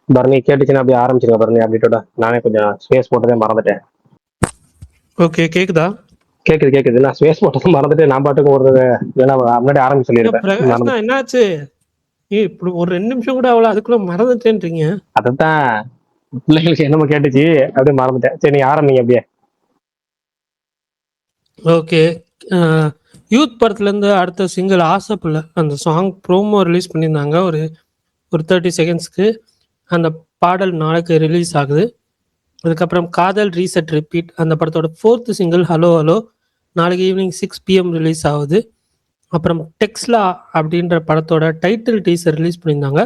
பரணி கேட்டுச்சுன்னா அப்படியே ஆரம்பிச்சிருங்க பரணி அப்படிட்டோட. நானே கொஞ்சம் ஸ்பேஸ் போட்டதே மறந்துட்டேன். ஓகே, கேக்குதா? கேக்குது. நான் ஸ்பேஸ் போட்டதை மறந்துட்டு நான் பாட்டுக்கு ஒரு இல்லைன்னா முன்னாடி ஆரம்பிச்சு சொல்லியிருப்பேன். பிரகாஷ்னா என்னாச்சு? இப்படி ஒரு 2 நிமிஷம் கூட அவ்வளவு அதுக்குள்ள மறந்துட்டேன்றீங்க. அதைத்தான் பிள்ளைங்களுக்கு என்னமோ கேட்டுச்சு அப்படியே மறந்துட்டேன். சரி நீங்க ஆரம்பிங்க அப்படியே. ஓகே, யூத் படத்துல இருந்து அடுத்த சிங்கிள் ஆசைப்பில்லை அந்த சாங் ப்ரோமோ ரிலீஸ் பண்ணியிருந்தாங்க ஒரு 30 செகண்ட்ஸ்க்கு. அந்த பாடல் நாளைக்கு ரிலீஸ் ஆகுது. அதுக்கப்புறம் காதல் ரீசெட் ரிப்பீட் அந்த படத்தோட 4th சிங்கிள் ஹலோ ஹலோ நாளைக்கு ஈவினிங் 6 PM ரிலீஸ் ஆகுது. அப்புறம் டெக்ஸ்லா அப்படின்ற படத்தோட டைட்டில் டீசர் ரிலீஸ் பண்ணியிருந்தாங்க.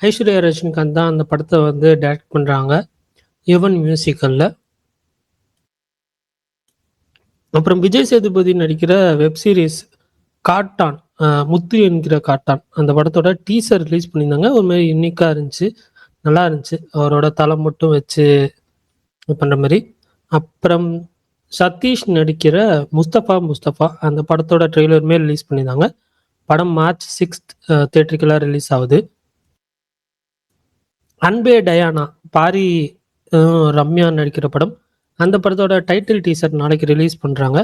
ஐஸ்வர்யா ரஜினிகாந்த் தான் அந்த படத்தை வந்து டைரக்ட் பண்ணுறாங்க யுவன் மியூசிக்கலில். அப்புறம் விஜய் சேதுபதி நடிக்கிற வெப் சீரிஸ் காட்டான், முத்து என்கிற காட்டான் அந்த படத்தோட டீசர் ரிலீஸ் பண்ணியிருந்தாங்க. ஒரு மாதிரி யூனிக்காக இருந்துச்சு, நல்லா இருந்துச்சு, அவரோட தலை மட்டும் வச்சு பண்ணுற மாதிரி. அப்புறம் சதீஷ் நடிக்கிற முஸ்தபா அந்த படத்தோட ட்ரெய்லருமே ரிலீஸ் பண்ணியிருந்தாங்க. படம் March 6 தியேட்டருக்கெல்லாம் ரிலீஸ் ஆகுது. அன்பே டயானா பாரி ரம்யா நடிக்கிற படம், அந்த படத்தோட டைட்டில் டீசர் நாளைக்கு ரிலீஸ் பண்ணுறாங்க.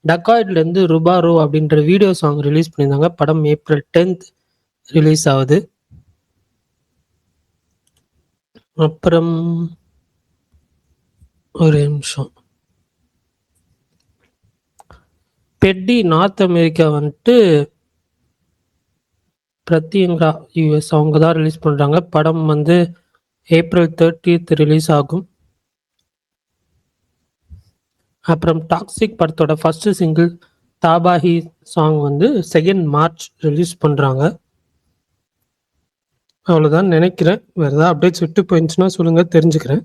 டக்காய்ட்லேருந்து ருபாரோ அப்படின்ற வீடியோ சாங் ரிலீஸ் பண்ணியிருந்தாங்க. படம் April 10 ரிலீஸ் ஆகுது. அப்புறம் ஒரு நிமிஷம், பெட்டி நார்த் அமெரிக்கா வந்துட்டு பிரத்யங்கா US அவங்க தான் ரிலீஸ் பண்ணுறாங்க. படம் வந்து April 30 ரிலீஸ் ஆகும். அப்புறம் டாக்ஸிக் படத்தோட ஃபர்ஸ்ட் சிங்கிள் தாபாஹி சாங் வந்து 2 March ரிலீஸ் பண்ணுறாங்க. அவ்வளோதான் நினைக்கிறேன். வேறு ஏதாவது அப்டேட்ஸ் விட்டு போயிருந்துச்சுன்னா சொல்லுங்கள், தெரிஞ்சுக்கிறேன்.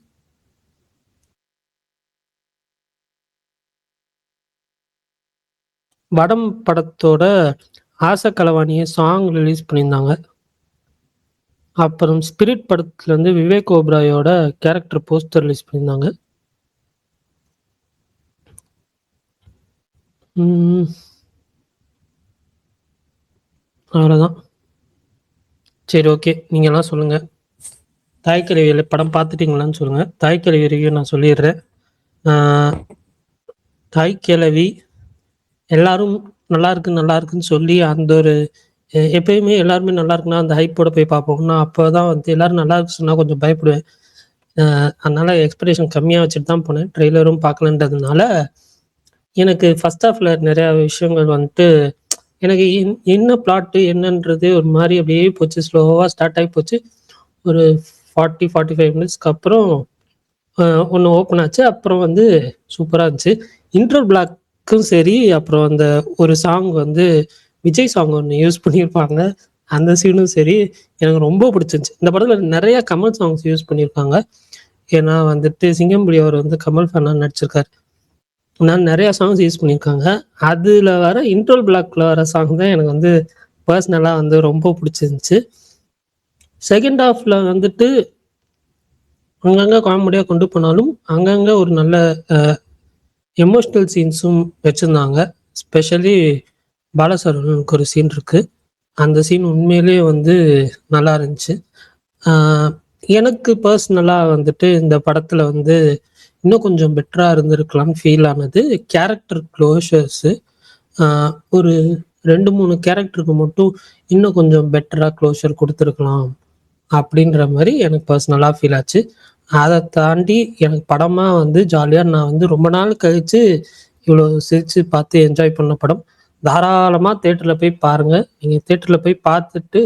வடம் படத்தோட ஆசை கலவாணியை சாங் ரிலீஸ் பண்ணியிருந்தாங்க. அப்புறம் ஸ்பிரிட் படத்துலேருந்து விவேக் ஓப்ராயோட கேரக்டர் போஸ்டர் ரிலீஸ் பண்ணியிருந்தாங்க. அவ்வளோதான். சரி, ஓகே, நீங்கள்லாம் சொல்லுங்கள். தாய்க்கிழவி படம் பார்த்துட்டிங்களான்னு சொல்லுங்கள். தாய்க்கிழவி ரிவ்யூ நான் சொல்லிடுறேன். தாய்க்கிழவி எல்லாரும் நல்லா இருக்குன்னு சொல்லி அந்த ஒரு எப்பயுமே எல்லாருமே நல்லா இருக்குன்னா அந்த ஹைப்போட போய் பார்ப்போம். நான் அப்போ தான் வந்து எல்லோரும் நல்லா இருக்கு சொன்னால் கொஞ்சம் பயப்படுவேன். அதனால் எக்ஸ்பெக்டேஷன் கம்மியாக வச்சுட்டு தான் போனேன். ட்ரெய்லரும் பார்க்கலன்றதுனால எனக்கு ஃபர்ஸ்ட் ஹாஃபில் நிறையா விஷயங்கள் வந்துட்டு எனக்கு என்ன பிளாட்டு என்னன்றது ஒரு மாதிரி அப்படியே போச்சு, ஸ்லோவாக ஸ்டார்ட் ஆகி போச்சு. ஒரு 40-45 மினிட்ஸ்க்கு அப்புறம் ஒன்று ஓப்பன் ஆச்சு. அப்புறம் வந்து சூப்பராக இருந்துச்சு. இன்ட்ரோ பிளாக்கும் சரி, அப்புறம் அந்த ஒரு சாங் வந்து விஜய் சாங் ஒன்று யூஸ் பண்ணியிருப்பாங்க, அந்த சீனும் சரி எனக்கு ரொம்ப பிடிச்சிருந்துச்சு. இந்த படத்தில் நிறைய கமல் சாங்ஸ் யூஸ் பண்ணியிருக்காங்க. ஏன்னா வந்துட்டு சிங்கம்புலி அவர் வந்து கமல் ஃபேனாக நடிச்சிருக்காரு. நான் நிறையா சாங்ஸ் யூஸ் பண்ணியிருக்காங்க. அதில் வர இன்ட்ரோல் பிளாக்ல வர சாங் தான் எனக்கு வந்து பர்சனலாக வந்து ரொம்ப பிடிச்சிருந்துச்சு. செகண்ட் ஹாஃபில் வந்துட்டு அங்கங்கே காமெடியாக கொண்டு போனாலும் அங்கங்கே ஒரு நல்ல எமோஷ்னல் சீன்ஸும் வச்சுருந்தாங்க. ஸ்பெஷலி பாலசரவணனுக்கு ஒரு சீன் இருக்குது, அந்த சீன் உண்மையிலேயே வந்து நல்லா இருந்துச்சு. எனக்கு பர்சனலாக வந்துட்டு இந்த படத்தில் வந்து இன்னும் கொஞ்சம் பெட்டராக இருந்திருக்கலாம்னு ஃபீல் ஆனது கேரக்டர் க்ளோஷர்ஸு. ஒரு 2-3 கேரக்டருக்கு மட்டும் இன்னும் கொஞ்சம் பெட்டராக க்ளோஷர் கொடுத்துருக்கலாம் அப்படின்ற மாதிரி எனக்கு பர்சனலாக ஃபீல் ஆச்சு. அதை தாண்டி எனக்கு படமாக வந்து ஜாலியாக நான் வந்து ரொம்ப நாள் கழித்து இவ்வளோ சிரித்து பார்த்து என்ஜாய் பண்ண படம். தாராளமாக தேட்டரில் போய் பாருங்கள். நீங்கள் தேட்டரில் போய் பார்த்துட்டு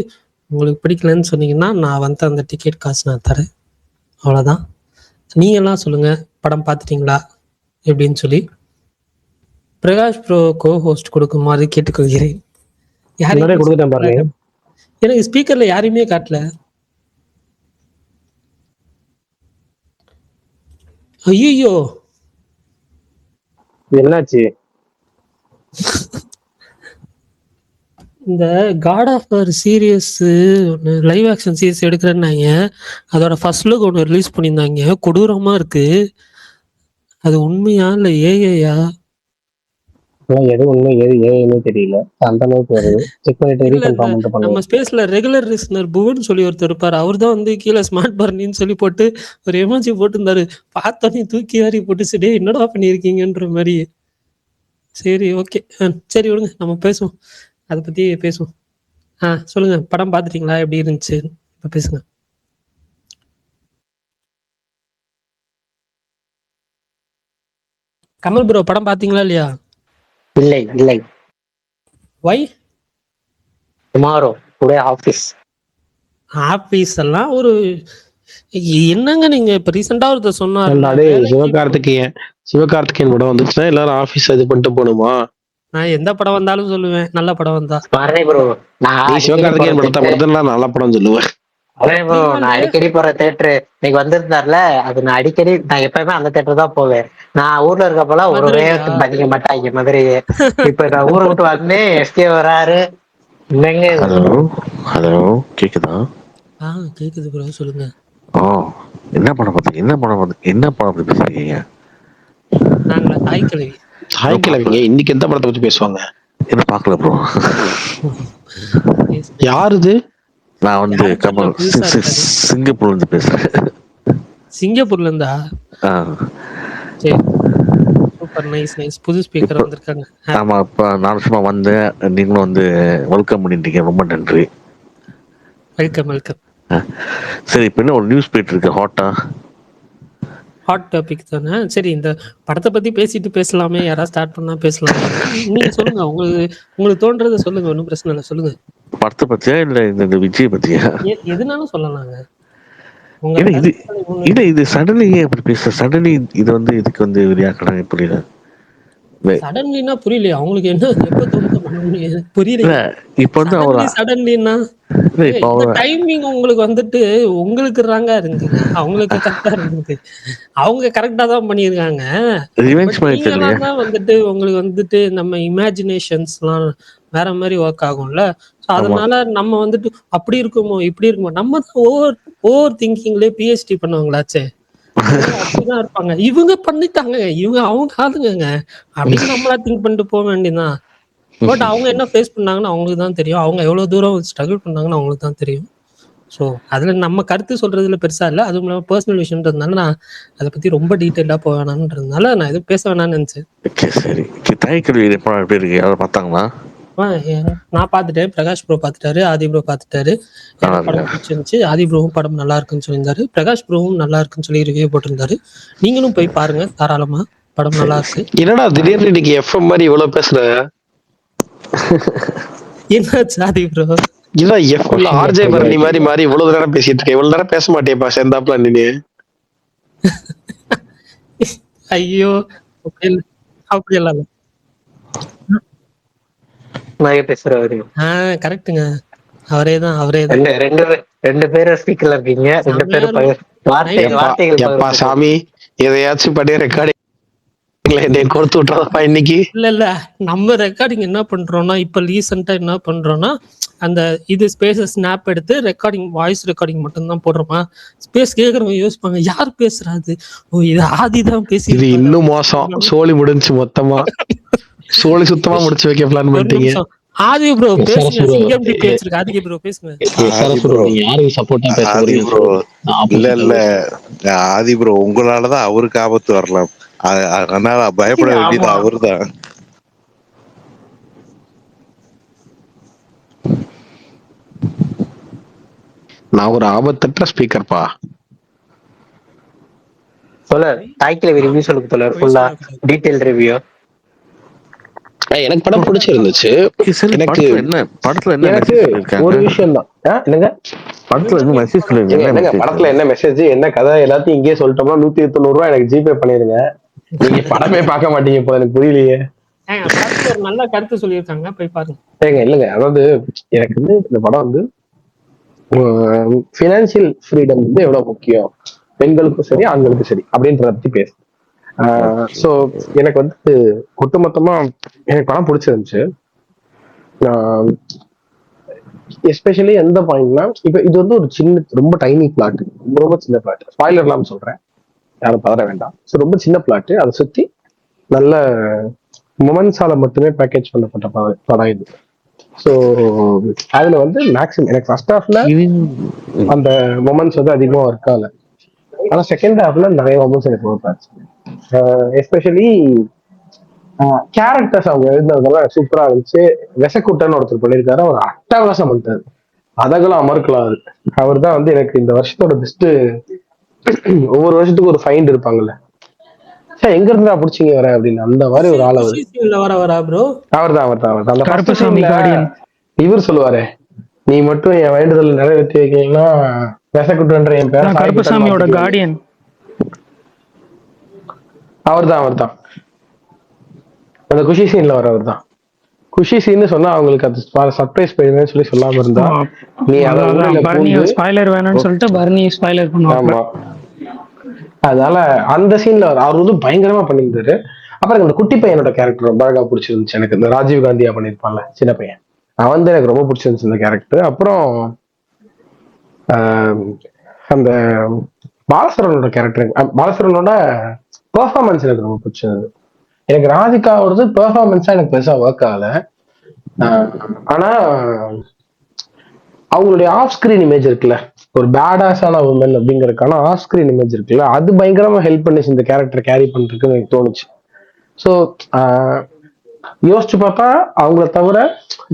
உங்களுக்கு பிடிக்கலன்னு சொன்னீங்கன்னா நான் வந்து அந்த டிக்கெட் காசு நான் தரேன். அவ்வளோதான். நீங்கள்லாம் சொல்லுங்கள், படம் பார்த்துட்டிங்களா எப்படின்னு சொல்லி. பிரகாஷ் ப்ரோ ஹோஸ்ட் கொடுக்குமாறு கேட்டுக்கொள்கிறேன். யாரையும் எனக்கு ஸ்பீக்கரில் யாரையுமே காட்டல. ஐயோ என்னாச்சு? இந்த காட் ஆஃப் வார் சீரியஸ் ஒன்று லைவ் ஆக்ஷன் சீரியஸ் எடுக்கிறேன்னாங்க, அதோட ஃபர்ஸ்ட் லுக் ஒன்று ரிலீஸ் பண்ணியிருந்தாங்க. கொடூரமாக இருக்குது. அது உண்மையா இல்லை ஏஐயா? எது உண்மை எது ஏன்னு தெரியல. அந்த அளவுக்கு வருது. செக் பண்ணிட்டு இல்ல இந்த ரீகன்ஃபார்ம் பண்ணிட்டு நம்ம பண்ணுவோம். ஸ்பேஸ்ல ரெகுலர் லிஸ்னர் புவன் சொல்லி ஒருத்தர் இருப்பாரு. அவர்தான் வந்து கீழே ஸ்மார்ட் பர்னின்னு சொல்லி போட்டு ஒரு எமோஜி போட்டிருந்தாரு. பார்த்தோன்னே தூக்கி வாரி போட்டு டேய் என்னடா பண்ணியிருக்கீங்கன்ற மாதிரி. சரி ஓகே, சரி விடுங்க, நம்ம பேசுவோம், அதை பத்தி பேசுவோம். சொல்லுங்க, படம் பார்த்துட்டீங்களா, எப்படி இருந்துச்சு, இப்ப பேசுங்க. கமல் ப்ரோ படம் பார்த்தீங்களா இல்லையா? இல்லை இல்லை, வை டுமாரோ, டுடே ஆஃபீஸ். ஆபீஸ் எல்லாம் ஒரு என்னங்க நீங்க இப்ப ரீசெண்டா ஒருத்தர் சொன்னார்ல அதே வேலைக்கு சிவகார்த்திகேயன் படம் வந்துச்சுன்னா எல்லாரும் ஆபீஸ் இது பண்ணிட்டு போகணுமா? நான் எந்த படம் வந்தாலும் சொல்லுவேன், நல்ல படம் வந்தா. மரணி ப்ரோ, நான் நீ அடிக்கடி சிவகார்த்திகேயன் போற படத்தை தேட்டரு. மட்டும்தான் நல்ல படம் சொல்லுவேன். மரணி ப்ரோ, அப்படிலாம் நான் இல்லையே. அடிக்கடி போற தேட்டரு இன்னைக்கு வந்திருந்தார்ல, அது நான் அடிக்கடி, நான் எப்பயுமே அந்த தேட்டர் தான் போவேன். நான் ஊர்ல இருக்கப்போல ஒரு மதுரையா? வேகத்துக்கு பதிக்க மாட்டாங்க மதுரையே. இப்ப நான் ஊரை விட்டு வந்து எஸ்கே வராரு. என்னங்க இது? ஹலோ ஹலோ, கேக்குதா? கேக்குது ப்ரோ, சொல்லுங்க. ஓ, என்ன படம் பார்த்தீங்க? என்ன படம் பத்தி பேசுறீங்க? நாங்களா தாய் கிழவி. தாய் கிழவிங்க இன்னைக்கு எந்த படத்தை பத்தி பேசுவாங்க? என்ன பார்க்கல ப்ரோ. யாரு இது? நான் வந்து யார் கமல் தெரியல, புதுசா இருக்காரு. சிங்கப்பூர்ல இருந்து பேசுறேன். சிங்கப்பூர்ல இருந்தா? ஆ, சரி, சூப்பர், நைஸ் நைஸ். புது ஸ்பீக்கர் இப்ப வந்திருக்காங்க. ஆமா, இப்ப நான் சும்மா வந்தேன், நீங்களும் வந்து வெல்கம் பண்ணிட்டீங்க, ரொம்ப நன்றி. Welcome welcome. சரி, இப்ப என்ன ஒரு நியூஸ் போயிட்டு இருக்கு ஹாட்டா? ஹாட் டாபிக் தானே. சரி, இந்த படத்தை பத்தி பேசிட்டு பேசலாமே, யாராவது ஸ்டார்ட் பண்ணா பேசலாமே. நீங்க சொல்லுங்க, உங்களுக்கு தோன்றதை சொல்லுங்க, ஒன்றும் பிரச்சனை இல்லை, சொல்லுங்க. படத்தை பத்தியா இல்ல இந்த விஜய் பத்தியா? எதுனாலும் சொல்லலாங்க. உங்க ஏன்னா இது கருத்துக்களை உங்க- இல்ல, இது சடன்லி ஏன் அப்படி பேச? சடன்லி இது வந்து இதுக்கு வந்து விளையாடுறாங்க, புரியல. சடன்லினா புரியலையா உங்களுக்கு? என்ன எப்ப தோணுது இல்ல, புரியல. இப்ப வந்து அவர் சடன்லினா இல்ல, இப்ப இந்த அவர் டைமிங் உங்களுக்கு வந்துட்டு உங்களுக்கு ராங்கா இருந்துங்க, அவங்களுக்கு கரெக்டா இருந்தது. அவங்க கரெக்டா தான் பண்ணியிருக்காங்க. ரிவெஞ்ச் மாதிரி நீங்க தெரியல. தான் வந்துட்டு உங்களுக்கு வந்துட்டு நம்ம இமேஜினேஷன்ஸ்லாம் வேற மாதிரி ஒர்க் ஆகும்ல. ஸோ அதனால நம்ம வந்துட்டு அப்படி இருக்குமோ இப்படி இருக்குமோ, நம்ம தான் ஓவர் திங்கிங்லேயே பிஹெச்டி பண்ணுவாங்களாச்சே. அப்படிதான் இருப்பாங்க. இவங்க பண்ணிட்டாங்க, இவங்க அவங்க ஆளுங்க அப்படின்னு நம்மளா திங்க் பண்ணிட்டு போக வேண்டியதுதான். பட் அவங்க என்ன ஃபேஸ் பண்ணாங்கன்னு அவங்களுக்கு தான் தெரியும். அவங்க எவ்வளவு தூரம் ஸ்ட்ரகிள் பண்ணாங்கன்னு அவங்களுக்கு தான் தெரியும். ஸோ அதுல நம்ம கருத்து சொல்றதுல பெருசா இல்லை. அதுவும் இல்லாமல் பர்சனல் விஷயம்ன்றதுனால நான் அதை பத்தி ரொம்ப டீட்டெயிலா போக வேணான்றதுனால நான் எதுவும் பேச வேணாம்னு நினைச்சேன். சரி, தாய்க்கல்வி படம் எப்படி இருக்கு? யாரும் பார்த்தாங்களா? நான் பார்த்துட்டேன், பிரகாஷ் ப்ரோ பார்த்துட்டாரு, ஆதி ப்ரோ பார்த்துட்டாரு. எனக்கு படம் பிடிச்சிருந்துச்சு. ஆதி ப்ரோவும் படம் நல்லா இருக்குன்னு சொல்லியிருந்தாரு, பிரகாஷ் ப்ரோவும் நல்லா இருக்குன்னு சொல்லி ரிவ்யூ போட்டிருந்தாரு. நீங்களும் போய் பாருங்க தாராளமா, படம் நல்லா இருக்கு. என்னடா திடீர்னு இன்னைக்கு எஃப்எம் மாதிரி இவ்வளவு பேசுற? என்னாச்சு ஆதி ப்ரோ? இல்ல எஃப்எம்ல ஆர்ஜே பரணி மாதிரி மாதிரி இவ்வளவு நேரம் பேசிட்டு இருக்கேன். இவ்வளவு நேரம் பேச மாட்டேப்பா சேர்ந்தாப்ல நீ. ஐயோ, அப்படியெல்லாம் இல்லை. நான் பேசுறவரு கரெக்டுங்க, அவரேதான். ரெண்டு பேரும் ஸ்பீக்கர்ல இருக்கீங்க. ரெண்டு பேரும் வார்த்தைகள் சாமி எதையாச்சும் பண்ணி ரெக்கார்டிங் கொடுத்து விட்டுறதா இன்னைக்கு? இல்ல நம்ம ரெக்கார்டிங் என்ன பண்றோம்னா, இப்ப ரீசெண்டா என்ன பண்றோம்னா, அந்த இது ஸ்பேஸ் ஸ்னாப் எடுத்து ரெக்கார்டிங், வாய்ஸ் ரெக்கார்டிங் மட்டும் தான் போடுறோமா. ஸ்பேஸ் கேக்குறவங்க யோசிப்பாங்க, யார் பேசுறாது, ஓ இது ஆதி தான் பேசி. இது இன்னும் மோசம். சோழி முடிஞ்சு மொத்தமா சோழி சுத்தமா முடிச்சு வைக்க பிளான் பண்ணிட்டீங்க. ஆதி ப்ரோ பேசுங்க, சிங்கம் டிபி வச்சிருக்க ஆதி ப்ரோ பேசுங்க. யாருக்கு சப்போர்ட்டா பேச ஆதி ப்ரோ, இல்ல ஆதி ப்ரோ, உங்களாலதான் அவருக்கு ஆபத்து வரலாம். அதனால பயப்பட வேண்டியது அவர்தான். நான் ஒரு ஆபத்தற்ற ஸ்பீக்கர்ப்பா. சொல்ல தாய்க்கிழவி ரிவ்யூ சொல்லுங்க சொல்ல, ஃபுல்லா டீடைல் ரிவ்யூ. எனக்கு படம் பிடிச்சிருந்துச்சு. எனக்கு படத்துல என்ன எனக்கு ஒரு விஷயம் தான். என்னங்க படத்துல என்ன மெசேஜ் சொல்லிருக்கீங்க? படத்துல என்ன மெசேஜ், என்ன கதை எல்லாத்தையும் இங்கேயே சொல்லிட்டோம்னா 190 ரூபாய் எனக்கு ஜிபே பண்ணிருங்க. நீங்க படமே பார்க்க மாட்டீங்க இப்போ, எனக்கு புரியலையே. ஒரு நல்ல கருத்து சொல்லியிருக்காங்க, போய் பாருங்க. இல்லங்க, அதாவது எனக்கு வந்து இந்த படம் வந்து பினான்சியல் ஃப்ரீடம் வந்து எவ்வளவு முக்கியம், பெண்களுக்கும் சரி ஆண்களுக்கும் சரி அப்படின்றத பத்தி பேசு. சோ எனக்கு வந்து ஒட்டுமொத்தமா எனக்கு படம் பிடிச்சிருந்துச்சு. எஸ்பெஷலி எந்த பாயிண்ட்னா, இப்ப இது வந்து ஒரு சின்ன ரொம்ப டைனி பிளாட், ரொம்ப சின்ன பிளாட். ஸ்பாயிலர் இல்லாம சொல்றேன், யாரும் பதற வேண்டாம். ஸோ ரொம்ப சின்ன பிளாட், அதை சுத்தி நல்ல மொமெண்ட்ஸால மட்டுமே பேக்கேஜ் பண்ணப்பட்ட படம் இது. ஸோ அதுல வந்து மேக்ஸிமம் எனக்கு ஃபர்ஸ்ட் ஹாஃப்ல அந்த மொமெண்ட்ஸ் வந்து அதிகமா ஒர்க் ஆகல. ஆனா செகண்ட் ஹாஃப்ல நிறைய மொமெண்ட்ஸ் எனக்கு ஒர்க் ஆச்சு. எஸ்பெஷலி கேரக்டர்ஸ் அவங்க எழுதுனதெல்லாம் சூப்பரா இருந்துச்சு. வெசக்கூட்டன்னு ஒருத்தர் பண்ணியிருக்காரு, அவர் அட்டகாசம் பண்ணிட்டாரு. அதெல்லாம் அமர்க்கலாம். அவர் தான் வந்து எனக்கு இந்த வருஷத்தோட பெஸ்ட். ஒவ்வொரு வருஷத்துக்கும் ஒரு ஃபைண்ட் இருப்பாங்கல்ல, சார் எங்க இருந்தா புடிச்சீங்க வர அப்படின்னு, அந்த மாதிரி ஒரு ஆள் அவர். வரா ப்ரோ அவர் தான் அந்த கருப்பசாமி கார்டியன். இவர் சொல்லுவாரு, நீ மட்டும் என் வேண்டுதல் நிறைவேற்றி வைக்கீங்கன்னா வெசக்குட்டன்ற என் பேர் கருப்பசாமியோட கார்டியன். அவர் தான் அந்த குஷி சீன்ல வரவர் தான். குஷி சீன் சொன்னா அவங்களுக்கு அது சர்ப்ரைஸ் போயிருந்தேன்னு சொல்லி சொல்லாம இருந்தா, நீ பர்னி ஸ்பாயிலர் வேணும்னு சொல்லிட்டு பர்னி ஸ்பாயிலர் பண்ணுவாங்க. அதனால அந்த சீன்ல அவர் வந்து பயங்கரமா பண்ணியிருந்தாரு. அப்புறம் இந்த குட்டி பையனோட கேரக்டர் ரொம்ப அழகா பிடிச்சிருந்துச்சு எனக்கு. இந்த ராஜீவ் காந்தியா பண்ணிருப்பான்ல சின்ன பையன், அவன் வந்து எனக்கு ரொம்ப பிடிச்சிருந்துச்சு இந்த கேரக்டர். அப்புறம் அந்த பாலசரனோட கேரக்டர், பாலசரனோட பெர்ஃபார்மன்ஸ் எனக்கு ரொம்ப பிடிச்சது. எனக்கு ராதிகாவோடது பெர்ஃபார்மன்ஸா எனக்கு பெருசா ஒர்க் ஆகல. ஆனா அவங்களுடைய ஆஃப் ஸ்கிரீன் இமேஜ் இருக்குல்ல, ஒரு பேடாஸான உமன் அப்படிங்கறதுக்கான ஆஃப் ஸ்கிரீன் இமேஜ் இருக்குல்ல, அது பயங்கரமா ஹெல்ப் பண்ணிச்சு இந்த கேரக்டர் கேரி பண்றதுக்கு எனக்கு தோணுச்சு. ஸோ யோசிச்சு பார்த்தா அவங்கள தவிர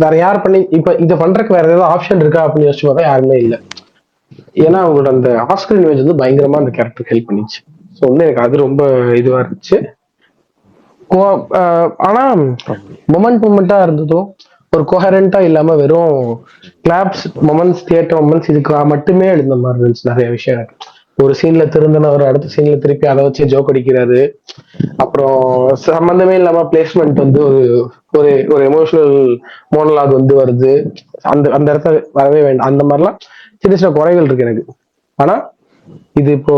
வேற யார் பண்ணி இப்ப இதை பண்றதுக்கு வேற ஏதாவது ஆப்ஷன் இருக்கா அப்படின்னு யோசிச்சு பார்த்தா யாருமே இல்லை. ஏன்னா அவங்களோட அந்த ஆஃப் ஸ்கிரீன் இமேஜ் வந்து பயங்கரமா அந்த கேரக்டர் ஹெல்ப் பண்ணிச்சு. ஸோ வந்து எனக்கு அது ரொம்ப இதுவா இருந்துச்சு. ஆனா மொமெண்டா இருந்ததும் ஒரு கோஹரண்டா இல்லாம வெறும் கிளாப்ஸ் மொமெண்ட்ஸ், தியேட்டர் மொமெண்ட்ஸ் இதுக்கு மட்டுமே எழுந்த மாதிரி இருந்துச்சு நிறைய விஷயம் எனக்கு. ஒரு சீன்ல திருந்தனவர் அடுத்த சீன்ல திருப்பி அதை வச்சு ஜோக் அடிக்கிறாரு. அப்புறம் சம்பந்தமே இல்லாம பிளேஸ்மெண்ட் வந்து ஒரு ஒரு எமோஷனல் மோனலாக் வந்து வருது, அந்த அந்த இடத்த வரவே வேண்டாம். அந்த மாதிரிலாம் சின்ன சின்ன குறைகள் இருக்கு எனக்கு. ஆனா இது இப்போ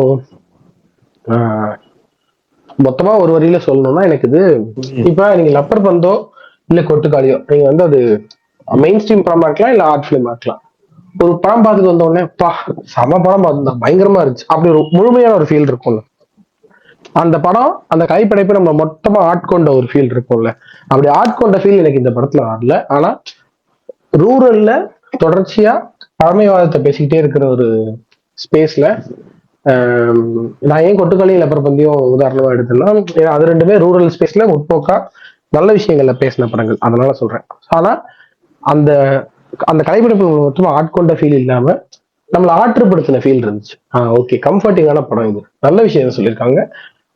மொத்தமா ஒரு வரியில சொல்லணும்னா எனக்கு இது, இப்ப நீங்க லப்பர் பந்தோ இல்ல கொட்டுக்காளியோ, நீங்க வந்து அது மெயின் ஸ்ட்ரீம் படமா இருக்கலாம் இல்ல ஆர்ட் பிலிமா இருக்கலாம். ஒரு படம் பார்த்துட்டு வந்த உடனே பா சம படம் பார்த்துருந்தா பயங்கரமா இருந்துச்சு அப்படி ஒரு முழுமையான ஒரு ஃபீல் இருக்கும்ல. அந்த படம் அந்த கைப்படைப்பை நம்ம மொத்தமா ஆட்கொண்ட ஒரு ஃபீல் இருக்கும்ல, அப்படி ஆட்கொண்ட ஃபீல் எனக்கு இந்த படத்துல வரல. ஆனா ரூரல்ல தொடர்ச்சியா பழமைவாதத்தை பேசிக்கிட்டே இருக்கிற ஒரு ஸ்பேஸ்ல நான் ஏன் கொட்டுக்காளியும் லப்பர் பந்தியும் உதாரணமா எடுத்தேன்னா, அது ரெண்டுமே ரூரல் ஸ்பேஸ்ல முற்போக்கா நல்ல விஷயங்கள்ல பேசின படங்கள், அதனால சொல்றேன். ஆனா அந்த அந்த கலைப்படைப்பு மொத்தமா ஆட்கொண்ட ஃபீல் இல்லாம நம்மளை ஆற்றுப்படுத்தின ஃபீல் இருந்துச்சு. ஓகே, கம்ஃபர்டிங்கான படம், இது நல்ல விஷயம் சொல்லியிருக்காங்க,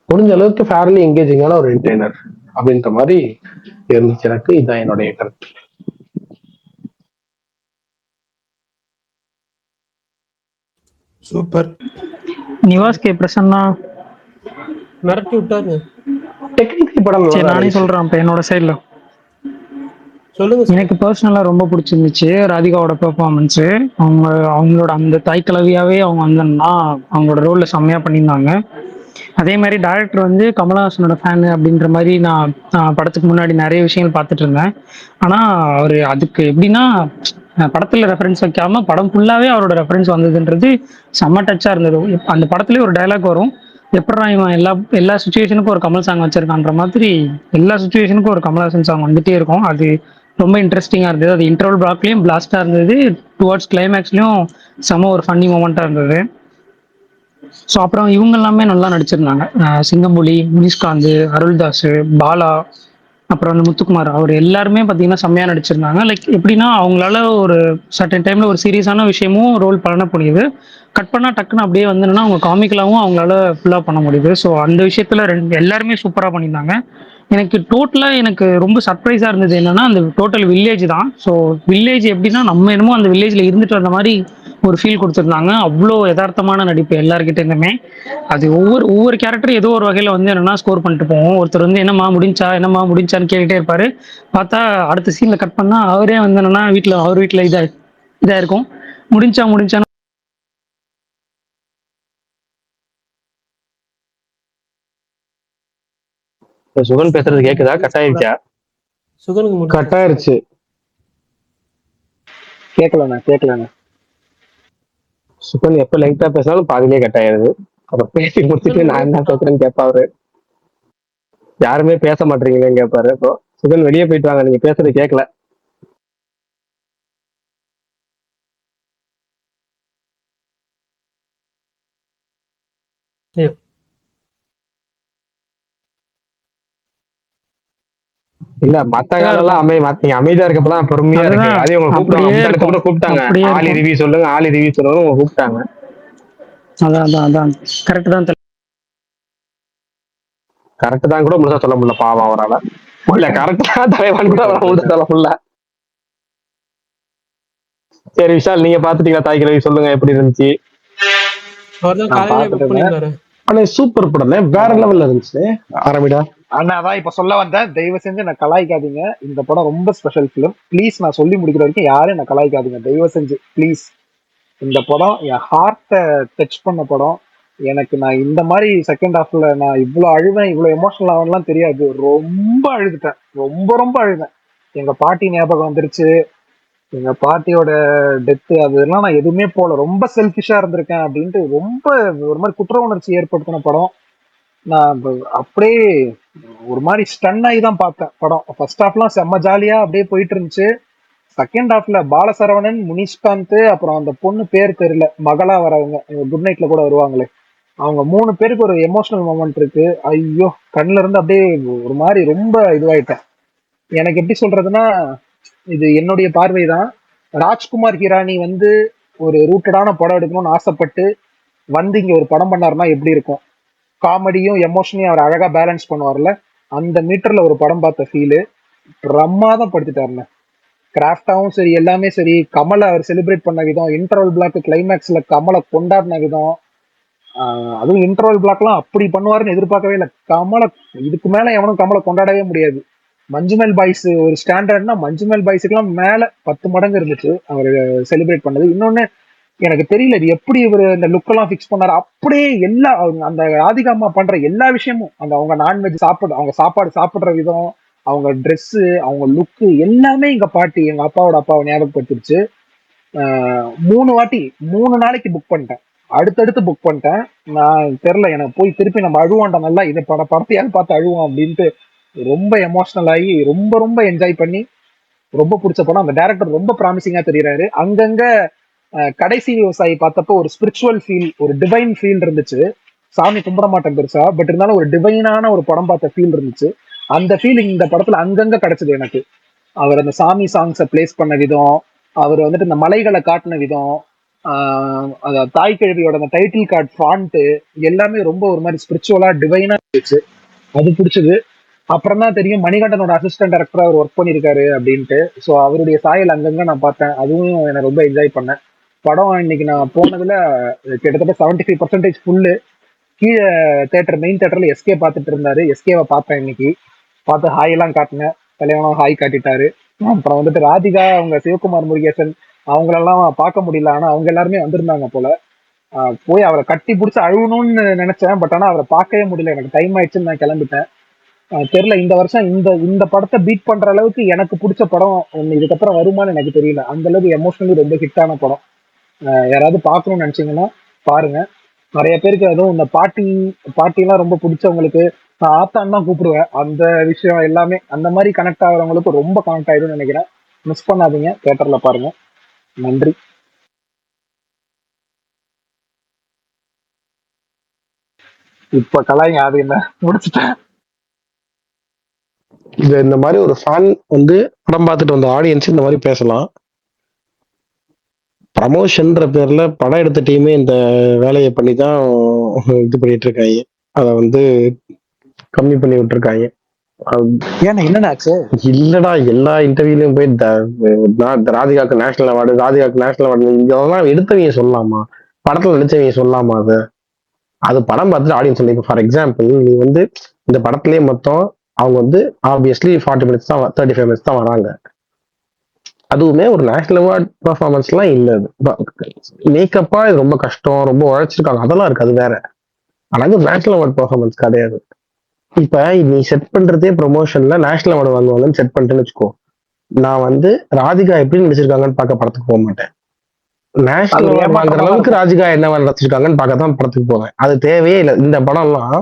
முடிஞ்ச அளவுக்கு ஃபேர்லி என்கேஜிங்கான ஒரு என்டர்டைனர் அப்படின்ற மாதிரி இருந்துச்சு எனக்கு. இதுதான் என்னுடைய கருத்து. சூப்பர். நிவாஸ் கே பிரசன்னா மிரட்டி விட்டாருங்க. டெக்னிக்கலி படம் சரி நானே சொல்றேன் இப்ப என்னோட சைட்ல. சொல்லுங்க. எனக்கு பர்சனலா ரொம்ப பிடிச்சிருந்துச்சு ராதிகாவோட பெர்ஃபார்மன்ஸ். அவங்களோட அந்த தாய் கலவியாவே அவங்க வந்தோம்னா அவங்களோட ரோல்ல செம்மையா பண்ணியிருந்தாங்க. அதே மாதிரி டைரக்டர் வந்து கமலஹாசனோட ஃபேனு அப்படின்ற மாதிரி நான் படத்துக்கு முன்னாடி நிறைய விஷயங்கள் பார்த்துட்டு இருந்தேன். ஆனா அவர் அதுக்கு எப்படின்னா படத்துல ரெஃபரன்ஸ் வைக்காம படம் ஃபுல்லாவே அவரோட ரெஃபரன்ஸ் வந்ததுன்றது செம்ம டச்சா இருந்தது. அந்த படத்துலயே ஒரு டைலாக் வரும், எப்படா இவன் எல்லா சுச்சுவேஷனுக்கும் ஒரு கமல் சாங் வச்சிருக்கான்ற மாதிரி எல்லா சுச்சுவேஷனுக்கும் ஒரு கமல்ஹாசன் சாங் வந்துட்டே இருக்கும். அது ரொம்ப இன்ட்ரெஸ்டிங்கா இருந்தது. அது இன்டர்வல் பிளாக்லயும் பிளாஸ்டா இருந்தது, டுவர்ட்ஸ் கிளைமேக்ஸ்லயும் செம ஒரு ஃபன்னி மூமெண்டா இருந்தது. ஸோ அப்புறம் இவங்க எல்லாமே நல்லா நடிச்சிருந்தாங்க. சிங்கம்புலி, முனிஷ்காந்த், அருள்தாஸ், பாலா, அப்புறம் அந்த முத்துக்குமார், அவர் எல்லாருமே பார்த்தீங்கன்னா செம்மையா நடிச்சிருந்தாங்க. லைக் எப்படின்னா அவங்களால ஒரு சர்டன் டைம்ல ஒரு சீரியஸான விஷயமும் ரோல் பண்ண முடியுது, கட் பண்ணா டக்குன்னு அப்படியே வந்து அவங்க காமிக்கலாவும் அவங்களால ஃபுல்லா பண்ண முடியுது. ஸோ அந்த விஷயத்துல எல்லாருமே சூப்பரா பண்ணியிருந்தாங்க. எனக்கு டோட்டலா எனக்கு ரொம்ப சர்ப்ரைஸா இருந்தது என்னன்னா அந்த டோட்டல் வில்லேஜ் தான். ஸோ வில்லேஜ் எப்படின்னா நம்ம என்னமோ அந்த வில்லேஜ்ல இருந்துட்டு வந்த மாதிரி ஒரு ஃபீல் கொடுத்துருந்தாங்க. அவ்வளோ யதார்த்தமான நடிப்பு எல்லாருக்கிட்ட இருந்துமே. அது ஒவ்வொரு கேரக்டரும் ஏதோ ஒரு வகையில வந்து என்னன்னா ஸ்கோர் பண்ணிட்டு போவோம். ஒருத்தர் வந்து என்னம்மா முடிஞ்சான்னு கேட்டுட்டே இருப்பாரு. பார்த்தா அடுத்த சீன்ல கட் பண்ணா அவரே வந்து என்னன்னா அவர் வீட்டுல இதா இருக்கும், முடிஞ்சான்னு. சுகன் பேசுறது கேக்குதா? கட் ஆயிருச்சா? சுகனுக்கு கட் ஆயிருச்சு. கேட்கலண்ணா. சுகன் எப்ப லைட்டா பேசினாலும் பாதிலே கட் ஆயிருது. அப்புறம் பேசி முடிச்சுட்டு நான் என்ன பேசுறேன்னு கேட்பா அவரு. யாருமே பேச மாட்டீங்களேன்னு கேட்பாரு. இப்போ சுகன் வெளியே போயிட்டு வாங்க, நீங்க பேசுறது கேட்கல. இல்ல மத்த காலம் எல்லாம் நீங்க அமைதியா இருக்கப்பதான் பொறுமையா இருக்கு. அதுதான் அதே உங்க கூப்பிட்டாங்க, அப்படியே முந்தானத்து கூட இருக்கும், கூப்பிட்டாங்க, அப்படியே ஆலி இருக்கும். ரிவ்யூ சொல்லுங்க, ஆலி ரிவ்யூ சொல்லுங்க, உங்க கூப்பிட்டாங்க. அதான் கரெக்ட் தான். கரெக்ட் தான் கூட முழுசா சொல்ல முடியல பாவம் அவரால. இல்ல கரெக்ட் தான் தலைவான் கூட அவரை முழுசா சொல்ல முடியல. சரி விஷால், நீங்க பாத்துட்டீங்களா தாய் கிழவி? சொல்லுங்க எப்படி இருந்துச்சு. அவர் தான் நான் காலையிலே புக் பாத்துட்டேங்க. பண்ணியிருந்தாரு. ஆனா சூப்பர் படம், வேற லெவல்ல இருந்துச்சு. ஆரம்பிடா. அண்ணா அதான் இப்ப சொல்ல வந்தேன், தயவு செஞ்சு நான் கலாய்க்காதீங்க. இந்த படம் ரொம்ப ஸ்பெஷல் ஃபிலிம். ப்ளீஸ், நான் சொல்லி முடிக்கிற வரைக்கும் யாரும் என்ன கலாய்க்காதீங்க தயவு செஞ்சு ப்ளீஸ். இந்த படம் என் ஹார்ட்டை டச் பண்ண படம். நான் இந்த மாதிரி செகண்ட் ஹாஃப்ல நான் இவ்வளவு அழுவேன், இவ்வளவு எமோஷனல் ஆகலாம் தெரியாது. ரொம்ப அழுதுட்டேன், ரொம்ப ரொம்ப அழுவேன். எங்க பாட்டி ஞாபகம் வந்துருச்சு. எங்க பாட்டியோட டெத்து அதெல்லாம் நான் எதுவுமே போல, ரொம்ப செல்ஃபிஷா இருந்திருக்கேன் அப்படின்ட்டு ரொம்ப ஒரு மாதிரி குற்ற உணர்ச்சி ஏற்படுத்தின படம். நான் அப்படியே ஒரு மாதிரி ஸ்டன் ஆகி தான் பார்த்தேன் படம். ஃபர்ஸ்ட் ஹாஃப்லாம் செம்ம ஜாலியா அப்படியே போயிட்டு இருந்துச்சு. செகண்ட் ஹாஃப்ல பாலசரவணன், முனிஷ்காந்த், அப்புறம் அந்த பொண்ணு பேர் தெரியல, மகளா வரவங்க, குட் நைட்ல கூட வருவாங்களே, அவங்க 3 பேருக்கு ஒரு எமோஷனல் மொமெண்ட் இருக்கு. ஐயோ, கண்ணுல இருந்து அப்படியே ஒரு மாதிரி ரொம்ப இதுவாயிட்டேன். எனக்கு எப்படி சொல்றதுன்னா, இது என்னுடைய பார்வை தான். ராஜ்குமார் ஹிரானி ஒரு ரூட்டடான படம் எடுக்கணும்னு ஆசைப்பட்டு இங்க ஒரு படம் பண்ணாருன்னா எப்படி இருக்கும்? காமெடியும் எமோஷனையும் அவர் அழகா பேலன்ஸ் பண்ணுவார்ல, அந்த மீட்டர்ல ஒரு படம் பார்த்த ஃபீலு. பிரமாதம் படுத்திட்டாருங்க. கிராஃப்டாவும் சரி, எல்லாமே சரி. கமலை அவர் செலிப்ரேட் பண்ண விதம், இன்டர்வல் பிளாக் கிளைமேக்ஸ்ல கமலை கொண்டாடின விதம், அதுவும் இன்டர்வல் பிளாக்லாம் அப்படி பண்ணுவாருன்னு எதிர்பார்க்கவே இல்லை. கமலை இதுக்கு மேல எவனும் கமலை கொண்டாடவே முடியாது. மஞ்சுமேல் பாய்ஸ் ஒரு ஸ்டாண்டர்ட்னா மஞ்சுமேல் பாய்ஸுக்கெல்லாம் மேல 10 மடங்கு இருந்துச்சு அவர் செலிப்ரேட் பண்ணது. இன்னொன்னு எனக்கு தெரியல, இது எப்படி இவர் இந்த லுக் எல்லாம் ஃபிக்ஸ் பண்ணாரு. அப்படியே எல்லா அந்த ராதிகா அம்மா பண்ற எல்லா விஷயமும், அவங்க நான்வெஜ் அவங்க சாப்பாடு சாப்பிடுற விதம், அவங்க ட்ரெஸ், அவங்க லுக்கு எல்லாமே எங்க பாட்டி எங்க அப்பாவோட அப்பாவை ஞாபகப்படுத்திருச்சு. 3 வாட்டி 3 நாளைக்கு புக் பண்ணிட்டேன், அடுத்தடுத்து புக் பண்ணிட்டேன். நான் தெரியல, எனக்கு போய் திருப்பி நம்ம அழுவாண்டா நல்லா, இதை படத்தையாவது பார்த்து அழுவோம் அப்படின்ட்டு ரொம்ப எமோஷனல் ஆகி ரொம்ப ரொம்ப என்ஜாய் பண்ணி ரொம்ப பிடிச்ச படம். அந்த டைரக்டர் ரொம்ப ப்ராமிசிங்கா தெரியறாரு. அங்கங்க கடைசி விவசாயி பார்த்தப்போ ஒரு ஸ்பிரிச்சுவல் ஃபீல், ஒரு டிவைன் ஃபீல் இருந்துச்சு. சாமி கும்பிட மாட்டேன் பெருசா, பட் இருந்தாலும் ஒரு டிவைனான ஒரு படம் பார்த்த ஃபீல் இருந்துச்சு. அந்த ஃபீல் இந்த படத்துல அங்கங்க கிடைச்சது எனக்கு. அவர் அந்த சாமி சாங்ஸை பிளேஸ் பண்ண விதம், அவர் இந்த மலைகளை காட்டின விதம், தாய் கிழவியோட அந்த டைட்டில் கார்டு ஃபாண்ட் எல்லாமே ரொம்ப ஒரு மாதிரி ஸ்பிரிச்சுவலா டிவைனா இருந்துச்சு. அது பிடிச்சது. அப்புறம் தான் தெரியும் மணிகண்டனோட அசிஸ்டன்ட் டைரக்டரா அவர் ஒர்க் பண்ணியிருக்காரு அப்படின்ட்டு. ஸோ அவருடைய சாயல் அங்கங்க நான் பார்த்தேன், அதுவும் எனக்கு ரொம்ப என்ஜாய் பண்ணேன். படம் இன்னைக்கு நான் போனதுல கிட்டத்தட்ட 75% ஃபுல்லு. கீழே மெயின் தேட்டர்ல எஸ்கே பார்த்துட்டு இருந்தாரு, எஸ்கேவை பார்த்தேன் இன்னைக்கு. பார்த்து ஹாய் எல்லாம் காட்டினேன், கல்யாணம் ஹாய் காட்டிட்டாரு. அப்புறம் ராதிகா, அவங்க சிவகுமார் முருகேசன் அவங்களெல்லாம் பார்க்க முடியல, ஆனா அவங்க எல்லாருமே வந்திருந்தாங்க போல. போய் அவரை கட்டி பிடிச்சி அழுகணும்னு நினைச்சேன், பட் ஆனா அவரை பார்க்கவே முடியல, எனக்கு டைம் ஆயிடுச்சுன்னு நான் கிளம்பிட்டேன். தெரியல, இந்த வருஷம் இந்த படத்தை பீட் பண்ற அளவுக்கு எனக்கு பிடிச்ச படம் ஒன்று இதுக்கப்புறம் வருமானு எனக்கு தெரியல. அந்த அளவுக்கு எமோஷனலி ரொம்ப ஹிட்டான படம். யாராவது பார்க்கணும்னு நினைச்சீங்கன்னா பாருங்க. நிறைய பேருக்கு அதுவும் இந்த பாட்டிலாம் ரொம்ப பிடிச்சவங்களுக்கு நான் ஆத்தான் தான் கூப்பிடுவேன். அந்த விஷயம் எல்லாமே அந்த மாதிரி கனெக்ட் ஆகிறவங்களுக்கு ரொம்ப கனெக்ட் ஆயிடும்னு நினைக்கிறேன். மிஸ் பண்ணாதீங்க, தியேட்டர்ல பாருங்க. நன்றி. இப்ப கலாய்ங்க, அது என்ன முடிச்சுட்டேன். இந்த மாதிரி ஒரு ஃபேன் படம் பார்த்துட்டு வந்த ஆடியன்ஸ் இந்த மாதிரி பேசலாம். ப்ரமோஷன்ற பேர்ல படம் எடுத்த டீமே இந்த வேலையை பண்ணி தான் இது பண்ணிட்டு இருக்காங்க. அதை கம்மி பண்ணி விட்டுருக்காங்க. இல்லடா, எல்லா இன்டர்வியூலயும் போய் ராதிகாக்கு நேஷனல் அவார்டு இதெல்லாம் எடுத்தவங்க சொல்லலாமா? படத்துல நடிச்சவங்க சொல்லலாமா? அது படம் பார்த்துட்டு ஆடியன்ஸ் சொல்லி. ஃபார் எக்ஸாம்பிள், நீ இந்த படத்திலேயே மொத்தம் அவங்க ஆப்வியஸ்லி 40 மினிட்ஸ் தான், 35 மினிட்ஸ் தான் வராங்க. அதுவுமே ஒரு நேஷனல் அவார்ட் பெர்ஃபார்மன்ஸ்லாம் இல்லை. மேக்கப்பா இது ரொம்ப கஷ்டம், ரொம்ப உழைச்சிருக்காங்க, அதெல்லாம் இருக்கு, அது வேற. ஆனா இது நேஷனல் அவார்ட் பெர்ஃபார்மன்ஸ் கிடையாது. இப்ப நீ செட் பண்றதே ப்ரொமோஷன்ல நேஷனல் அவார்டு வாங்குவாங்கன்னு செட் பண்ணிட்டேன்னு வச்சுக்கோ. நான் ராதிகா எப்படி நடிச்சிருக்காங்கன்னு பார்க்க படத்துக்கு போக மாட்டேன். நேஷனல் அவார்டு வாங்குற அளவுக்கு ராதிகா என்ன நடிச்சிருக்காங்கன்னு பார்க்க தான் படத்துக்கு போவேன். அது தேவையே இல்லை. இந்த படம்லாம்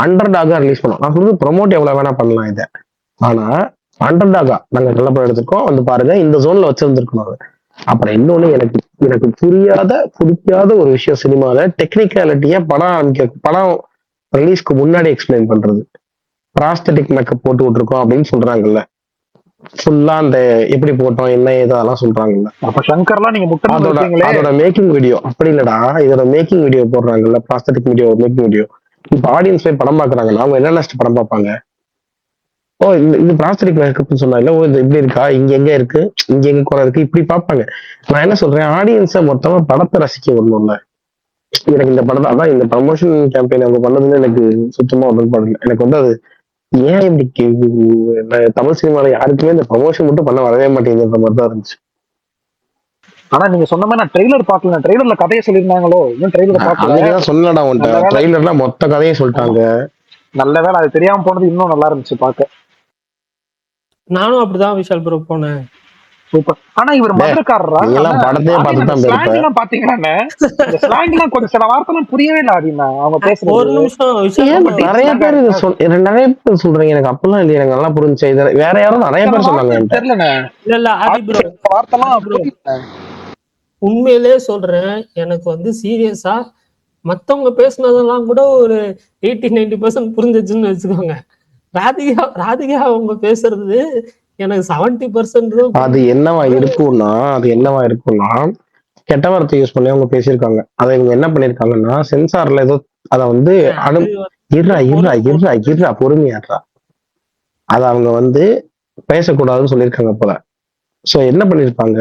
அண்டர் டாகா ரிலீஸ் பண்ணோம். நான் சொல்றது ப்ரொமோட் எவ்வளவு வேணா பண்ணலாம் இதை. ஆனா அண்டர் டாகா நாங்க நல்ல படம் எடுத்திருக்கோம், வந்து பாருங்க இந்த ஜோன்ல வச்சிருந்துருக்கணும் அது. அப்புறம் இன்னொன்னு, எனக்கு எனக்கு பிடிக்காத ஒரு விஷயம் சினிமால டெக்னிக்காலிட்டியா படம் ரிலீஸ்க்கு முன்னாடி எக்ஸ்பிளைன் பண்றது. ப்ராஸ்தட்டிக் மேக்கப் போட்டு விட்டுருக்கோம் அப்படின்னு சொல்றாங்கல்ல, ஃபுல்லா அந்த எப்படி போட்டோம் என்ன ஏதோ அதெல்லாம் சொல்றாங்கல்ல. அப்ப சங்கர்லாம் நீங்க முட்டை அதோட மேக்கிங் வீடியோ அப்படி இல்லடா, இதோட மேக்கிங் வீடியோ போடுறாங்கல்ல, ப்ராஸ்தட்டிக் வீடியோ மேக்கிங் வீடியோ. இப்ப ஆடியன்ஸ் போய் படம் பாக்குறாங்கன்னா அவங்க என்ன நினைச்சிட்டு படம் பார்ப்பாங்க? ஓ இந்த ப்ராஸ்தட்டிக் மேக்கப்னு சொன்னால, ஓ இது இப்படி இருக்கா, இங்க எங்க இருக்கு, இங்க எங்க குறை இருக்கு, இப்படி பார்ப்பாங்க. நான் என்ன சொல்றேன், ஆடியன்ஸை மொத்தமா படத்தை ரசிக்க விடணும்ல. எனக்கு இந்த படம் அதான் இந்த ப்ரமோஷன் கேம்பெயின் அவங்க பண்ணதுன்னு எனக்கு சுத்தமா உடன்பாடு இல்லை. எனக்கு வந்து அது ஏன் இப்படி தமிழ் சினிமால யாருக்குமே இந்த ப்ரமோஷன் மட்டும் பண்ண வரவே மாட்டேங்குதுன்ற மாதிரி தான் இருந்துச்சு. ஆனா நீங்க சொன்ன மாதிரி நான் ட்ரெய்லர் பாக்கல. ட்ரெய்லர்ல கதையை சொல்லியிருந்தாங்களோ, இன்னும் ட்ரெய்லர் பாக்கல. அன்னைக்குதான் சொன்னடா உன்ட்ட, ட்ரெய்லர்ல மொத்த கதையை சொல்லிட்டாங்க. நல்ல வேலை அது தெரியாம போனது இன்னும் நல்லா இருந்துச்சு பாக்க. நானும் அப்படிதான் விஷால் ப்ரோ போனேன். சூப்பர். ஆனா இவர் மதுரக்காரரா? படத்தையே பார்த்துதான் பாத்தீங்கன்னா கொஞ்சம் சில வார்த்தை புரியவே இல்லை. அப்படின்னா அவங்க பேசுறது ஒரு நிமிஷம் நிறைய பேர் சொல்றீங்க, எனக்கு அப்பெல்லாம் இல்லையா, எனக்கு நல்லா புரிஞ்சு. வேற யாரும் நிறைய பேர் சொன்னாங்க தெரியல. உண்மையிலே சொல்றேன், எனக்கு வந்து சீரியஸா மத்தவங்க பேசுனதெல்லாம் கூட ஒரு 80-90% புரிஞ்சிச்சுன்னு வச்சுக்கோங்க. ராதிகா அவங்க பேசுறது எனக்கு 70%. அது என்னவா இருக்கும்னா கெட்ட வார்த்தை யூஸ் பண்ணி அவங்க பேசியிருக்காங்க. அதை இவங்க என்ன பண்ணிருக்காங்கன்னா சென்சார்ல ஏதோ அத வந்து பொறுமையாடுறா, அத அவங்க வந்து பேசக்கூடாதுன்னு சொல்லியிருக்காங்க போல. சோ என்ன பண்ணிருப்பாங்க,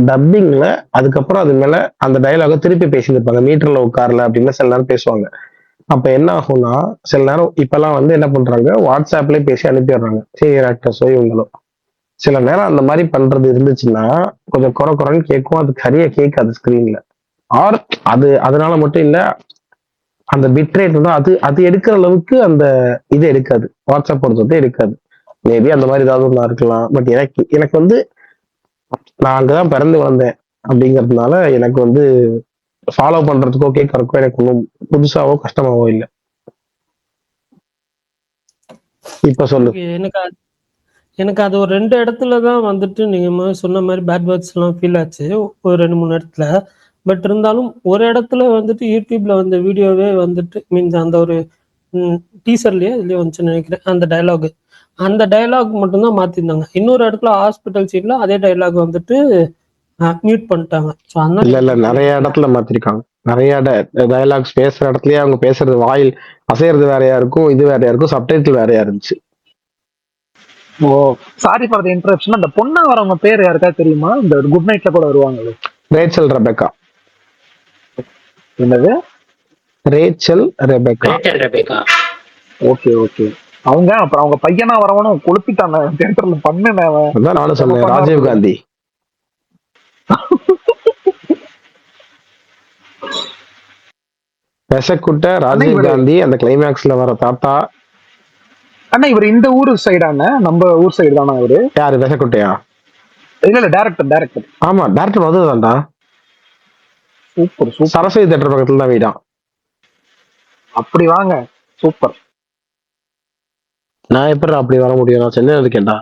டப்பிங்ல அதுக்கப்புறம் அது மேல அந்த டயலாக திருப்பி பேசியிருப்பாங்க. மீட்டர்ல உட்காரல அப்படின்னு சில நேரம் பேசுவாங்க. அப்ப என்ன ஆகும்னா, சில நேரம் இப்பெல்லாம் வந்து என்ன பண்றாங்க, வாட்ஸ்அப்லயே பேசி அனுப்பிடுறாங்க சீனியர் ஆக்டர்ஸோ இவங்களும். சில நேரம் அந்த மாதிரி பண்றது இருந்துச்சுன்னா கொஞ்சம் குறைன்னு கேட்கும், அது சரியா கேட்காது ஸ்கிரீன்ல. ஆர் அதனால மட்டும் இல்ல, அந்த பிட்ரேட் வந்து அது எடுக்கிற அளவுக்கு அந்த இது எடுக்காது, வாட்ஸ்அப் பொறுத்தவரை எடுக்காது. மேபி அந்த மாதிரி ஏதாவது ஒன்றா இருக்கலாம். பட் எனக்கு வந்து நான் அங்கதான் பிறந்து வளர்ந்தேன் அப்படிங்கிறதுனால எனக்கு வந்து ஃபாலோ பண்றதுக்கோ கேட்கறதுக்கோ எனக்கு ஒன்றும் புதுசாவோ கஷ்டமாவோ இல்லை. இப்ப சொல்லு. எனக்கு அது ஒரு 2 இடத்துலதான் வந்துட்டு நீங்க சொன்ன மாதிரி பேட் வேர்ட்ஸ் எல்லாம் ஃபீல் ஆச்சு, ஒரு 2-3 இடத்துல. பட் இருந்தாலும் ஒரு இடத்துல வந்துட்டு யூடியூப்ல வந்த வீடியோவே வந்துட்டு மீன்ஸ் அந்த ஒரு டீசர்லயே இதுலயே வந்துச்சுன்னு நினைக்கிறேன். அந்த டைலாக் மட்டும்தான் மாத்திருந்தாங்க. இன்னொரு இடத்துல ஹாஸ்பிட்டல் சீன்ல அதே டைலாக் வந்துட்டு மியூட் பண்ணிட்டாங்க. இல்ல நிறைய இடத்துல மாத்திருக்காங்க. நிறைய டயலாக்ஸ் பேசுற இடத்துலயே அவங்க பேசுறது வாயில் அசைறது வேறையா இருக்கும், இது வேறையா இருக்கும், சப்டைட்டில் வேறையா இருந்துச்சு. ஓ சாரி ஃபார் தி இன்டரப்ஷன். அந்த பொண்ணா வரவங்க பேர் யாருக்காவது தெரியுமா? இந்த குட் நைட்ல கூட வருவாங்க. Rachel Rebecca. என்னது? Rachel Rebecca. Okay okay. அவங்க அப்புறம் அவங்க பையனா வரவனும் கொளுப்பிட்டாங்க தியேட்டர்ல. பண்ணேன் நானும் சொன்னேன், ராஜீவ் காந்தி. பெசக்குட்ட ராஜீவ் காந்தி அந்த கிளைமேக்ஸ்ல வர தாத்தா. அண்ணா இவர் இந்த ஊர் சைடான நம்ம ஊர் சைடு தானா இவரு? யாரு பெசக்குட்டையா? இல்ல டைரக்டர். ஆமா டைரக்டர் வந்ததுதான்டா. சூப்பர். சரஸ்வதி தியேட்டர் பக்கத்துல தான் வீடான். அப்படி வாங்க, சூப்பர். நான் எப்படி அப்படி வர முடியும், நான் சென்னையில இருக்கேன்டா.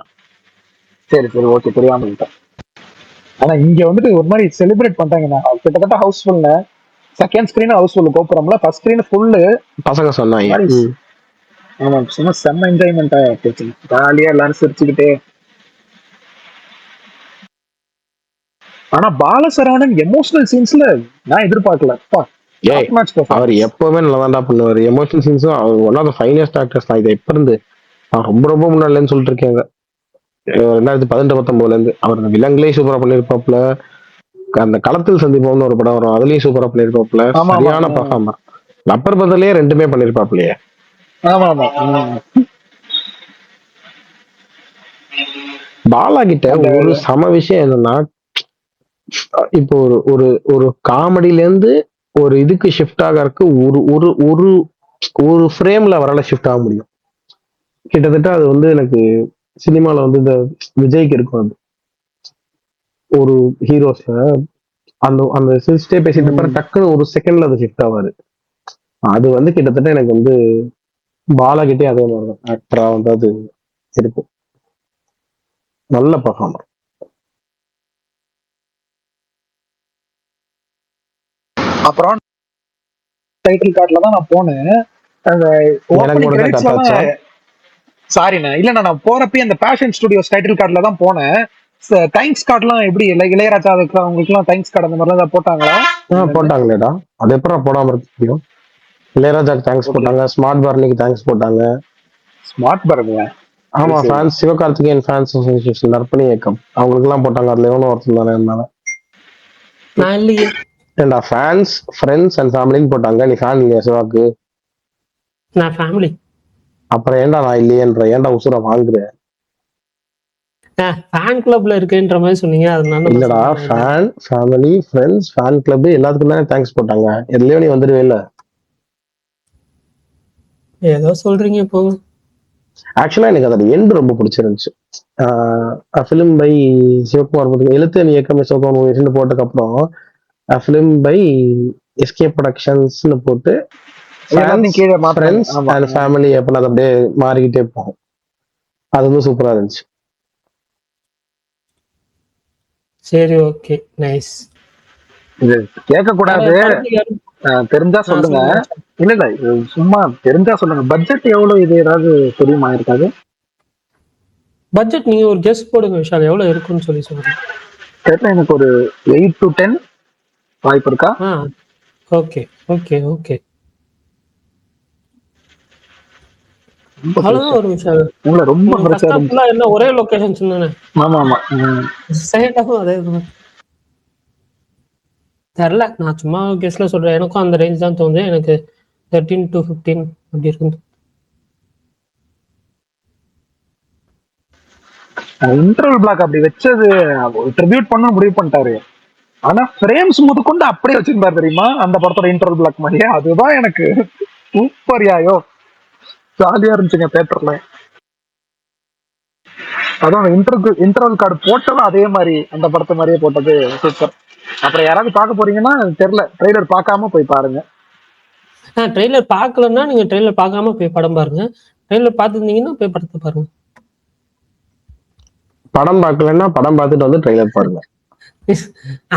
சரி ஓகே, தெரியாம இருக்கேன். ஆனா இங்க வந்துட்டு ஒரு மாதிரி செலிப்ரேட் பண்றாங்க. கிட்டத்தட்ட ஹவுஸ்ஃபுல்ல செகண்ட் ஸ்கிரீன் ஹவுஸ்ஃபுல் கோபுரம்ல, ஃபர்ஸ்ட் ஸ்கிரீன் ஃபுல் பசங்க சொன்னாங்க. ஆமா சும்மா செம்ம என்ஜாய்மெண்டா போச்சு. ஜாலியா எல்லாரும் சிரிச்சுக்கிட்டே. ஆனா பாலசரவணன் எமோஷனல் சீன்ஸ்ல நான் எதிர்பார்க்கல. அவர் எப்பவுமே நல்லாதான்டா பண்ணுவாரு எமோஷனல் சீன்ஸும். அவர் one of the finest actors தான். இதை எப்ப இருந்து நான் ரொம்ப முன்னாடிலன்னு சொல்லிட்டு இருக்கேங்க, 2018-19 இருந்து. அவர் விலங்குலயும் சூப்பரா பண்ணிருப்பாப்ல, அந்த களத்தில் சந்திப்போம்னு ஒரு படம் வரும் அதுலயும் சூப்பரா பண்ணிருப்பாப்ல, சரியான பர்ஃபார்மர். லப்பர் பந்தலையே 2மே பண்ணிருப்பாப்லையே. பாலா கிட்ட ஒரு சம விஷயம் என்னன்னா, இப்போ ஒரு காமெடியில இருந்து ஒரு இதுக்கு ஷிஃப்ட் ஆகிறதுக்கு ஒரு ஃப்ரேம்ல அவரால் ஷிஃப்ட் ஆக முடியும். கிட்டத்தட்ட அது வந்து எனக்கு சினிமால வந்து இந்த விஜய்க்கு இருக்கும். அது ஒரு ஹீரோஸ்ல அந்த சிரிச்சிட்டே பேசிட்டு இருப்பாரு, டக்குன்னு ஒரு செகண்ட்ல அது ஷிஃப்ட் ஆவாரு. அது வந்து கிட்டத்தட்ட எனக்கு வந்து பாலாகிட்டே அதே மாதிரிதான் ஆக்டரா வந்து அது இருக்கு. நல்ல பர்ஃபார்மர். அப்புறம் டைட்டில் கார்டுல தான் நான் போனேன். அந்த எனக்கு ஓப்பனிங் மட்டும் தான் கிரெடிட்ஸ்ல கத்தாச்சா? தான் சாரிண்ணா இல்லண்ணா, நான் போறப்ப அந்த பேஷன் ஸ்டுடியோஸ் டைட்டில் கார்டுல தான் போனேன். தேங்க்ஸ் கார்டுலாம் எப்படி இளையராஜா அவங்களுக்கு எல்லாம் தேங்க்ஸ் கார்டு அந்த மாதிரிலாம் ஏதாவது போட்டாங்களா? போட்டாங்களேடா. அது எப்பறம் போடாம இருக்க முடியும்? இளையராஜாக்கு தேங்க்ஸ் போட்டாங்க, ஸ்மார்ட் பர்னிக்கு தேங்க்ஸ் போட்டாங்க. ஸ்மார்ட் பர்னியா? ஆமா, ஃபேன்ஸ் சிவகார்த்திகேயன் ஃபேன்ஸ் அசோசியேஷன் நற்பணி இயக்கம் அவங்களுக்கு எல்லாம் போட்டாங்க. அதுல எவனும் ஒருத்தர் தானே இருந்தாலும் நான் இல்லையே. ஏண்டா ஃபேன்ஸ் ஃப்ரெண்ட்ஸ் அண்ட் ஃபேமிலின்னு போட்டாங்க. நீ ஃபேன் இல்லையா சிவாக்கு? நான் ஃபேமிலி. அப்புறம் ஏன்டா நான் இல்லையேன்ற? ஏன்டா உசுர வாங்குற? ஃபேன் கிளப்ல இருக்குன்ற மாதிரி சொன்னீங்க, அதனால இல்லடா, fan family friends fan club எல்லாத்துக்கும் தானே தேங்க்ஸ் போட்டாங்க. எதுலயோ நீ வந்துடுவே இல்ல. ஏதோ சொல்றீங்க போங்க. ஆக்சுவலா எனக்கு அதோட எண்ட் ரொம்ப பிடிச்சிருந்துச்சு. ஃபிலிம் பை சிவகுமார் எழுத்து இயக்கம் சிவகுமார் மூவிஸ்ன்னு போட்டதுக்கு அப்புறம் ஃபிலிம் பை எஸ்கே ப்ரொடக்ஷன்ஸ்னு போட்டு ஃப்ரெண்ட்ஸ் அண்ட் ஃபேமிலி அப்படின்னு அது அப்படியே மாறிக்கிட்டே போகும். அது வந்து சூப்பரா இருந்துச்சு. சரி, ஓகே, நைஸ். இது கேட்க கூடாது, தெரிஞ்சா சொல்லுங்க. இல்ல இல்ல, சும்மா தெரிஞ்சா சொல்லுங்க. பட்ஜெட் எவ்வளவு, இது ஏதாவது தெரியுமா? இருக்காது பட்ஜெட் நீங்க ஒரு கெஸ் போடுங்க விஷால், எவ்வளவு இருக்குன்னு சொல்லி சொல்லுங்க. தெரியல, எனக்கு ஒரு 8 to 10 வாய்ப்பு இருக்கா? ஓகே ஓகே ஓகே, அவ்வளவுதான் ஒரு விஷயம். உங்களை ரொம்ப என்ன ஒரே லொகேஷன் சொன்னேன். ஆமா ஆமா, சேட்டாவும் அதே தெரியல, நான் சும்மா கெஸ்ட்ல சொல்றேன். எனக்கும் அந்த ரேஞ்ச் தான் தோணுது. எனக்கு 13 to 15 அப்படி இருக்கு. இன்டர்வல் பிளாக் அப்படி வச்சது ட்ரிபியூட் பண்ண முடிவு பண்ணிட்டாரு. ஆனா ஃப்ரேம்ஸ் முதற்கொண்டு அப்படியே வச்சிருந்தாரு தெரியுமா, அந்த படத்தோட இன்டர்வல் பிளாக் மாதிரியே. அதுதான் எனக்கு சூப்பர் யாயோ, ஜாலியா இருந்துச்சுங்க தியேட்டர்ல. அதான் இன்டர்வல் கார்டு போட்டதும் அதே மாதிரி அந்த படத்தை மாதிரியே போட்டது சூப்பர். அப்புறம் யாராவது பார்க்க போறீங்கன்னா தெரியல, ட்ரெய்லர் பார்க்காம போய் பாருங்க. ட்ரெய்லர் பார்க்கலன்னா நீங்க ட்ரெய்லர் பார்க்காம போய் படம் பாருங்க. ட்ரெய்லர் பார்த்துருந்தீங்கன்னா போய் படத்தை பாருங்க. படம் பார்க்கலன்னா படம் பார்த்துட்டு வந்து ட்ரெய்லர் பாருங்க.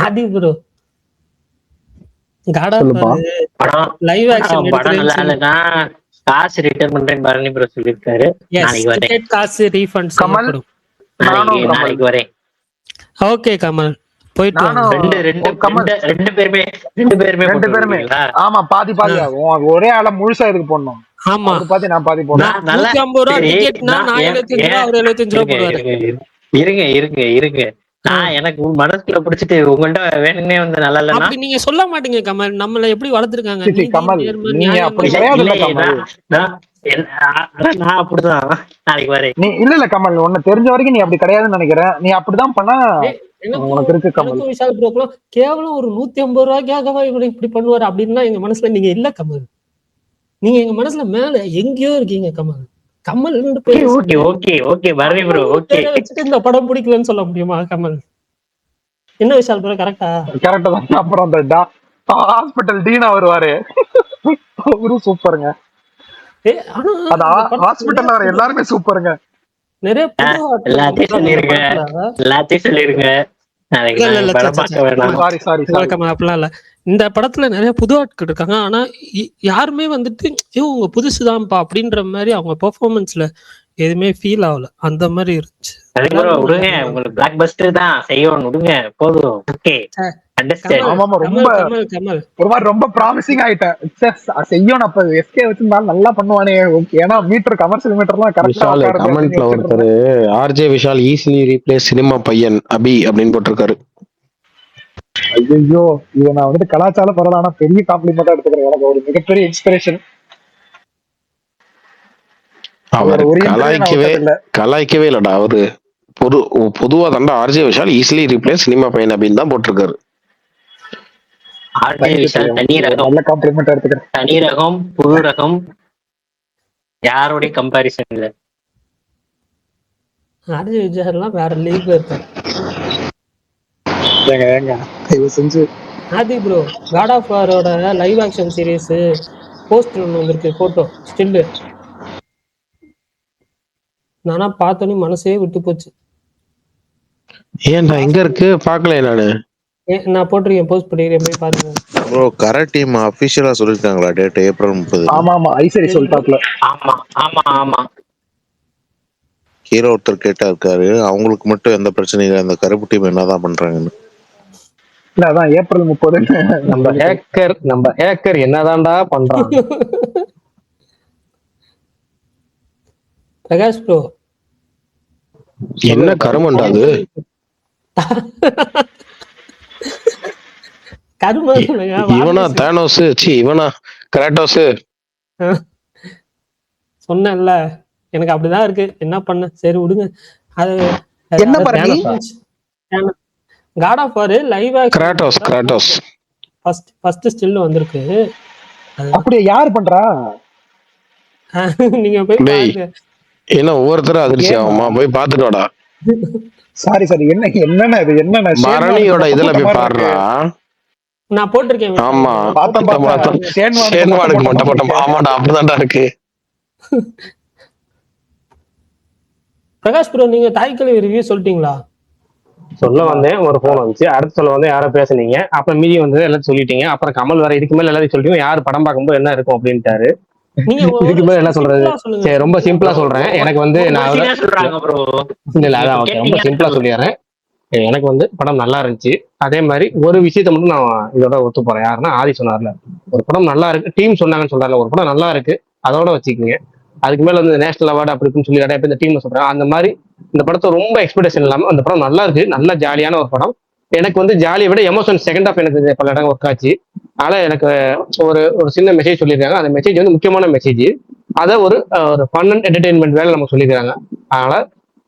ஆதி ப்ரோ, காடா படம் லைவ் ஆக்ஷன் படம் நல்லா இல்லைன்னா காசு ரிட்டர்ன் பண்றேன்னு பரணி ப்ரோ சொல்லியிருக்காரு. நாளைக்கு வரேன். காசு ரீஃபண்ட் கமல், நாளைக்கு வரேன். ஓகே கமல், போயிட்டு ரெண்டு பேருமே ஆமா, பாதி பாதி ஆகும். ஒரே ஆள முழுசா இதுக்கு போடணும். ஆமா, பாதி நான் பாதி போடுறேன். 150 ரூபா டிக்கெட்னா நான் 75 ரூபா, அவர் 75 ரூபா போடுவாரு. இருங்க நான் எனக்கு மனசுக்குள்ள பிடிச்சிட்டு உங்கள்ட்ட வேணும்னே வந்து நல்லா இல்லைன்னா அப்படி நீங்க சொல்ல மாட்டீங்க கமல். நம்மள எப்படி வளர்த்திருக்காங்க கமல், நீங்க அப்படி கிடையாது கமல். நான் அப்படிதான். நாளைக்கு வரேன். நீ இல்ல கமல், உன்னை தெரிஞ்ச வரைக்கும் நீ அப்படி கிடையாதுன்னு நினைக்கிறேன். நீ அப்படிதான் பண்ணா உனக்கு இருக்கு கமல். விஷால் ப்ரோக்குலாம் கேவலம் ஒரு 150 ரூபாய்க்காகவா இவரு இப்படி பண்ணுவாரு அப்படின்னா எங்க மனசுல நீங்க இல்ல கமல். நீங்க எங்க மனசுல மேல எங்கேயோ இருக்கீங்க கமல். கமல் இந்த படம் பிடிக்கலன்னு சொல்ல முடியுமா கமல்? என்ன விஷால் ப்ரோ, கரெக்டா தான். அப்புறம் அந்த ஹாஸ்பிட்டல் டீனா வருவாரு, அவரும் சூப்பருங்க. ஹாஸ்பிட்டல்ல வர எல்லாருமே சூப்பருங்க. நிறைய எல்லாத்தையும் சொல்லிருங்க. இந்த படத்துல நிறைய புது ஆட்கள் இருக்காங்க. ஆனா யாருமே வந்துட்டு இவங்க புதுசுதான்ப்பா அப்படின்ற மாதிரி அவங்க பெர்ஃபார்மன்ஸ்ல எதுவுமே ஃபீல் ஆகல. அந்த மாதிரி இருந்துச்சு. உங்களுக்கு பிளாக் பஸ்டர் தான் செய்யணும், விடுங்க போதும். ரொம்ப ப்ராமிசிங் ஆயிட்டேன் செய்யணும். அப்ப எஸ்கே வச்சிருந்தாலும் நல்லா பண்ணுவானே. ஏன்னா மீட்டர் கமர்ஷியல் மீட்டர்லாம் கரெக்டா. கமெண்ட்ல ஒருத்தர் RJ Vishal easily replace cinema பையன் அபி அப்படின்னு போட்டிருக்காரு. ஐயோ, இதை நான் வந்துட்டு கலாச்சார பரவாயில்ல, ஆனா பெரிய காம்ப்ளிமெண்டா எடுத்துக்கிறேன். எனக்கு ஒரு மிகப்பெரிய இன்ஸ்பிரேஷன். அவர் கலாய்க்கவே இல்லடா. அவரு பொதுவா தாண்டா RJ Vishal easily replace cinema பையன் அப்படின்னு தான் போட்டிருக்காரு. தனி ரகம் புது ரகம், யாரோட கம்பாரிசன் இல்ல. ஆர்ஜே விஷால்லாம் வேற லீக்ல இருக்காரு. ஆதி ப்ரோ, காட் ஆஃப் வாரோட லைவ் ஆக்ஷன் சீரிஸ் போஸ்டர் ஒன்று வந்திருக்கு, போட்டோ ஸ்டில்லு. நானா பார்த்தோன்னே மனசே விட்டு போச்சு. ஏன்டா எங்க இருக்கு பாக்கலையே நானு. நான் போட்டிருக்கேன், போஸ்ட் பண்ணிருக்கேன், போய் பாருங்க. ப்ரோ கரெக்ட் டீம் அபிஷியலா சொல்லிருக்காங்களா டேட் ஏப்ரல் 30? ஆமா ஆமா ஐசரி சொல்லிட்டாப்ல. ஆமா ஆமா ஆமா. ஹீரோ ஒருத்தர் கேட்டா இருக்காரு, அவங்களுக்கு மட்டும் எந்த பிரச்சனையும் இல்லை, அந்த கருப்பு டீம் என்னதான் பண்றாங்கன்னு. இல்ல அதான் ஏப்ரல் 30. நம்ம ஹேக்கர் என்னதான்டா பண்றான்? பிரகாஷ் ப்ரோ என்ன கருமண்டா அது? கருமா சொல்லுங்க. இவனா தானோஸ்? சி இவனா கிராட்டோஸ்? சொன்னேன்ல எனக்கு அப்படிதான் இருக்கு, என்ன பண்ண, சரி விடுங்க. அது என்ன பண்ணி God of war live Kratos Kratos first still வந்திருக்கு. அப்படியே யார் பண்றா? நீங்க போய் டேய் பாருங்க. என்ன ஒவ்வொருத்தரும் அதிர்ச்சி ஆகுமா? போய் பாத்துட்டு வாடா. சாரி என்னென்ன இது என்னென்ன பரணியோட இதுல போய் பாடுறா. நான் போட்டிருக்கேன். ஆமா சேன்வாடுக்கு மட்டும் போட்டோம். ஆமாடா அப்படிதான்டா இருக்கு. பிரகாஷ் ப்ரோ நீங்க தாய்க்கல்வி ரிவ்யூ சொல்லிட்டீங்களா? சொல்ல வந்தேன், ஒரு போன் வந்துச்சு. அடுத்து சொல்ல வந்து யாரோ பேசுனீங்க, அப்புறம் மீதி வந்து எல்லாத்தையும் சொல்லிட்டீங்க. அப்புறம் கமல் வர இதுக்கு மேல எல்லாத்தையும் சொல்லிட்டீங்க. யாரு படம் பார்க்கும்போது என்ன இருக்கும் அப்படின்ட்டாரு. நீங்க இதுக்கு மேல என்ன சொல்றது? சொல்லுங்க. சரி ரொம்ப சிம்பிளா சொல்றேன். எனக்கு வந்து நான் சொல்றாங்க ப்ரோ. இல்ல அதான் ஓகே, ரொம்ப சிம்பிளா சொல்லிடுறேன். எனக்கு வந்து படம் நல்லா இருந்துச்சு. அதே மாதிரி ஒரு விஷயத்த மட்டும் நான் இதோட ஒத்து போறேன். யாருன்னா ஆதி சொன்னார்ல, ஒரு படம் நல்லா இருக்கு, டீம் சொன்னாங்கன்னு சொல்றாருல, ஒரு படம் நல்லா இருக்கு அதோட வச்சுக்கோங்க. அதுக்கு மேல வந்து நேஷனல் அவார்டு அப்படி இப்படின்னு சொல்லி நிறைய பேர் இந்த டீம்ல சொல்றாங்க. அந்த மாதிரி இந்த படத்தை ரொம்ப எக்ஸ்பெக்டேஷன் இல்லாம அந்த படம் நல்லா இருக்கு, நல்ல ஜாலியான ஒரு படம். எனக்கு வந்து ஜாலியை விட எமோஷன் செகண்ட் ஆஃப் எனக்கு பல இடங்கள் ஒர்க் ஆச்சு. அதனால எனக்கு ஒரு ஒரு சின்ன மெசேஜ் சொல்லியிருக்காங்க. அந்த மெசேஜ் வந்து முக்கியமான மெசேஜ். அதை ஒரு ஃபன் அண்ட் என்டர்டைன்மெண்ட் வேலை நம்ம சொல்லியிருக்காங்க. அதனால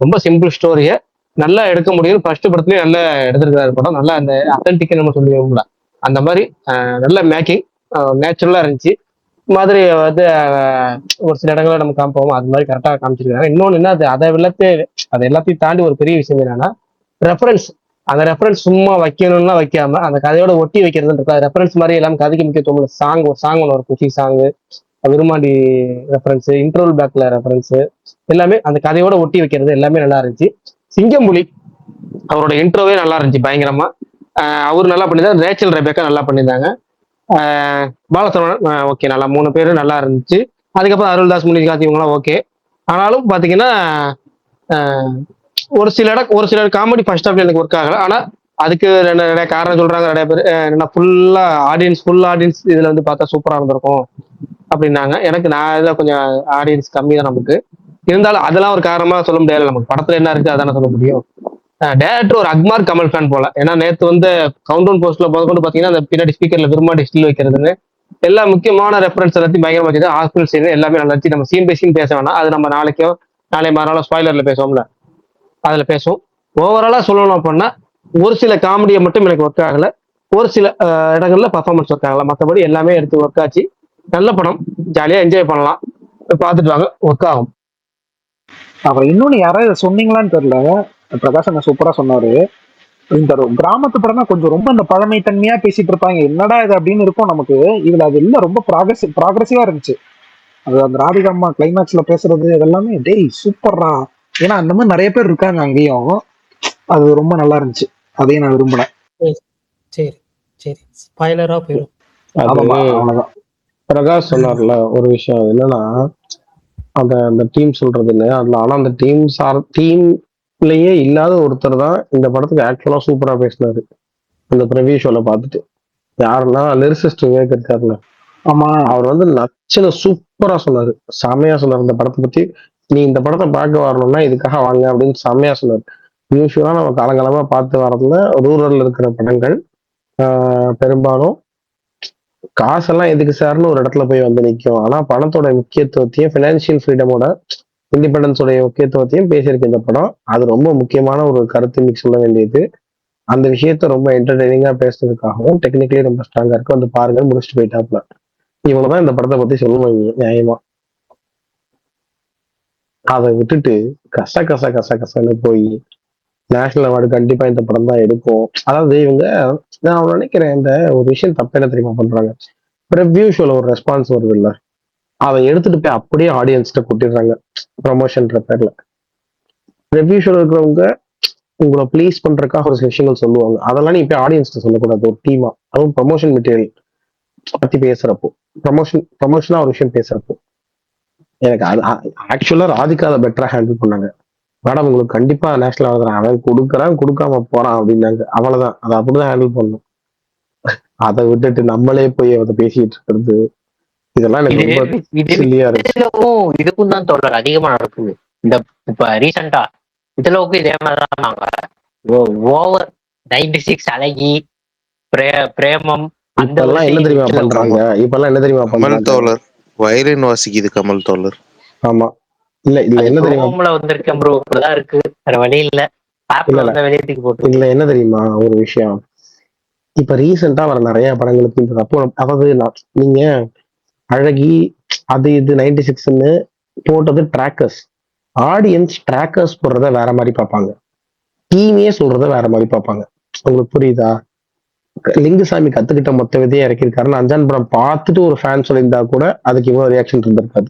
ரொம்ப சிம்பிள் ஸ்டோரியை நல்லா எடுக்க முடியும். ஃபர்ஸ்ட் படத்துலயும் நல்லா எடுத்திருக்காரு படம். நல்லா அந்த அத்தன்டிக் நம்ம சொல்லுவோம்ல, அந்த மாதிரி நல்ல மேக்கிங் நேச்சுரலா இருந்துச்சு. மாதிரி வந்து ஒரு சில இடங்கள்ல நம்ம காமிப்போம், அது மாதிரி கரெக்டாக காமிச்சிருக்காங்க. இன்னொன்று என்ன, அதை எல்லாத்தையும் தாண்டி ஒரு பெரிய விஷயம் என்னன்னா ரெஃபரன்ஸ். அந்த ரெஃபரன்ஸ் சும்மா வைக்கணும்னா வைக்காம அந்த கதையோட ஒட்டி வைக்கிறது இருக்கு. ரெஃபரன்ஸ் மாதிரி எல்லாம் கதைக்கு முக்கியத்துவம். ஒரு சாங் ஒன்று, ஒரு குஷி சாங்கு, விருமாண்டி ரெஃபரன்ஸ், இன்டர்வல் பேக்ல ரெஃபரன்ஸ், எல்லாமே அந்த கதையோட ஒட்டி வைக்கிறது எல்லாமே நல்லா இருந்துச்சு. சிங்கம்புலி அவரோட இன்ட்ரோவே நல்லா இருந்துச்சு பயங்கரமா. அவரு நல்லா பண்ணியிருந்தாங்க. ரேச்சல் ரெபேக்கா நல்லா பண்ணியிருந்தாங்க. பாலசரவணன் ஓகே, நல்லா 3 பேரும் நல்லா இருந்துச்சு. அதுக்கப்புறம் அருள்தாஸ், முனிகாந்த் இவங்கலாம் ஓகே. ஆனாலும் பாத்தீங்கன்னா ஒரு சில காமெடி ஃபர்ஸ்ட் ஹாஃப்ல எனக்கு ஒர்க் ஆகல. ஆனா அதுக்கு நிறைய காரணம் சொல்றாங்க நிறைய பேர். என்ன ஃபுல் ஆடியன்ஸ் இதுல வந்து பார்த்தா சூப்பரா இருந்திருக்கும் அப்படின்னாங்க. எனக்கு நான் இதில் கொஞ்சம் ஆடியன்ஸ் கம்மி தான் நமக்கு. இருந்தாலும் அதெல்லாம் ஒரு காரணமா சொல்ல முடியாது. நமக்கு படத்துல என்ன இருக்கு அதான சொல்ல முடியும். டேரக்டர் ஒரு அக்மார் கமல் ஃபேன் போல. ஏன்னா நேற்று வந்து கவுண்டவுன் போஸ்ட்ல கொண்டு பாத்தீங்கன்னா அந்த பின்னாடி ஸ்பீக்கர்ல விரும்மாடி ஸ்டில் வைக்கிறதுன்னு எல்லா முக்கியமான ரெஃபரன்ஸ் எல்லாத்தையும் பயங்கரமா வச்சுது. ஹாஸ்பிட்டல் சீன் எல்லாமே நல்லா இருந்துச்சு. நம்ம சீன் பை சீன் பேச வேணாம், அது நம்ம நாளை மறுநாள் ஸ்பாய்லர்ல பேசுவோம்ல, அதுல பேசுவோம். ஓவராலா சொல்லணும் அப்படின்னா ஒரு சில காமெடியை மட்டும் எனக்கு ஒர்க் ஆகல, ஒரு சில இடங்கள்ல பர்ஃபார்மன்ஸ் ஒர்க் ஆகல. மற்றபடி எல்லாமே எடுத்து ஒர்க் ஆச்சு. நல்ல படம், ஜாலியா என்ஜாய் பண்ணலாம், பார்த்துட்டு வாங்க, ஒர்க் ஆகும். அப்புறம் இன்னொன்னு யாராவது சொன்னீங்களான்னு தெரியல, பிரகாஷ் அண்ணா சூப்பரா சொன்னாரு. இந்த கிராமத்து படம்னா கொஞ்சம் ரொம்ப இந்த பழமை தன்மையா பேசிட்டு இருப்பாங்க, என்னடா இது அப்படின்னு இருக்கும் நமக்கு. இதுல அது எல்லாம் ரொம்ப ப்ராக்ரஸிவா இருந்துச்சு. அது அந்த ராதிகா அம்மா கிளைமேக்ஸ்ல பேசுறது இதெல்லாமே டேய் சூப்பர்ரா. ஏன்னா அந்த மாதிரி நிறைய பேர் இருக்காங்க அங்கேயும். அது ரொம்ப நல்லா இருந்துச்சு, அதையும் நான் விரும்பினேன். சரி சரி, ஸ்பாய்லரா போயிடும். அவ்வளவுதான். பிரகாஷ் சொன்னார்ல ஒரு விஷயம் என்னன்னா, அந்த டீம் சொல்றதுன்னு அதுல, ஆனா அந்த டீம்லயே இல்லாத ஒருத்தர் தான் இந்த படத்துக்கு ஆக்சுவலா சூப்பரா பேசினாரு இந்த ப்ரிவியூ ஷோல பார்த்துட்டு. யாருன்னா லிரிசிஸ்ட் விவேக் இருக்காருல்ல, ஆமா அவர் வந்து நச்சுன்னு சூப்பரா சொன்னாரு, செமையா சொன்னார் இந்த படத்தை பத்தி. நீ இந்த படத்தை பார்க்க வரணும்னா இதுக்காக வாங்க அப்படின்னு செமையா சொன்னார். யூஸ்வலா நம்ம காலங்காலமா பார்த்து வரதுல ரூரல்ல இருக்கிற படங்கள் பெரும்பாலும் காசெல்லாம் எதுக்கு சார்னு ஒரு இடத்துல போய் வந்து நிற்கும். ஆனா பணத்தோட முக்கியத்துவத்தையும் பினான்சியல் ஃப்ரீடமோட இண்டிபெண்டன்ஸோட முக்கியத்துவத்தையும் பேசியிருக்கு இந்த படம். அது ரொம்ப முக்கியமான ஒரு கருத்து இன்னைக்கு சொல்ல வேண்டியது. அந்த விஷயத்த ரொம்ப என்டர்டெய்னிங்கா பேசுறதுக்காகவும் டெக்னிக்கலி ரொம்ப ஸ்ட்ராங்கா இருக்கு. வந்து பாருங்க, முடிச்சுட்டு போயிட்டாப்ல. இவ்வளவுதான் இந்த படத்தை பத்தி சொல்லுவாங்க நியாயமா. அதை விட்டுட்டு கசன்னு போய் நேஷனல் அவார்டு கண்டிப்பா இந்த படம் தான் எடுக்கும். அதாவது இவங்க, நான் நினைக்கிறேன் இந்த ஒரு விஷயம் தப்பு என்ன தெரியுமா பண்றாங்க, ப்ரிவ்யூ ஷோல ஒரு ரெஸ்பான்ஸ் வருது இல்ல, அதை எடுத்துட்டு போய் அப்படியே ஆடியன்ஸ்கிட்ட கொட்டிடுறாங்க ப்ரமோஷன்ற பேர்ல. ரிவ்யூ ஷோ இருக்கிறவங்க உங்களை ப்ளீஸ் பண்றதுக்காக ஒரு சில விஷயங்கள் சொல்லுவாங்க. அதெல்லாம் நீ போய் ஆடியன்ஸ்க்கு சொல்லக்கூடாது ஒரு டீமா. அதுவும் ப்ரமோஷன் மெட்டீரியல் பத்தி பேசுறப்போ, ப்ரமோஷனா ஒரு விஷயம் பேசுறப்போ எனக்கு அது ஆக்சுவலா ராதிகா அதை பெட்டரா ஹேண்டில் பண்ணாங்க. மேடம் உங்களுக்கு கண்டிப்பா நேஷனல் ஆகுறான், அவன் கொடுக்குறான் கொடுக்காம போறான் அப்படின்னாங்க. அவ்வளவுதான், அதை அப்படிதான் ஹேண்டில் பண்ணும். அதை விட்டுட்டு நம்மளே போய் அதை பேசிட்டு இருக்கிறது, இதெல்லாம் எனக்கு ரொம்ப சில்லியா இருந்துச்சு. இதுக்கும் தான் தொடர் அதிகமா நடக்குது. இந்த இப்ப ரீசெண்டா இதுலவுக்கும் இதே மாதிரிதான் ஓவர் 96 அழகி பிரேமம் அந்த இப்பெல்லாம் என்ன தெரியுமா பண்றாங்க, இப்பெல்லாம் என்ன தெரியுமா கமல் பண்றாங்க? தோழர் வயலின் வாசிக்குது கமல் தோழர். ஆமா, இல்ல இல்ல என்ன தெரியுமா, வந்திருக்கேன் ப்ரோ, இப்படிதான் இருக்கு, வேற வழி இல்ல. ஆப்ல வந்த வெளியேற்றிக்கு போட்டு இதுல என்ன தெரியுமா ஒரு விஷயம், இப்ப ரீசெண்டா வர நிறைய படங்களுக்கு இந்த தப்பு. அதாவது நீங்க அழகி அது இது 96ன்னு போட்டது ட்ராக்கர்ஸ். ஆடியன்ஸ் ட்ராக்கர்ஸ் போடுறத வேற மாதிரி பார்ப்பாங்க, டீமே சொல்றத வேற மாதிரி பார்ப்பாங்க. உங்களுக்கு புரியுதா? லிங்குசாமி கத்துக்கிட்ட மொத்த விதையை இறக்கிருக்காருன்னு அஞ்சான் படம் பார்த்துட்டு ஒரு ஃபேன் சொல்லியிருந்தா கூட அதுக்கு இவ்வளவு ரியாக்ஷன் இருந்திருக்காது.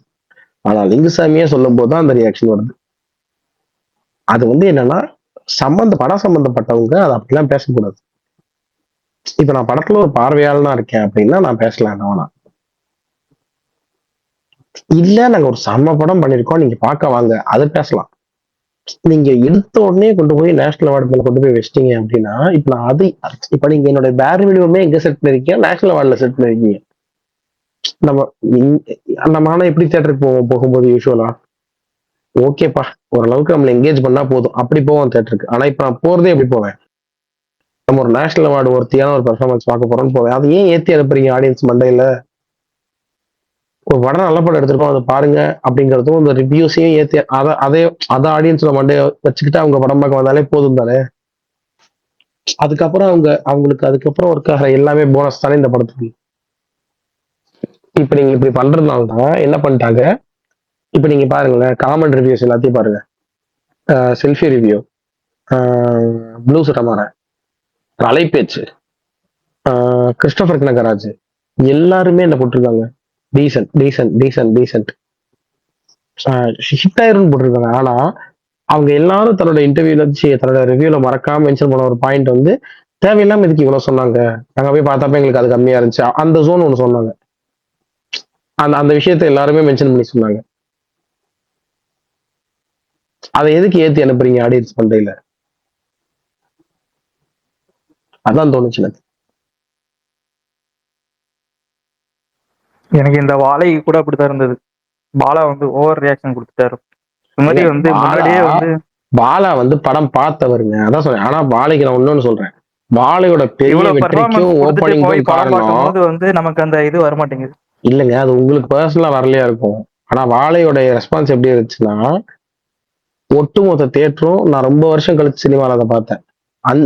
ஆனா லிங்குசாமியே சொல்லும் போதுதான் அந்த ரியாக்ஷன் வருது. அது என்னன்னா, படம் சம்பந்தப்பட்டவங்க அதை அப்படிலாம் பேசக்கூடாது. இப்ப நான் படத்துல ஒரு பார்வையாளனா இருக்கேன் அப்படின்னா நான் பேசலாம், வேணா இல்ல நாங்க ஒரு செம்ம படம் பண்ணிருக்கோம் நீங்க பார்க்க வாங்க, அது பேசலாம். நீங்க எடுத்த உடனே கொண்டு போய் நேஷனல் அவார்டு மேல கொண்டு போய் வச்சிட்டீங்க அப்படின்னா, இப்ப நான் அது இப்ப நீங்க என்னோட பேர் வீடியோமே எங்க செட் பண்ணிருக்கீங்க, நேஷனல் அவார்டுல செட் பண்ணிருக்கீங்க. நம்ம ஆனா எப்படி தியேட்டருக்கு போகும்போது யூஸ்வலா ஓகேப்பா ஓரளவுக்கு நம்மள என்கேஜ் பண்ணா போதும் அப்படி போவோம் தியேட்டருக்கு. ஆனா இப்ப நான் போறதே எப்படி போவேன், நம்ம ஒரு நேஷனல் அவார்டு ஒருத்தியான ஒரு பெர்ஃபார்மன்ஸ் பார்க்க போறோம்னு போவேன். அது ஏன் ஏத்தி அனுப்புறீங்க ஆடியன்ஸ் மண்டையில? ஒரு படம் நல்ல படம் எடுத்திருக்கோம் அதை பாருங்க அப்படிங்கறதும் இந்த ரிவ்யூஸையும் ஏத்தி அதை ஆடியன்ஸ்ல மண்டைய வச்சுக்கிட்டு அவங்க படம் பார்க்க வந்தாலே போதும் தானே. அதுக்கப்புறம் அவங்களுக்கு அதுக்கப்புறம் ஒர்க் ஆகிற எல்லாமே போனஸ் தானே இந்த படத்துக்கு. இப்ப நீங்க இப்படி பண்றதுனால தான் என்ன பண்ணிட்டாங்க, இப்ப நீங்க பாருங்களேன் காமன் ரிவ்யூஸ் எல்லாத்தையும் பாருங்க, செல்ஃபி ரிவ்யூ, ப்ளூ சட்டமாற, அலைப்பேச்சு, கிறிஸ்டோபர் கனகராஜ், எல்லாருமே என்ன போட்டிருக்காங்க, decent decent decent decent hit ஆயிரும்னு போட்டிருக்காங்க. ஆனா அவங்க எல்லாரும் தன்னோட இன்டர்வியூல தன்னோட ரிவ்யூல மறக்காம மென்ஷன் பண்ண ஒரு பாயிண்ட் தேவையில்லாம இதுக்கு இவ்வளவு சொன்னாங்க, நாங்க போய் பார்த்தப்ப எங்களுக்கு அது கம்மியா இருந்துச்சு, அந்த ஜோன் ஒண்ணு சொன்னாங்க. அந்த விஷயத்த எல்லாருமே மென்ஷன் பண்ணி சொன்னாங்க. அதை எதுக்கு ஏத்தி அனுப்புறீங்க ஆடியன்ஸ் பண்டையில? அதான் தோணுச்சு எனக்கு. எனக்கு இந்த வாழை கூட அப்படித்தான் இருந்தது. பாலா ஓவர் ரியாக்ஷன் கொடுத்துட்டாரு. முன்னாடியே பாலா படம் பார்த்தவருங்க, அதான் சொல்றேன். ஆனா பாலைக்கு நான் இன்னொன்னு சொல்றேன், பாலையோட பெரிய வெற்றிக்கும் ஓப்பனிங்கும் காரணம் நமக்கு அந்த இது வர மாட்டேங்குது. இல்லைங்க, அது உங்களுக்கு பர்சனலா வரலையா இருக்கும். ஆனா வாழையோட ரெஸ்பான்ஸ் எப்படி இருந்துச்சுன்னா, ஒட்டுமொத்த தியேட்டரும், நான் ரொம்ப வருஷம் கழிச்சு சினிமாவில் அதை பார்த்தேன்.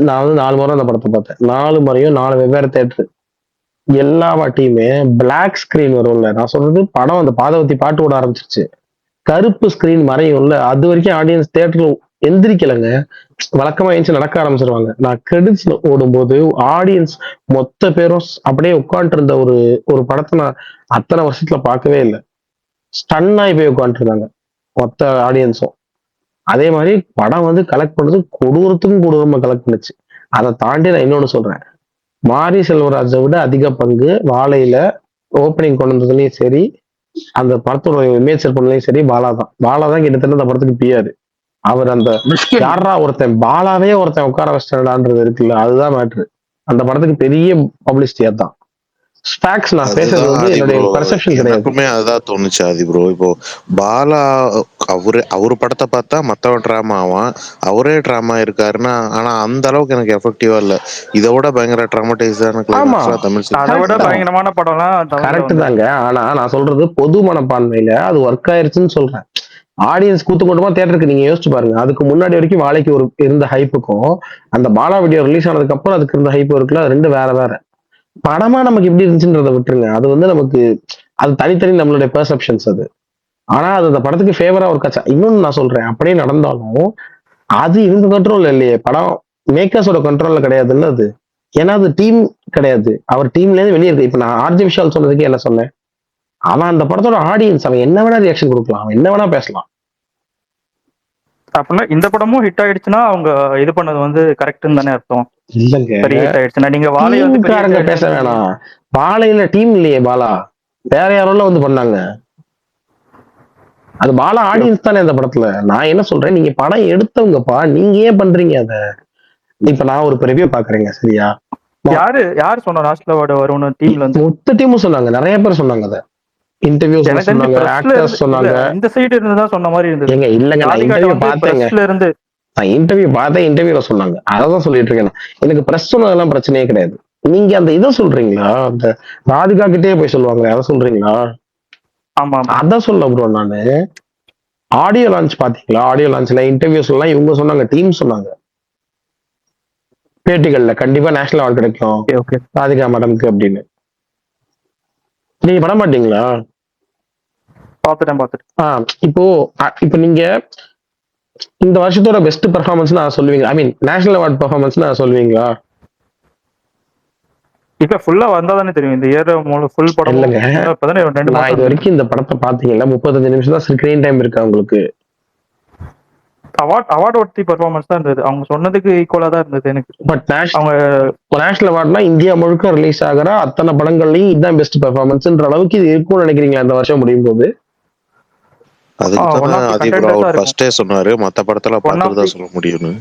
நான் 4 முறை அந்த படத்தை பார்த்தேன். 4 முறையும் 4 வெவ்வேறு தியேட்டரு. எல்லா வாட்டியுமே பிளாக் ஸ்கிரீன் வரும்ல, நான் சொல்றது படம் அந்த பாதவத்தி பாட்டு ஓட ஆரம்பிச்சிருச்சு, கருப்பு ஸ்கிரீன் மறையும்ல, அது வரைக்கும் ஆடியன்ஸ் தியேட்டர்ல எந்திரிக்கலைங்க. வழக்கமா எழுந்து நடக்க ஆரம்பிச்சிருவாங்க. நான் கிரெடிட்ஸ்ல ஓடும்போது ஆடியன்ஸ் மொத்த பேரும் அப்படியே உட்காந்துட்டு இருந்த ஒரு படத்தை நான் அத்தனை வருஷத்துல பார்க்கவே இல்லை. ஸ்டன் ஆகி போய் உட்காந்துருந்தாங்க மொத்த ஆடியன்ஸும். அதே மாதிரி படம் கலெக்ட் பண்ணது கொடூரத்துக்கும் கொடூரமா கலெக்ட் பண்ணுச்சு. அதை தாண்டி நான் இன்னொன்னு சொல்றேன், மாரி செல்வராஜை விட அதிக பங்கு வாழையில ஓப்பனிங் கொண்டு வந்ததுலயும் சரி, அந்த படத்தோட இமேஜ் செட் பண்ணதுலயும் சரி, பாலாதான் கிட்டத்தட்ட அந்த படத்துக்கு பியாரு. அவர் அந்த யாரா ஒருத்தன் பாலாவே ஒருத்தன் உட்கார வச்சிட்டான்றது இருக்குல்ல, அதுதான் மேட்ரு. அந்த படத்துக்கு பெரிய பப்ளிசிட்டி அதான். நான் பேசுறது என்னுடைய பெர்செப்ஷன் கிடையாது. எனக்குமே அதுதான் தோணுச்சு ஆதி ப்ரோ. இப்போ பாலா அவரு படத்தை பார்த்தா மத்தவன் டிராமா ஆவான், அவரே டிராமா இருக்காருன்னா, ஆனா அந்த அளவுக்கு எனக்கு எஃபெக்டிவா இல்ல. இதை விட பயங்கர டிராமடைஸான தமிழ் பயங்கரமான படம்லாம் கரெக்ட் தாங்க. ஆனா நான் சொல்றது பொது மனப்பான்மையில அது ஒர்க் ஆயிருச்சுன்னு சொல்றேன். ஆடியன்ஸ் கூத்து கூட்டமா தியேட்டருக்கு நீங்க யோசிச்சு பாருங்க, அதுக்கு முன்னாடி வரைக்கும் வாழைக்கு இருந்த ஹைப்புக்கும் அந்த பாலா வீடியோ ரிலீஸ் ஆனதுக்கு அப்புறம் அதுக்கு இருந்த ஹைப் இருக்குல்ல, அது ரெண்டு வேற வேற. படமா நமக்கு எப்படி இருந்துச்சுன்றத விட்டுருங்க, அது நமக்கு அது தனித்தனி நம்மளுடைய பெர்செப்ஷன்ஸ் அது. ஆனா அது அந்த படத்துக்கு ஃபேவரா ஒரு கச்சா. இன்னொன்னு நான் சொல்றேன், அப்படியே நடந்தாலும் அது இவங்க கண்ட்ரோல்ல இல்லையே, படம் மேக்கர்ஸோட கண்ட்ரோல்ல கிடையாதுல்ல அது. ஏன்னா அது டீம் கிடையாது, அவர் டீம்ல இருந்து வெளியே இருக்கு. இப்ப நான் ஆர்ஜி விஷால் சொன்னதுக்கு என்ன சொன்னேன், அவன் அந்த படத்தோட ஆடியன்ஸ், அவன் என்ன வேணா ரியாக்ஷன் கொடுக்கலாம், அவன் என்ன வேணா பேசலாம். அப்படின்னா இந்த படமும் ஹிட் ஆயிடுச்சுன்னா அவங்க இது பண்ணது வந்து கரெக்ட்னு தானே அர்த்தம். இல்லங்க, பெரிய ஹிட் ஆயிடுச்சுன்னா நீங்க வாழை வந்து பெரிய டீம்காரங்க hit பேச ஆயிடுச்சுன்னு வேணாம். பாலையில டீம் இல்லையே பாலா, வேற யாரோல வந்து பண்ணாங்க. அது பாலா ஆடியன்ஸ் தானே அந்த படத்துல. நான் என்ன சொல்றேன், நீங்க படம் எடுத்தவங்கப்பா, நீங்க ஏன் பண்றீங்க அத? இப்ப நான் ஒரு ரிவ்யூ பாக்குறேங்க, சரியா? யாரு சொன்னா லாஸ்ட்ல வரும்னு டீம்ல இருந்து? மொத்த டீமும் சொன்னாங்க, நிறைய பேர் சொன்னாங்க அத. இன்டர்வியூஸ்ல எனக்கு தெரிஞ்சு சொன்னாங்க, பிரஸ்ல ஆக்டர்ஸ் இருந்து இல்ல சொன்னாங்க. இந்த சைடு இருந்து தான் சொன்ன மாதிரி இருந்தது. ஏங்க இல்லங்க, நான் ராதிகாட்ட இன்டர்வியூ வந்து பார்த்தேங்க. பிரஸ்ல இருந்து நான் இன்டர்வியூ பார்த்தேன், இன்டர்வியூல சொன்னாங்க. அதான் சொல்லிட்டு இருக்கேன் நான். எனக்கு பிரஸ் சொன்னதெல்லாம் பிரச்சனையே கிடையாது. நீங்க அந்த இதை சொல்றீங்களா, அந்த ராதிகா கிட்டே போய் சொல்லுவாங்களே, அதை சொல்றீங்களா? ஆமா ஆமா அதான் சொல்ல ப்ரோ நானு. ஆடியோ லான்ச் பாத்தீங்களா? ஆடியோ லான்ச்ல இன்டர்வியூஸ் எல்லாம் இவங்க சொன்னாங்க, டீம் சொன்னாங்க பேட்டிகள்ல, கண்டிப்பா நேஷனல் அவார்டு கிடைக்கும் ஓகே ஓகே. ராதிகா மேடம்க்கு அப்படின்னு. நீங்க பண்ண மாட்டீங்களா? பார்த்துட்டேன். இப்போ நீங்க இந்த வருஷத்தோட பெஸ்ட் பெர்ஃபார்மன்ஸ் நான் சொல்லுவீங்க, ஐ மீன் நேஷனல் அவார்ட் பெர்ஃபார்மன்ஸ் நான் சொல்லுவீங்களா? இல்ல ஃபுல்லா வந்தா தானே தெரியும். இந்த இயர் ஃபுல் படம் இல்லங்க, இப்பதானே 2 நான் மாசம் இது வரைக்கும் இந்த படத்தை பாத்தீங்கன்னா 35 நிமிஷம் தான் ஸ்கிரீன் டைம் இருக்கா உங்களுக்கு. அவார்ட் ஒர்த்தி பெர்ஃபார்மன்ஸ் தான் இருந்தது. அவங்க சொன்னதுக்கு ஈக்குவலா தான் இருந்தது எனக்கு. பட் அவங்க நேஷனல் அவார்ட்னா இந்தியா முழுக்க ரிலீஸ் ஆகிற அத்தனை படங்கள்லயும் இதுதான் பெஸ்ட் பெர்ஃபார்மன்ஸ்ன்ற அளவுக்கு இது இருக்கும்னு நினைக்கிறீங்களா இந்த வருஷம் முடியும் போது? அதுக்கு one தானே of the அதிபர் contenders-ஆ அவர் இருக்கும். ஃபர்ஸ்டே சொன்னாரு, மத்த படத்துல One of பார்த்துட்டு தான் the- சொல்ல முடியும்னு.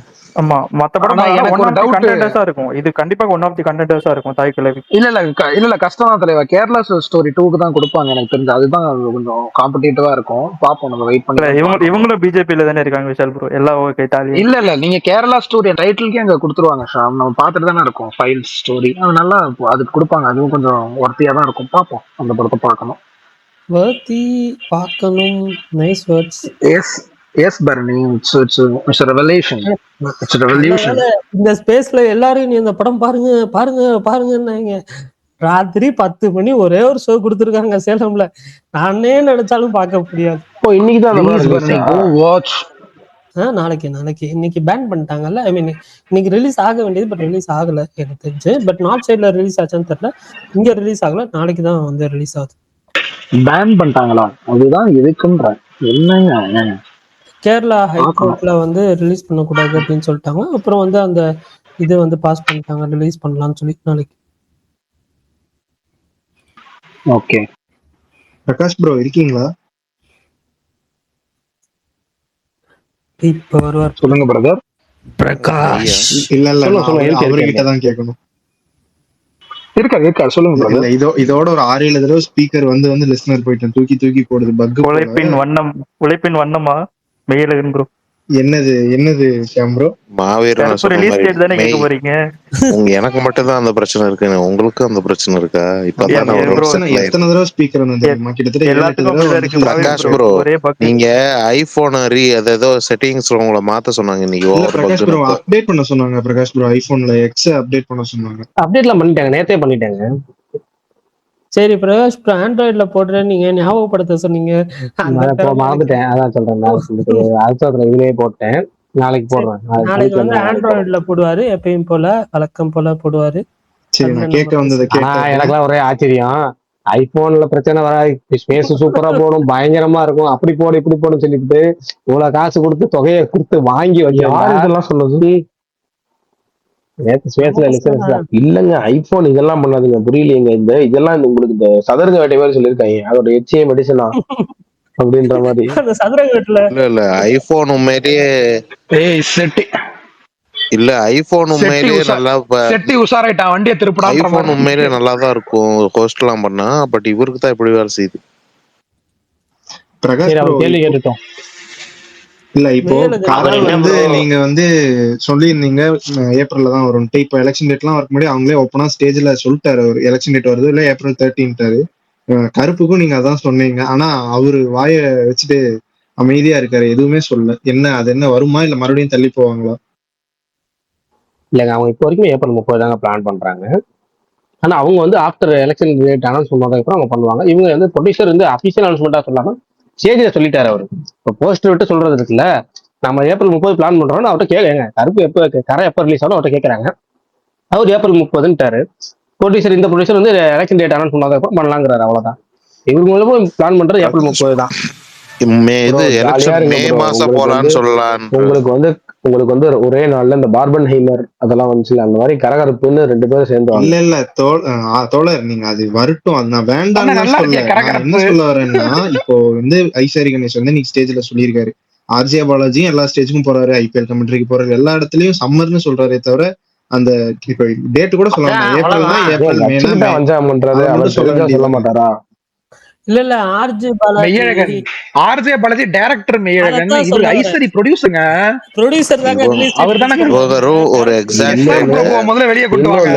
ஆமா மத்த படம் ஆனா எனக்கு ஒன் ஒரு ஆஃப் தி doubt. கண்டென்டர்ஸா இருக்கும். இது கண்டிப்பா ஒன் ஆஃப் தி கண்டென்டர்ஸா இருக்கும். தாய் கிழவி இல்ல கஷ்டம் தான் தலைவா. கேரளா ஸ்டோரி 2க்கு தான் கொடுப்பாங்க எனக்கு தெரிஞ்சு. அதுதான் கொஞ்சம் காம்படிட்டிவா இருக்கும். பாப்போம், நம்ம வெயிட் இல்ல பண்ணி. இவங்களும் பிஜேபியில தானே இருக்காங்க விஷால் ப்ரோ. எல்லாம் ஓகே தாலி. இல்ல நீங்க கேரளா ஸ்டோரி டைட்டிலுக்கே அங்க கொடுத்துருவாங்க ஷாம். நம்ம பார்த்துட்டு தானே இருக்கோம் ஃபைல் ஸ்டோரி. அது நல்லா அதுக்கு கொடுப்பாங்க. அதுவும் கொஞ்சம் ஒர்த்தியா தான் இருக்கும். பார்ப்போம், அந்த படத்தை பார்க்கணும். வர்த்தி பார்க்கணும். Nice words. Yes Barney, it's revelation. It's revolution. அதனால இந்த ஸ்பேஸ்ல எல்லாரும் நீ இந்த படம் பாருங்க பாருங்க பாருங்கன்னாங்க. ராத்திரி 10 மணி ஒரே ஒரு ஷோ கொடுத்துருக்காங்க சேலம்ல. நானே நினைச்சாலும் பார்க்க முடியாது. இன்னைக்கு தான் அந்த Please, படம் Bernie, release go ஆ? watch. நாளைக்கு இன்னைக்கு பேன் பண்ணிட்டாங்கல்ல. ஐ மீன் இன்னைக்கு ரிலீஸ் ஆக வேண்டியது, பட் ரிலீஸ் ஆகல எனக்கு தெரிஞ்சு. பட் நார்த் சைட்ல ரிலீஸ் ஆச்சான்னு தெரியல. இங்க ரிலீஸ் ஆகல. நாளைக்கு தான் வந்து ரிலீஸ் ஆகுது. பேன் பண்ணிட்டாங்களா? அதுதான் எதுக்குன்றேன். என்னங்க கேரளா ஹைகோர்ட்ல வந்து ரிலீஸ் பண்ணக்கூடாது அப்படின்னு சொல்லிட்டாங்க. அப்புறம் வந்து அந்த இது வந்து பாஸ் பண்ணிட்டாங்க, ரிலீஸ் பண்ணலாம்னு சொல்லி நாளைக்கு. ஓகே. பிரகாஷ் ப்ரோ இருக்கீங்களா? இப்ப வருவார். சொல்லுங்க பிரதர். பிரகாஷ் இல்ல சொல்லுங்க, அவர்கிட்ட தான் கேட்கணும். இருக்காரு சொல்லுங்க இல்ல பிரதர். இதோட ஒரு 6-7 தடவை ஸ்பீக்கர் வந்து லிஸ்னர் போயிட்டேன், தூக்கி போடுது பக். உழைப்பின் வண்ணமா மெயிலுங்க ப்ரோ. என்னது ஷாம் ப்ரோ? மாவீரன் சொன்ன ரிலீஸ் டேட் தானே மாதிரி கேட்க போறீங்க. எனக்கு மட்டும் தான் அந்த பிரச்சனை இருக்கு, உங்களுக்கு அந்த பிரச்சனை இருக்கா? இப்பதான் எத்தனை தடவை ஸ்பீக்கர் வந்து கிட்டத்தட்ட 7-8 தடவை. பிரகாஷ் ப்ரோ, நீங்க ஐபோன் ஏதோ செட்டிங்ஸ் உங்களை மாத்த சொன்னாங்க இன்னைக்கு. பிரகாஷ் ப்ரோ அப்டேட் பண்ண சொன்னாங்க. பிரகாஷ் ப்ரோ ஐபோன்ல எக்ஸ் அப்டேட் பண்ண சொன்னாங்க. அப்டேட்லாம் பண்ணிட்டாங்க, நேத்தே பண்ணிட்டாங்க. சரி பிரகாஷ், ஆண்ட்ராய்ட்ல போடுறேன் நீங்க ஞாபகப்படுத்த சொன்னீங்க. மறந்துட்டேன், அதான் சொல்றேன். இதுலயே போட்டேன், நாளைக்கு போடுறேன். நாளைக்கு வந்து ஆண்ட்ராய்ட்ல போடுவாரு, எப்பயும் போல வழக்கம் போல போடுவாரு. சரி, நான் கேட்க வந்தது. எனக்குலாம் ஒரே ஆச்சரியம். ஐபோன்ல பிரச்சனை வராது, ஸ்பேஸ் சூப்பரா போடும், பயங்கரமா இருக்கும், அப்படி போடு இப்படி போடும் சொல்லிட்டு இவ்வளவு காசு கொடுத்து தொகையை கொடுத்து வாங்கி யாரு இதெல்லாம் சொன்னது? இல்லங்க, ஐபோன் இதெல்லாம் பண்ணாதுங்க, புரியலையேங்க. இதெல்லாம் உங்களுக்கு இந்த சதுரங்க வேட்டை மாதிரி சொல்லியிருக்காங்க, அதோட எச்சிய மெடிசனா அப்படின்ற மாதிரி. இல்ல ஐபோன் உண்மையிலேயே இல்ல ஐபோன் உண்மையிலேயே நல்லா செட்டி உஷாராயிட்டான், வண்டியை திருப்படா. ஐபோன் உண்மையிலேயே நல்லா தான் இருக்கும் ஹோஸ்ட் எல்லாம் பண்ணா. பட் இவருக்கு தான் இப்படி வேலை செய்யுது. பிரகாஷ் ப்ரோ கேள்வி கேட்டுட்டோம். இல்ல இப்போ கமல் வந்து நீங்க வந்து சொல்லியிருந்தீங்க ஏப்ரல்ல தான் வரும். இப்போ எலெக்ஷன் டேட் எல்லாம் வரக்கு முன்னாடி அவங்களே ஓப்பனா ஸ்டேஜ்ல சொல்லிட்டாரு, ஒரு எலெக்ஷன் டேட் வருது இல்ல ஏப்ரல் 13. கருப்புக்கும் நீங்க அதான் சொன்னீங்க. ஆனா அவரு வாய வச்சுட்டு அமைதியா இருக்காரு, எதுவுமே சொல்லல. அது என்ன வருமா இல்ல மறுபடியும் தள்ளி போவாங்களா? இல்லைங்க, அவங்க இப்போ வரைக்கும் ஏப்ரல் 30 தாங்க பிளான் பண்றாங்க. ஆனா அவங்க வந்து ஆஃப்டர் எலெக்ஷன் டேட் அனௌன்ஸ் பண்ணதுக்கு அப்புறம் அவங்க பண்ணுவாங்க. இவங்க வந்து ப்ரொடியூசர் வந்து அபிஷியல் அனௌன்ஸ்மெண்டா சொல்லாம ஸ்டேஜ்ல சொல்லிட்டாரு அவரு. இப்போ போஸ்டர் விட்டு சொல்றது இருக்குல்ல, நம்ம ஏப்ரல் 30 பிளான் பண்றோம்னு அவர்கிட்ட கேளுங்க, கருப்பு எப்போ ரிலீஸ் ஆகும் அவர்கிட்ட கேட்கறாங்க. அவர் ஏப்ரல் 30ன்ட்டாரு. ப்ரொடியூசர் இந்த ப்ரொடியூசர் வந்து எலெக்ஷன் டேட் அனௌன்ஸ் பண்ணதுக்கு அப்புறம் பண்ணலாங்கிறாரு, அவ்வளவுதான். இவங்க மூலமா பிளான் பண்றது ஏப்ரல் 30 தான். இது எலெக்ஷன் மே மாசம் போலான்னு சொல்லலாம். உங்களுக்கு வந்து ஒரே நாள்ல இந்த பார்பன் ஹைமர் அதெல்லாம் வந்துச்சுல, அந்த மாதிரி கரகரப்புன்னு 2 பேரும் சேர்ந்து இல்ல தோழர், நீங்க அது வரட்டும், அது நான் வேண்டாம்னு சொல்ல. நான் என்ன சொல்ல வரேன்னா, இப்போ வந்து ஐசாரி கணேஷ் வந்து இன்னைக்கு ஸ்டேஜ்ல சொல்லியிருக்காரு, ஆர்ஜே பாலாஜியும் எல்லா ஸ்டேஜுக்கும் போறாரு, ஐபிஎல் கமெண்ட்ரிக்கு போறாரு, எல்லா இடத்துலயும் சம்மர்னு சொல்றாரே தவிர அந்த இப்போ டேட் கூட சொல்ல மாட்டாங்க. ஏப்ரல் தான், ஏப்ரல் மேனா வஞ்சாம் பண்றது அவர் சொல்ல மாட்டாரா? இல்ல ஆர்ஜே பாலாஜி டைரக்டர் மெய்யழகன், இவர் ஐசரி ப்ரொடியூசருங்க. ப்ரொடியூசர் தாங்க, அவர்தானே ஒரு எக்ஸாம்பிள் முதல்ல வெளிய கொண்டு வாங்க.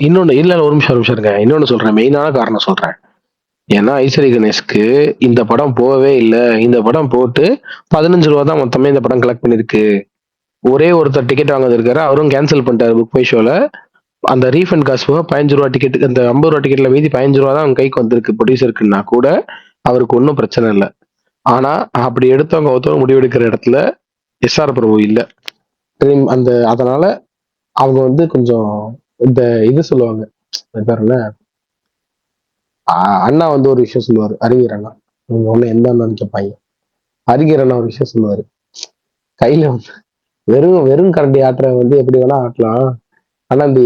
இன்னொன்னு இல்ல, ஒரு நிமிஷம் இருங்க. இன்னொன்னு சொல்றேன், மெயினான காரணம் சொல்றேன். ஏன்னா ஐசரி கணேஷ்க்கு இந்த படம் போகவே இல்லை. இந்த படம் போட்டு 15 ரூபா தான் மொத்தமே இந்த படம் கலெக்ட் பண்ணிருக்கு. ஒரே ஒருத்தர் டிக்கெட் வாங்க இருக்காரு, அவரும் கேன்சல் பண்ணிட்டாரு புக் மை ஷோல. அந்த ரீஃபண்ட் காசு போக 15 ரூபா டிக்கெட், அந்த 50 ரூபா டிக்கெட்ல மீதி 15 ரூபா தான் அவங்க கைக்கு வந்திருக்கு ப்ரொடியூசருக்குன்னா கூட அவருக்கு ஒன்றும் பிரச்சனை இல்லை. ஆனா அப்படி எடுத்தவங்க ஒருத்தவங்க முடிவெடுக்கிற இடத்துல எஸ்ஆர் பிரபு இல்லை. அதனால அவங்க வந்து கொஞ்சம் இந்த இது சொல்லுவாங்க, பேர் என்ன, அண்ணா வந்து ஒரு விஷயம் சொல்லுவாரு, அறிஞர் அண்ணா. நீங்க ஒண்ணு எந்த அண்ணான்னு கேட்பாங்க. அறிஞர் அண்ணா ஒரு விஷயம் சொல்லுவாரு, கையில வந்து வெறும் கரண்டி ஆட்டுற வந்து எப்படி வேணா ஆட்டலாம், ஆனா இந்த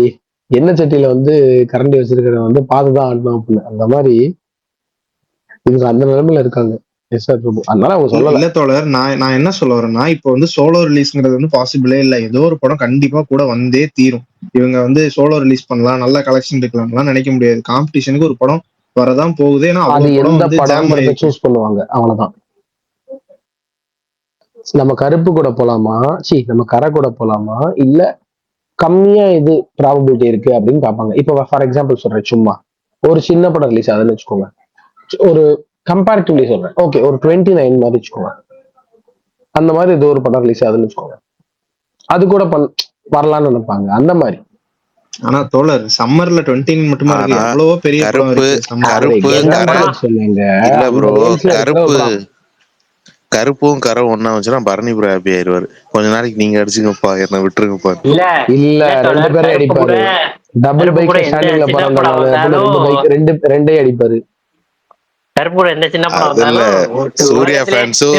எண்ணெய் சட்டியில வந்து கரண்டி வச்சிருக்கிற வந்து பார்த்துதான் ஆட்டணும் அப்படின்னு. அந்த மாதிரி இவங்க அந்த நிலைமையில இருக்காங்க எஸ்ஆர் பிரபு. அதனால அவங்க சொல்லல. இல்ல தோழர், நான் என்ன சொல்ல வரேன்னா, இப்போ வந்து சோலோ ரிலீஸ்ங்கிறது வந்து பாசிபிளே இல்ல. ஏதோ ஒரு படம் கண்டிப்பா கூட வந்தே தீரும். இவங்க வந்து சோலோ ரிலீஸ் பண்ணலாம், நல்ல கலெக்ஷன் எடுக்கலாம்லாம் நினைக்க முடியாது. காம்படிஷனுக்கு ஒரு படம் வரதான் போகுது. ஏன்னா அது எந்த படம் சூஸ் பண்ணுவாங்க, அவ்வளவுதான். நம்ம கருப்பு கூட போலாமா, நம்ம கரை கூட போலாமா, இல்ல கம்மியா இது ப்ராபபிலிட்டி இருக்கு அப்படின்னு பார்ப்பாங்க. இப்போ ஃபார் எக்ஸாம்பிள் சொல்றேன், சும்மா ஒரு சின்ன படம் ரிலீஸ் ஆகுதுன்னு வச்சுக்கோங்க, ஒரு கம்பேரிட்டிவ்லி சொல்றேன், ஓகே ஒரு 29 மாதிரி வச்சுக்கோங்க, அந்த மாதிரி ஏதோ ஒரு படம் ரிலீஸ் ஆகுதுன்னு வச்சுக்கோங்க, அது கூட வரலாம்னு நினைப்பாங்க. அந்த மாதிரி. ஆனா தோழர் சம்மர்ல 29 மட்டுமா இருக்கு, எவ்வளவோ பெரிய படம் இருக்கு. கருப்பும் கரை ஒன்னா வச்சுன்னா பரணி ப்ரோ ஹாப்பி ஆயிருவாரு. கொஞ்ச நாளைக்கு நீங்க அடிச்சுங்கப்பா, என்ன விட்டுருங்கப்பா. இல்ல 2 பேரும் அடிப்பாரு. டபுள் பைக் ஸ்டாண்டிங்ல போறாங்க, ரெண்டே அடிப்பாரு. சூர்யா ஃபேன்ஸும்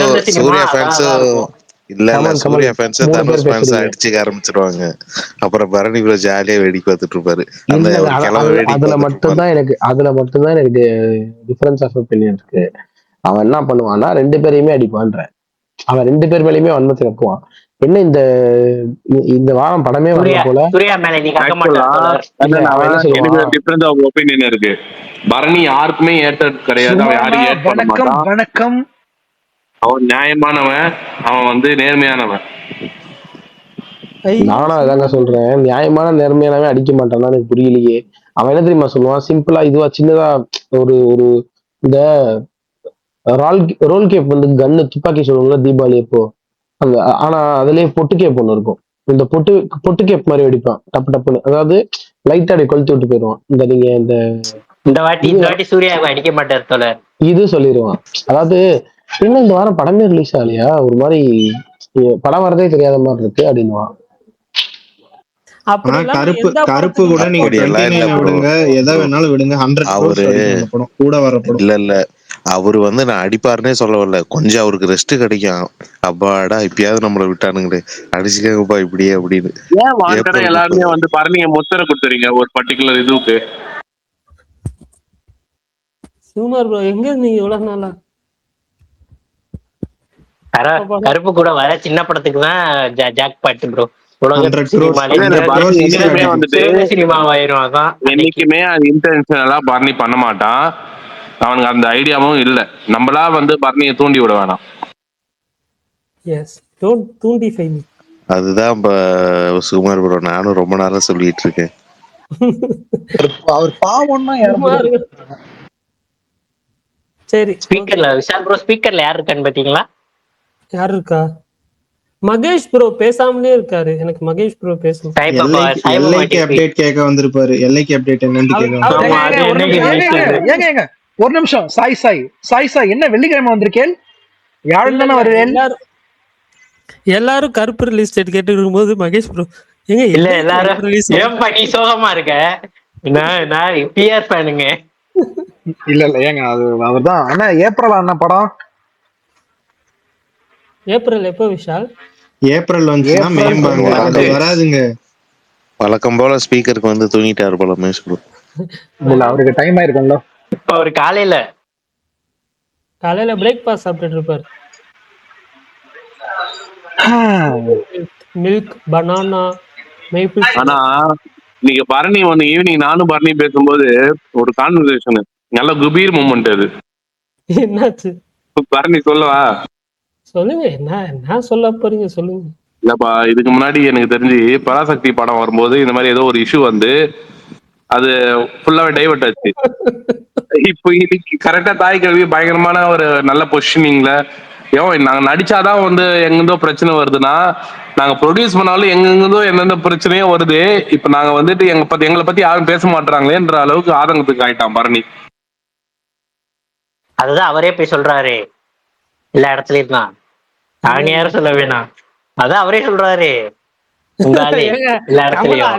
இல்ல சூர்யா ஃபேன்ஸ் தனுஷ் ஃபேன்ஸ் அடிச்சுக்க ஆரம்பிச்சிருவாங்க. அப்புறம் பரணி ப்ரோ ஜாலியா வேடிக்கை பார்த்துட்டு இருப்பாரு. அதுல மட்டும்தான் எனக்கு டிஃபரன்ஸ் ஆஃப் ஒப்பீனியன் இருக்கு. அவன் என்ன பண்ணுவான்னா 2 பேரையுமே அடிப்பான்ற, அவன் 2 பேர் மேலயுமே வன்மத்தை கப்புவான். என்ன இந்த வாரம் படமே வரல போல. இருக்கு, பரணி யாருக்குமே ஏற்றது கிடையாது. அவன் யாரையும் ஏற்க மாட்டான். அவன் நியாயமானவன், அவன் வந்து நேர்மையானவன். நானும் அதாங்க சொல்றேன், நியாயமான நேர்மையானவன் அடிக்க மாட்டான்னா எனக்கு புரியலையே. அவன் என்ன தெரியுமா சொல்லுவான், சிம்பிளா இதுவா சின்னதா ஒரு இந்த ரோல் கேப் வந்து கன்னு துப்பாக்கி சொல்லுவாங்கல்ல தீபாவளி அப்போ, அந்த ஆனா அதுலயே பொட்டு கேப் ஒண்ணு இருக்கும். இந்த பொட்டு கேப் மாதிரி வெடிப்பான் டப்பு டப்புன்னு, அதாவது லைட்டா அப்படி கொளுத்தி விட்டு போயிடுவான். நீங்க இந்த வாட்டி சூர்யாவை அடிக்க மாட்டார் இது சொல்லிடுவான். அதாவது இன்னும் இந்த வாரம் படமே ரிலீஸ் ஆகலையா, ஒரு மாதிரி படம் வரதே தெரியாத மாதிரி இருக்கு அப்படின்னுவான். கருப்பு கூட நீங்க விடுங்க, எதை வேணாலும் விடுங்க, 100 படம் கூட வர படம் இல்ல. அவரு வந்து நான் அடிப்பாருன்னே சொல்ல வரல, கொஞ்சம் அவருக்கு ரெஸ்ட் கிடைக்கும். அப்பாடா இப்பயாவது நம்மளை விட்டானுங்களே, அடிச்சுக்கங்கப்பா இப்படியே அப்படின்னு. ஏன் எல்லாருமே வந்து பரணியை முத்திரை கொடுத்துறீங்க ஒரு பர்டிகுலர் இதுக்கு? சுமார் ப்ரோ எங்க நீங்க இவ்வளவு நாளா கருப்பு கூட வர சின்ன படத்துக்கு தான் ஜாக் பாட்டு ப்ரோ. என்னைக்குமே அது இன்டென்ஷனலா பரணி பண்ண மாட்டான், அவனுக்கு அந்த ஐடியாவும் இல்ல. நம்மளா வந்து பரணியை தூண்டி விட வேணாம். அதுதான் சுகுமார் ப்ரோ நானும் ரொம்ப நேரம் சொல்லிட்டு இருக்கேன். அவர் பாவம்னா சரி ஸ்பீக்கர்ல விஷால் ப்ரோ, ஸ்பீக்கர்ல யார் இருக்கான்னு பாத்தீங்களா? யார் இருக்கா? மகேஷ் ப்ரோ பேசாமலே இருக்காரு. எனக்கு மகேஷ் ப்ரோ பேசணும். எல்லைக்கு அப்டேட் கேட்க வந்திருப்பாரு. எல்லைக்கு அப்டேட் என்னன்னு கேட்க. ஒரு நிமிஷம், சாய் என்ன வெள்ளிக்கிழமை வந்திருக்கேன், யாரும் தானே வருவேன். எல்லாரும் கருப்பு ரிலீஸ் டேட் கேட்டு இருக்கும்போது மகேஷ் ப்ரோ எங்க இல்ல எல்லாரும் ஏன்பா நீ சோகமா இருக்க? நான் பிஆர் ஃபேனுங்க. இல்ல ஏங்க அது அவர்தான். ஆனா ஏப்ரல் என்ன படம் ஏப்ரல் எப்போ விஷால்? ஏப்ரல் வந்துச்சுன்னா மேம்பாங்க, அது வராதுங்க. வழக்கம் போல ஸ்பீக்கருக்கு வந்து தூங்கிட்டாரு போல மேஷ் ப்ரோ. இல்ல அவருக்கு டைம் ஆயிருக்கும்ல. இப்ப அவரு காலையில பிரேக்ஃபாஸ்ட் சாப்பிட்டுட்டு இருப்பாரு. Milk, banana, maple. ஆனா நீங்க பரணி ஒன்னு ஈவினிங் நானும் பரணி பேசும்போது ஒரு கான்வர்சேஷன் நல்ல குபீர் மூமெண்ட் அது. என்னாச்சு பரணி சொல்லவா? சொல்லுங்க. என்ன சொல்ல போறீங்க சொல்லுங்க. இல்லப்பா, இதுக்கு முன்னாடி எனக்கு தெரிஞ்சு பராசக்தி படம் வரும்போது இந்த மாதிரி ஏதோ ஒரு இஷ்யூ வந்து அது ஃபுல்லாவே டைவர்ட் ஆச்சு. இப்போ இன்னைக்கு கரெக்டா தாய் கல்வி பயங்கரமான ஒரு நல்ல பொசிஷனிங்ல நாங்க நடிச்சாதான் வந்து எங்கிருந்தோ பிரச்சனை வருதுன்னா, நாங்க ப்ரொடியூஸ் பண்ணாலும் எங்கிருந்தோ எந்தெந்த பிரச்சனையும் வருது. இப்ப நாங்க வந்துட்டு எங்களை பத்தி யாரும் பேச மாட்டாங்களேன்ற அளவுக்கு ஆதங்கத்துக்கு ஆயிட்டான் பரணி. அதுதான் அவரே போய் சொல்றாரு எல்லா இடத்துலயும் தான். நான் யாரும் சொல்ல வேணாம், அதான் அவரே சொல்றாரு எல்லா இடத்துலயும்.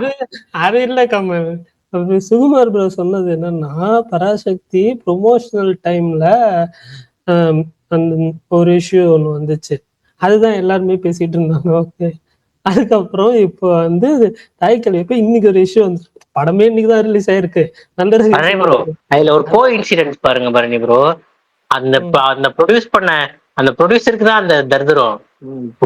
அது இல்ல கமல். சுகுமார் ப்ரோ சொன்னது என்னன்னா, பராசக்தி ப்ரொமோஷனல் டைம்ல அந்த ஒரு இஷ்யூ ஒண்ணு வந்துச்சு, அதுதான் எல்லாருமே பேசிட்டு இருந்தாங்க. ஓகே, அதுக்கப்புறம் இப்போ வந்து தாய்க்கல்வி இப்ப இன்னைக்கு ஒரு இஷ்யூ வந்து படமே இன்னைக்குதான் ரிலீஸ் ஆயிருக்கு. ப்ரோ அதுல ஒரு கோ இன்சிடென்ட் பாருங்க பரணி ப்ரோ. அந்த அந்த ப்ரொடியூஸ் பண்ண அந்த ப்ரொடியூசருக்கு தான் அந்த தர்தரம்,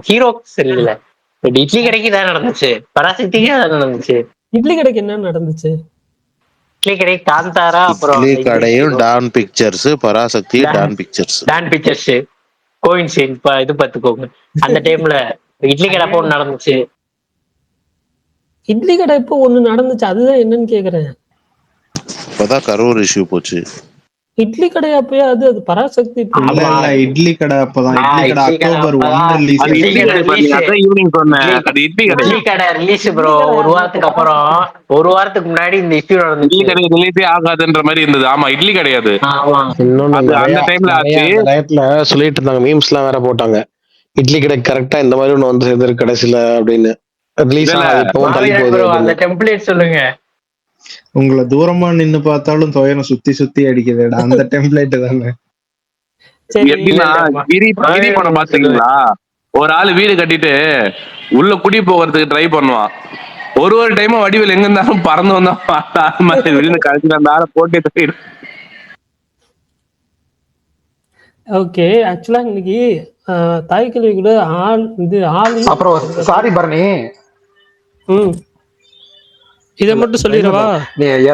ஹீரோக்கு சரியில்லை. இட்லி கடைக்கு தான் நடந்துச்சு, பராசக்திக்கே தான் நடந்துச்சு. இட்லி கடைக்கு என்ன நடந்துச்சு? இட்லி கடை காந்தாரா, அப்புறம் இட்லி கடையும் Dawn Pictures, Parasakthi Dawn Pictures coincident இது பார்த்துக்கோங்க. அந்த டைம்ல இட்லி கடை அப்போ நடந்துச்சு. இட்லி கடை இப்போ ஒண்ணு நடந்துச்சு, அதுதான் என்னன்னு கேக்குறேன். இப்பதான் கரூர் இஷ்யூ போச்சு. இட்லி கடை அப்பயே அது பராசக்தி இட்லி கடை அப்பதான் அக்டோபர் 1 ரிலீஸ். இட்லி கடை ரிலீஸ் ப்ரோ ஒரு வாரத்துக்கு அப்புறம், ஒரு வாரத்துக்கு முன்னாடி இந்த இஷ்யூ நடந்துச்சு. இட்லி கடை ரிலீஸே ஆகாதுன்ற மாதிரி இருந்தது. ஆமா, இட்லி கிடையாது. அந்த டைம்ல சொல்லிட்டு இருந்தாங்க, மீம்ஸ் எல்லாம் வேற போட்டாங்க, இட்லி கடை கரெக்டா இந்த மாதிரி ஒண்ணு வந்து சேர்ந்து கடைசியில அப்படின்னு. அந்த டெம்ப்ளேட் சொல்லுங்க. உங்களை தூரமா நின்னு பார்த்தாலும் துயரம் சுத்தி சுத்தி அடிக்குதுடா, அந்த டெம்ப்ளேட் தானே. எப்படின்னா கிரி படம் பாத்தீங்களா? ஒரு ஆளு வீடு கட்டிட்டு உள்ள குடி போகிறதுக்கு ட்ரை பண்ணுவான். ஒரு டைமும் வடிவில் எங்க இருந்தாலும் பறந்து வந்தா கழிச்சு அந்த ஆளை போட்டு. ஓகே, ஆக்சுவலா இன்னைக்கு தாய்க்கல்வி கூட அப்புறம் சாரி பரணி, இதை மட்டும் சொல்லிடவா?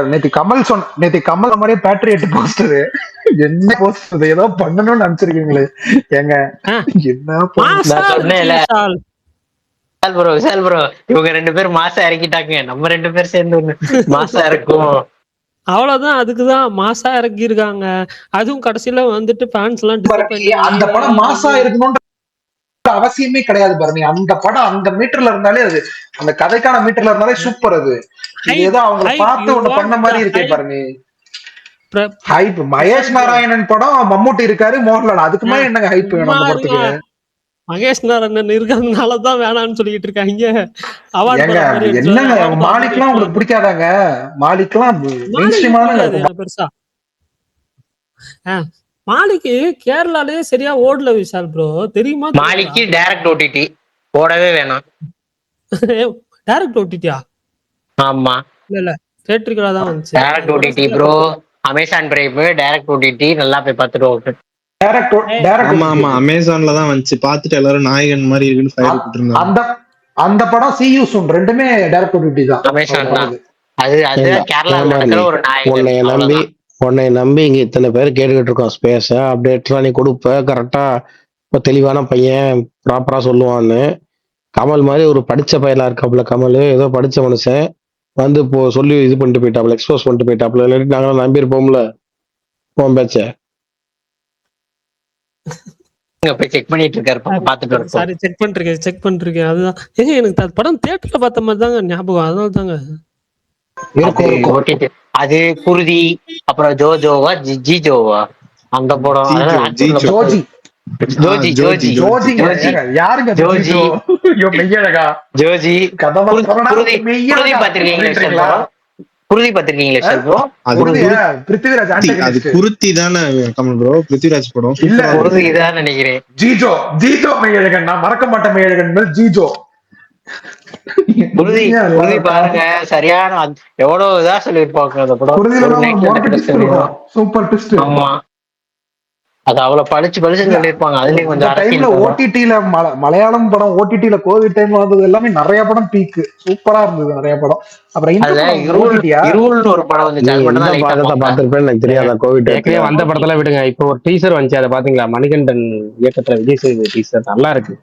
நேத்தி கமல் மாதிரியே பேட்ரியட் போஸ்டர், என்ன போஸ்டர், ஏதோ பண்ணணும்னு நினைச்சிருக்கீங்களே ஏங்க, என்ன ப்ரோ இவங்க 2 பேரும் மாசா இறக்கிட்டாங்க, நம்ம 2 பேரும் சேர்ந்து மாசா இருக்கும். அவ்வளவுதான், அதுக்குதான் மாசா இறக்கி இருக்காங்க. அதுவும் கடைசியில வந்துட்டு ஃபேன்ஸ் எல்லாம் அந்த படம் மாசா இருக்கணும்ன்ற அவசியமே கிடையாது பரணி. அந்த படம் அந்த மீட்டர்ல இருந்தாலே, அது அந்த கதைக்கான மீட்டர்ல இருந்தாலே சூப்பர். அது ஏதோ அவங்களை பார்த்து ஒண்ணு பண்ண மாதிரி இருக்கே பரணி. ஹைப் மகேஷ் நாராயணன் படம், மம்முட்டி இருக்காரு, மோகன்லால், அதுக்கு மேல என்னங்க ஹைப் வேணும் அந்த படத்துக்கு? மகேஷ் நாராயணன் இருக்கிறதுனாலதான் வேணாம்னு சொல்லிட்டு இருக்காங்க. என்னங்க மாலிக்லாம் உங்களுக்கு பிடிக்காதாங்க? மாலிக்லாம் பெருசா மாலிக்கு கேரளாலே சரியா ஓடல விஷால் ப்ரோ, தெரியுமா? மாலிக்கு டைரக்ட் ஓடிடி போடவே வேணாம். டைரக்ட் ஓடிடியா? ஆமா, இல்ல தியேட்டரிக்கலா தான் வந்துச்சு. Direct OTT bro, Amazon prime direct OTT, நல்லா போய் பார்த்துட்டு. ஆமா அமேசான்ல தான் வந்துச்சு, பார்த்துட்டு எல்லாரும் நாயகன் மாதிரி இருக்குன்னு ஃபயர் போட்டுருந்தாங்க. அந்த படம் See You Soon ரெண்டுமே டைரக்ட் ஓடிடி தான், அமேசான் தான். அது கேரளால நடக்கிற ஒரு நாயகன். உன்னை நம்பி இங்க இத்தனை பேர் கேட்டுக்கிட்டு இருக்கோம், ஸ்பேஸ அப்டேட்லாம் நீ கொடுப்ப கரெக்டா, இப்போ தெளிவான பையன் ப்ராப்பரா சொல்லுவான்னு. கமல் மாதிரி ஒரு படிச்ச பையலா இருக்காப்புல கமல், ஏதோ படிச்ச மனுஷன் வந்து இப்போ சொல்லி இது பண்ணிட்டு போயிட்டாப்ல, எக்ஸ்போஸ் பண்ணிட்டு போயிட்டாப்ல. இல்லாட்டி நாங்களும் நம்பியிருப்போம்ல உன் பேச்ச. செக் பண்ணிட்டு இருக்காரு, பாத்துட்டு. சாரி, செக் பண்ணிருக்கேன். அதுதான் எனக்கு படம் தியேட்டர்ல பார்த்த மாதிரி தாங்க ஞாபகம், அதனால தாங்க. அது குருதி, அப்புறம் ஜோஜோவா ஜிஜோவா அந்த படம், ஜோஜி யாருங்க ஜோஜி? ஜோஜி பாத்திருக்கீங்களா? குருதி பாத்திருக்கீங்களா ப்ரோ? அது குருதியா? பிருத்திவிராஜ் அது antagonist. குருத்தி தானே கமல் ப்ரோ, பிருத்திவிராஜ் படம். இல்ல குருதி தான் நினைக்கிறேன். ஜீஜோ ஜீஜோ மெய்யழகன், நான் மறக்க மாட்டேன் மெய்யழகன் மேல் ஜீஜோ. குருதி குருதி பாருங்க, சரியான எவ்வளவு இதா சொல்லிருப்பாங்க அந்த படம். குருதியில ஒரு தான் நைட்ல ஒரு நடக்கிற twist story இருக்கும். தான். Super twist. ஆமா, அது அவ்வளவு பளிச்சுன்னு சொல்லிருப்பாங்க. அதுலயும் கொஞ்சம் டைம்ல அரசியல் இருக்கும். ஓடிடில மலையாளம் படம் ஓடிடில கோவிட் டைம் வந்தது எல்லாமே நிறைய படம் பீக் சூப்பரா இருந்தது நிறைய படம். அப்புறம் இந்த அதுல படம் ஓடிடியா? இருள்னு ஒரு படம் வந்துச்சு, அது மட்டும் தான் லைட்டா படத்தை பார்த்தேன். பார்த்திருப்பேன்னு எனக்கு தெரியாதா கோவிட் ஏற்கனவே வந்த படத்துல விடுங்க. இப்போ ஒரு டீசர் வந்துச்சு, அதை பாத்தீங்களா? மணிகண்டன் இயக்கத்துல விஜய் சேது டீசர் நல்லா இருக்கு.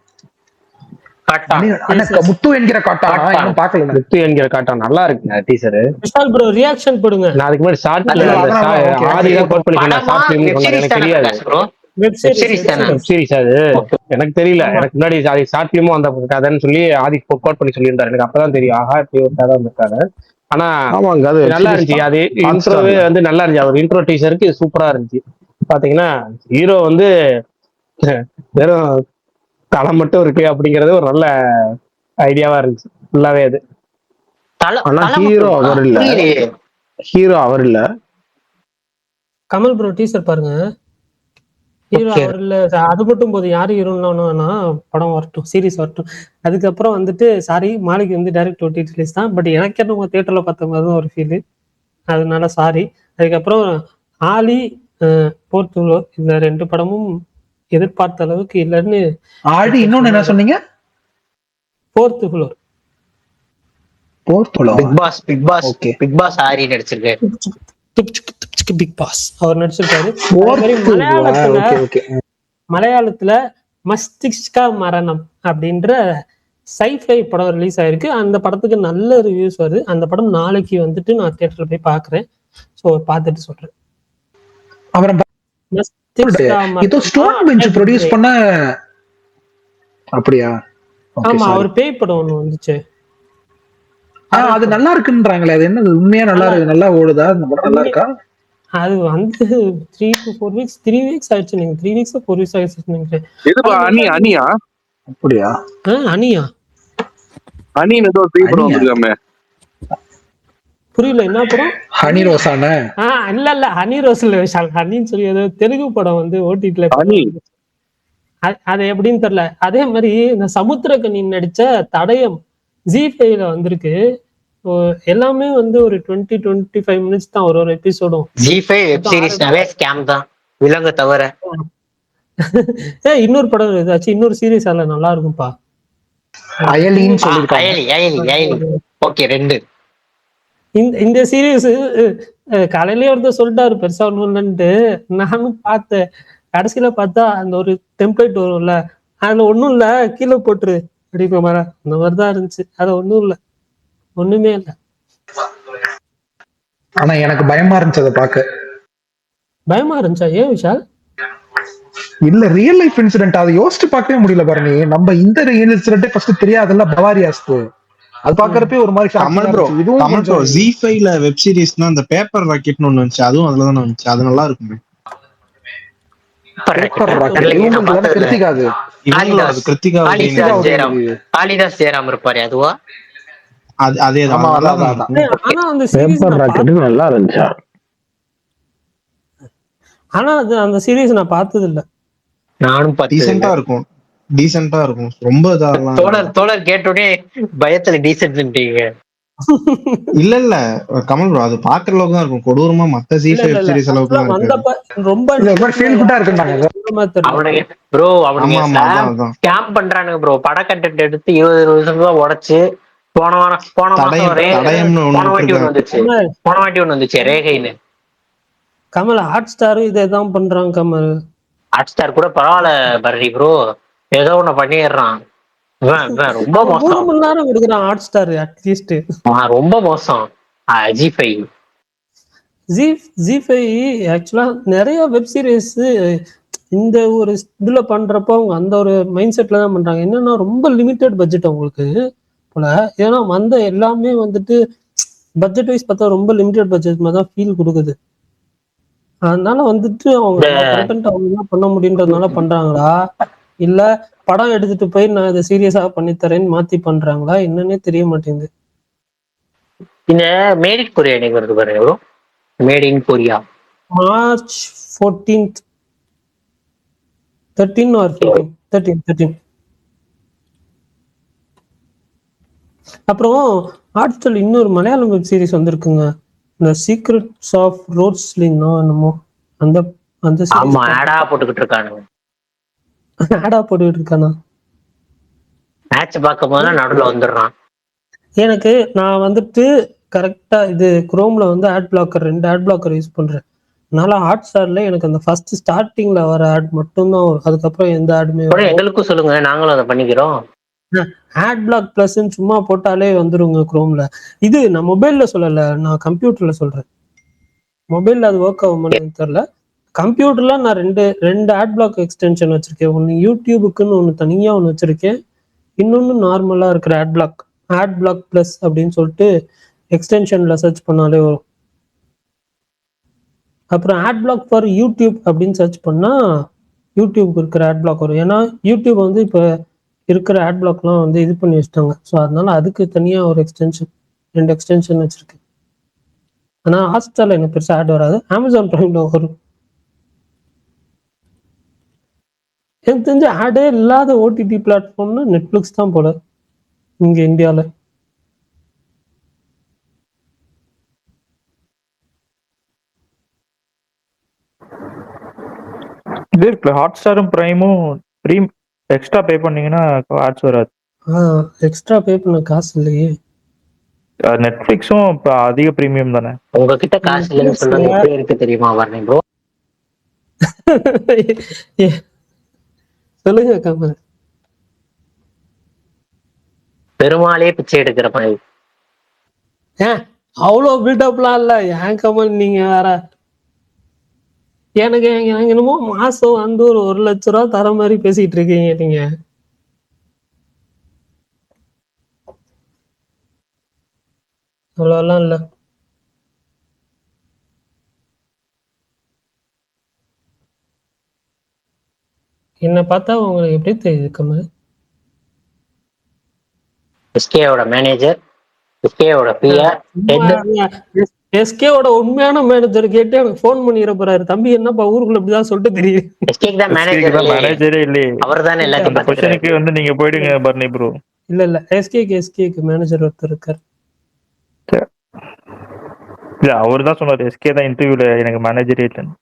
காட்டான். அண்ணா முத்து என்கிற காட்டானா இன்னும் பார்க்கல நான். முத்து என்கிற காட்டம் நல்லா இருக்கு டீசர். விஷால் ப்ரோ ரியாக்ஷன் போடுங்க. நான் அதுக்கு முன்னாடி ஷார்ட்ல okay. ஆதி தான் கோட் பண்ணி சொன்னேன். படமா ஷார்ட் வெப் ஃபிலிம் சீரிஸ் எனக்கு தானே தெரியாது. Prakash bro? Web web series தானே? வெப் சீரிஸ் அது எனக்கு தெரியல. எனக்கு முன்னாடி அது ஷார்ட் ஃபிலிமும் அந்த கதைன்னு சொல்லி ஆதி கோட் பண்ணி சொல்லியிருந்தாரு. எனக்கு அப்பதான் தெரியும், ஆஹா இப்படி ஒரு கதை வந்திருக்காரு. ஆனா ஆமாங்க, அது நல்லா இருந்துச்சு. அது இன்ட்ரோவே வந்து நல்லா இருந்துச்சு. அவர் இன்ட்ரோ டீசருக்கு சூப்பரா இருந்துச்சு. பாத்தீங்கன்னா ஹீரோ வந்து வெறும் தலை மட்டும் இருக்கு அப்படிங்கறது ஒரு நல்ல ஐடியாவா இருந்துச்சு ஃபுல்லாவே. அது ஆனா ஹீரோ அவர் இல்ல, ஹீரோ அவர் இல்ல. கமல் ப்ரோ டீசர் பாருங்க, ஹீரோ அவர் இல்ல. அது மட்டும் போதும், யாரு ஹீரோன்னா படம் வரட்டும், சீரிஸ் வரட்டும். அதுக்கப்புறம் வந்துட்டு சாரி மாலிக் வந்து டைரக்ட் ஓடிடி ரிலீஸ் தான். பட் எனக்கு என்ன தியேட்டர்ல பார்த்த மாதிரி தான் ஒரு ஃபீல், அதனால சாரி. அதுக்கப்புறம் ஆலி, போர்த்துலோ, இந்த 2 படமும் எதிர்பார்த்த அளவுக்கு இல்லைன்னு. ஆடி இன்னொன்னு என்ன சொன்னீங்க? Fourth floor. Bigg Boss Aari நடிச்சிருக்காரு. பிக் பாஸ் அவர் நடிச்சிருக்காரு. மலையாளத்துல மஸ்திஷ்க மரணம் அப்படின்ற சைஃபை படம் ரிலீஸ் ஆயிருக்கு. அந்த படத்துக்கு நல்ல ரிவ்யூஸ் வருது. அந்த படம் நாளைக்கு வந்துட்டு நான் தியேட்டர்ல போய் பாக்குறேன். ஸோ பார்த்துட்டு சொல்றேன். அப்புறம் ஏதோ ஸ்டோன் பெஞ்ச் ப்ரொடியூஸ் பண்ண, அப்படியா? ஆமா, அவர் பேய் படம் ஒண்ணு வந்துச்சு. அது நல்லா இருக்குன்றாங்களே, அது என்னது உண்மையா நல்லா இருக்கு? நல்லா ஓடுதா அந்த படம்? நல்லா இருக்கா? அது வந்து 3 to 4 weeks 3 weeks ஆயிடுச்சு. நீங்க 3 weeks 4 weeks ஆயிடுச்சு நினைக்கிறேன். எதுப்பா அனியா? அப்படியா? அனியா அனின்னு ஏதோ பேய் படம் வந்திருக்காமே. புரியல, என்ன படம்? ஹனி ரோஸான? இல்ல ஹனி ரோஸ் இல்ல விஷால். ஹனின்னு சொல்லி ஏதோ தெலுங்கு படம் வந்து ஓடிடில. அது எப்படின்னு தெரியல. அதே மாதிரி இந்த சமுத்திரக்கனின் நடிச்ச தடயம் ஜி5ல வந்திருக்கு. எல்லாமே வந்து ஒரு 20-25 minutes தான் ஒரு எபிசோடும். ஜி5 வெப் சீரிஸ்னாவே ஸ்கேம் தான், விலங்க தவிர. இன்னொரு படம் ஏதாச்சும் இன்னொரு சீரிஸ் அதுல நல்லா இருக்கும்பா. அயலின்னு சொல்லிருக்காங்க. அயலி. ஓகே, 2. இந்த சீரீஸ் காலையிலேயே ஒருத்தர் சொல்லிட்டாரு பெருசா ஒண்ணும் இல்லைன்ட்டு. நானும் பார்த்தேன். கடைசியில பார்த்தா அந்த ஒரு டெம்ப்ளேட் வரும்ல, அதுல ஒண்ணும் இல்ல கீழே போட்டுரு அப்படிங்கிற மாதிரி அந்த மாதிரிதான் இருந்துச்சு. அது ஒண்ணுமே இல்ல. ஆனா எனக்கு பயமா இருந்துச்சு அதை பார்க்க. பயமா இருந்துச்சா? ஏன் விஷால்? இல்ல, ரியல் லைஃப் இன்சிடென்ட் அதை யோசிச்சு பார்க்கவே முடியல பாருங்க. நம்ம இந்த ரியல் இன்சிடென்ட்டே ஃபர்ஸ்ட் தெரியாதுல்ல, பவாரியாஸ். அது பாக்குறப்ப ஒரு மாதிரி கமல் ப்ரோ ஜி5ல வெப் சீரிஸ்னா அந்த பேப்பர் ராக்கெட்னு ஒண்ணு வந்துச்சு, அதுவும் அதுல தானே வந்துச்சு. அது நல்லா இருக்குமே. காளிதாஸ் ஜெயராம் இருப்பாரு, அதுவா? அதேதான். நல்லா இருந்துச்சா? ஆனா அது அந்த சீரிஸ் நான் பார்த்தது இல்ல. நானும் டீசென்ட்டா இருக்கும். ரொம்ப தோழர் கேட்டோடனே பயத்துல டீசென்ட்ன்றீங்க. இல்ல கமல் ப்ரோ, அது பாக்குற அளவுக்கு தான் இருக்கும். கொடூரமா மத்த வெப் சீரிஸ் அளவுக்கு தான் இருக்கு. ரொம்ப ஃபீல் குட்டா இருக்குன்னாங்க ப்ரோ. அவனுங்க ஸ்கேம் பண்றானுங்க ப்ரோ. பட கண்டென்ட் எடுத்து 20 வருஷமா உடைச்சு போன வாட்டி ஒண்ணு வந்துச்சு ரேகைன்னு. கமல் ஹாட் ஸ்டார் இதேதான் பண்றாங்க. கமல் ஹாட் ஸ்டார் கூட பரவாயில்ல பரணி ப்ரோ, ஏதோ ஒண்ணு பண்ணிடுறான். ரொம்ப மோசம். 3 மணி நேரம் எடுக்கிறான் ஹாட் ஸ்டார் அட்லீஸ்ட். ரொம்ப மோசம். ஜி5 ஆக்சுவலா நிறைய வெப் சீரிஸ் இந்த ஒரு இதுல பண்றப்போ அவங்க அந்த ஒரு மைண்ட் செட்ல தான் பண்றாங்க. என்னன்னா ரொம்ப லிமிட்டட் பட்ஜெட் அவங்களுக்கு போல. ஏன்னா வந்த எல்லாமே வந்துட்டு பட்ஜெட் வைஸ் பார்த்தா ரொம்ப லிமிட்டட் பட்ஜெட் மாதிரி தான் ஃபீல் கொடுக்குது. அதனால வந்துட்டு அவங்க கண்டென்ட் அவங்க என்ன பண்ண முடியுன்றதுனால பண்றாங்களா, இல்ல படம் எடுத்துட்டு போய் நான் இதை சீரியஸா பண்ணி தரேன்னு மாத்தி பண்றாங்களா என்னன்னே தெரிய மாட்டேங்குது. இந்த மேட் இன் கொரியா எனக்கு வருது பாருங்க bro. Made in Korea March 14th 13 or 14 13. அப்புறம் ஹாட்ஸ்டார் இன்னொரு மலையாளம் வெப் சீரிஸ் வந்திருக்குங்க, இந்த சீக்ரெட்ஸ் ஆஃப் ரோட்ஸ்லிங்கோ என்னமோ. அந்த அந்த ஆமா ஆடா போட்டுக்கிட்டு இருக்கானுங்க. ஆடா போட்டுக்கிட்டு இருக்கானா? மேட்ச் பார்க்கும் போது நடுவில் வந்துடுறான். எனக்கு நான் வந்துட்டு கரெக்டா இது குரோம்ல வந்து ad blocker 2 ad blocker use பண்றேன். அதனால ஹாட்ஸ்டார்ல எனக்கு அந்த ஃபர்ஸ்ட் ஸ்டார்டிங்ல வர ஆட் மட்டும்தான் வரும். அதுக்கப்புறம் எந்த ஆடுமே கூட எங்களுக்கும் சொல்லுங்க, நாங்களும் அதை பண்ணிக்கிறோம். ஆட் பிளாக் பிளஸ் சும்மா போட்டாலே வந்துருங்க குரோம்ல. இது நான் மொபைல்ல சொல்லல, நான் கம்ப்யூட்டர்ல சொல்றேன். மொபைல்ல அது ஒர்க் ஆகுமான்னு தெரியல. கம்ப்யூட்டர்ல நான் ரெண்டு ஆட் பிளாக் எக்ஸ்டென்ஷன் வச்சிருக்கேன். ஒன்னு யூடியூபுக்குன்னு ஒன்னு தனியா ஒன்னு வச்சிருக்கேன். இன்னொன்னு நார்மலா இருக்கிற ஆட் பிளாக் பிளஸ் அப்படின்னு சொல்லிட்டு எக்ஸ்டென்ஷன்ல சர்ச் பண்ணாலே வரும். அப்புறம் ஆட் பிளாக் ஃபார் யூடியூப் அப்படின்னு சர்ச் பண்ணா யூடியூப்க்கு இருக்கிற ஆட் பிளாக் வரும். ஏன்னா யூடியூப் வந்து இப்போ இருக்கிற ஆட் பிளாக்லாம் வந்து இது பண்ணி வச்சிட்டாங்க. ஸோ அதனால அதுக்கு தனியா ஒரு எக்ஸ்டென்ஷன் 2 எக்ஸ்டென்ஷன் வச்சிருக்கேன். ஆனா ஹாட்ஸ்டார்ல எனக்கு பெருசா ஆட் வராது. அமேசான் பிரைம்ல வரும். எனக்கு தெரிஞ்ச ஆடே இல்லாத ஓடிடி பிளாட்ஃபார்ம்னா நெட்ஃபிளிக்ஸ் தான் போல இங்க இந்தியால. இது இருக்குல்ல ஹாட்ஸ்டாரும் பிரைமும் எக்ஸ்ட்ரா பே பண்ணீங்கன்னா ஆட்ஸ் வராது. எக்ஸ்ட்ரா பே பண்ண காசு இல்லையே. நெட்ஃபிளிக்ஸும் இப்போ அதிக ப்ரீமியம் தானே. உங்ககிட்ட காசு இல்லைன்னு சொல்றது எப்படி இருக்கு தெரியுமா வர்ணி ப்ரோ? சொல்லுங்க கமல். பெருமாளே பிச்சை எடுக்கிற மாதிரி. அவ்வளோ பில்டப்லாம் இல்ல. ஏன் கமல் நீங்க வேற. எனக்கு என்னமோ மாசம் வந்து ஒரு 1,00,000 ரூபா தர மாதிரி பேசிட்டு இருக்கீங்க நீங்க. அவ்வளோலாம் இல்ல. என்ன பார்த்தா உங்களுக்கு எப்படி தெரியுது கமல்? எஸ்கேவோட மேனேஜர், எஸ்கேவோட பிஆர் ஹெட். எஸ்கேவோட உண்மையான மேனேஜர் கேட்டு எனக்கு ஃபோன் பண்ணிட போறாரு. தம்பி என்னப்பா ஊருக்குள்ள இப்படிதான் சொல்லிட்டு தெரியுது. எஸ்கேக்கு தான் மேனேஜரே இல்லையே. அவர் தானே எல்லாத்தையும் அந்த பொசிஷனுக்கு வந்து நீங்க போயிடுங்க பர்னி ப்ரோ. இல்ல எஸ்கேக்கு மேனேஜர் ஒருத்தர் இருக்காரு. இல்ல அவர் தான் சொன்னாரு எஸ்கே தான் இன்டர்வியூல எனக்கு மேனேஜரே இல்லைன்னு.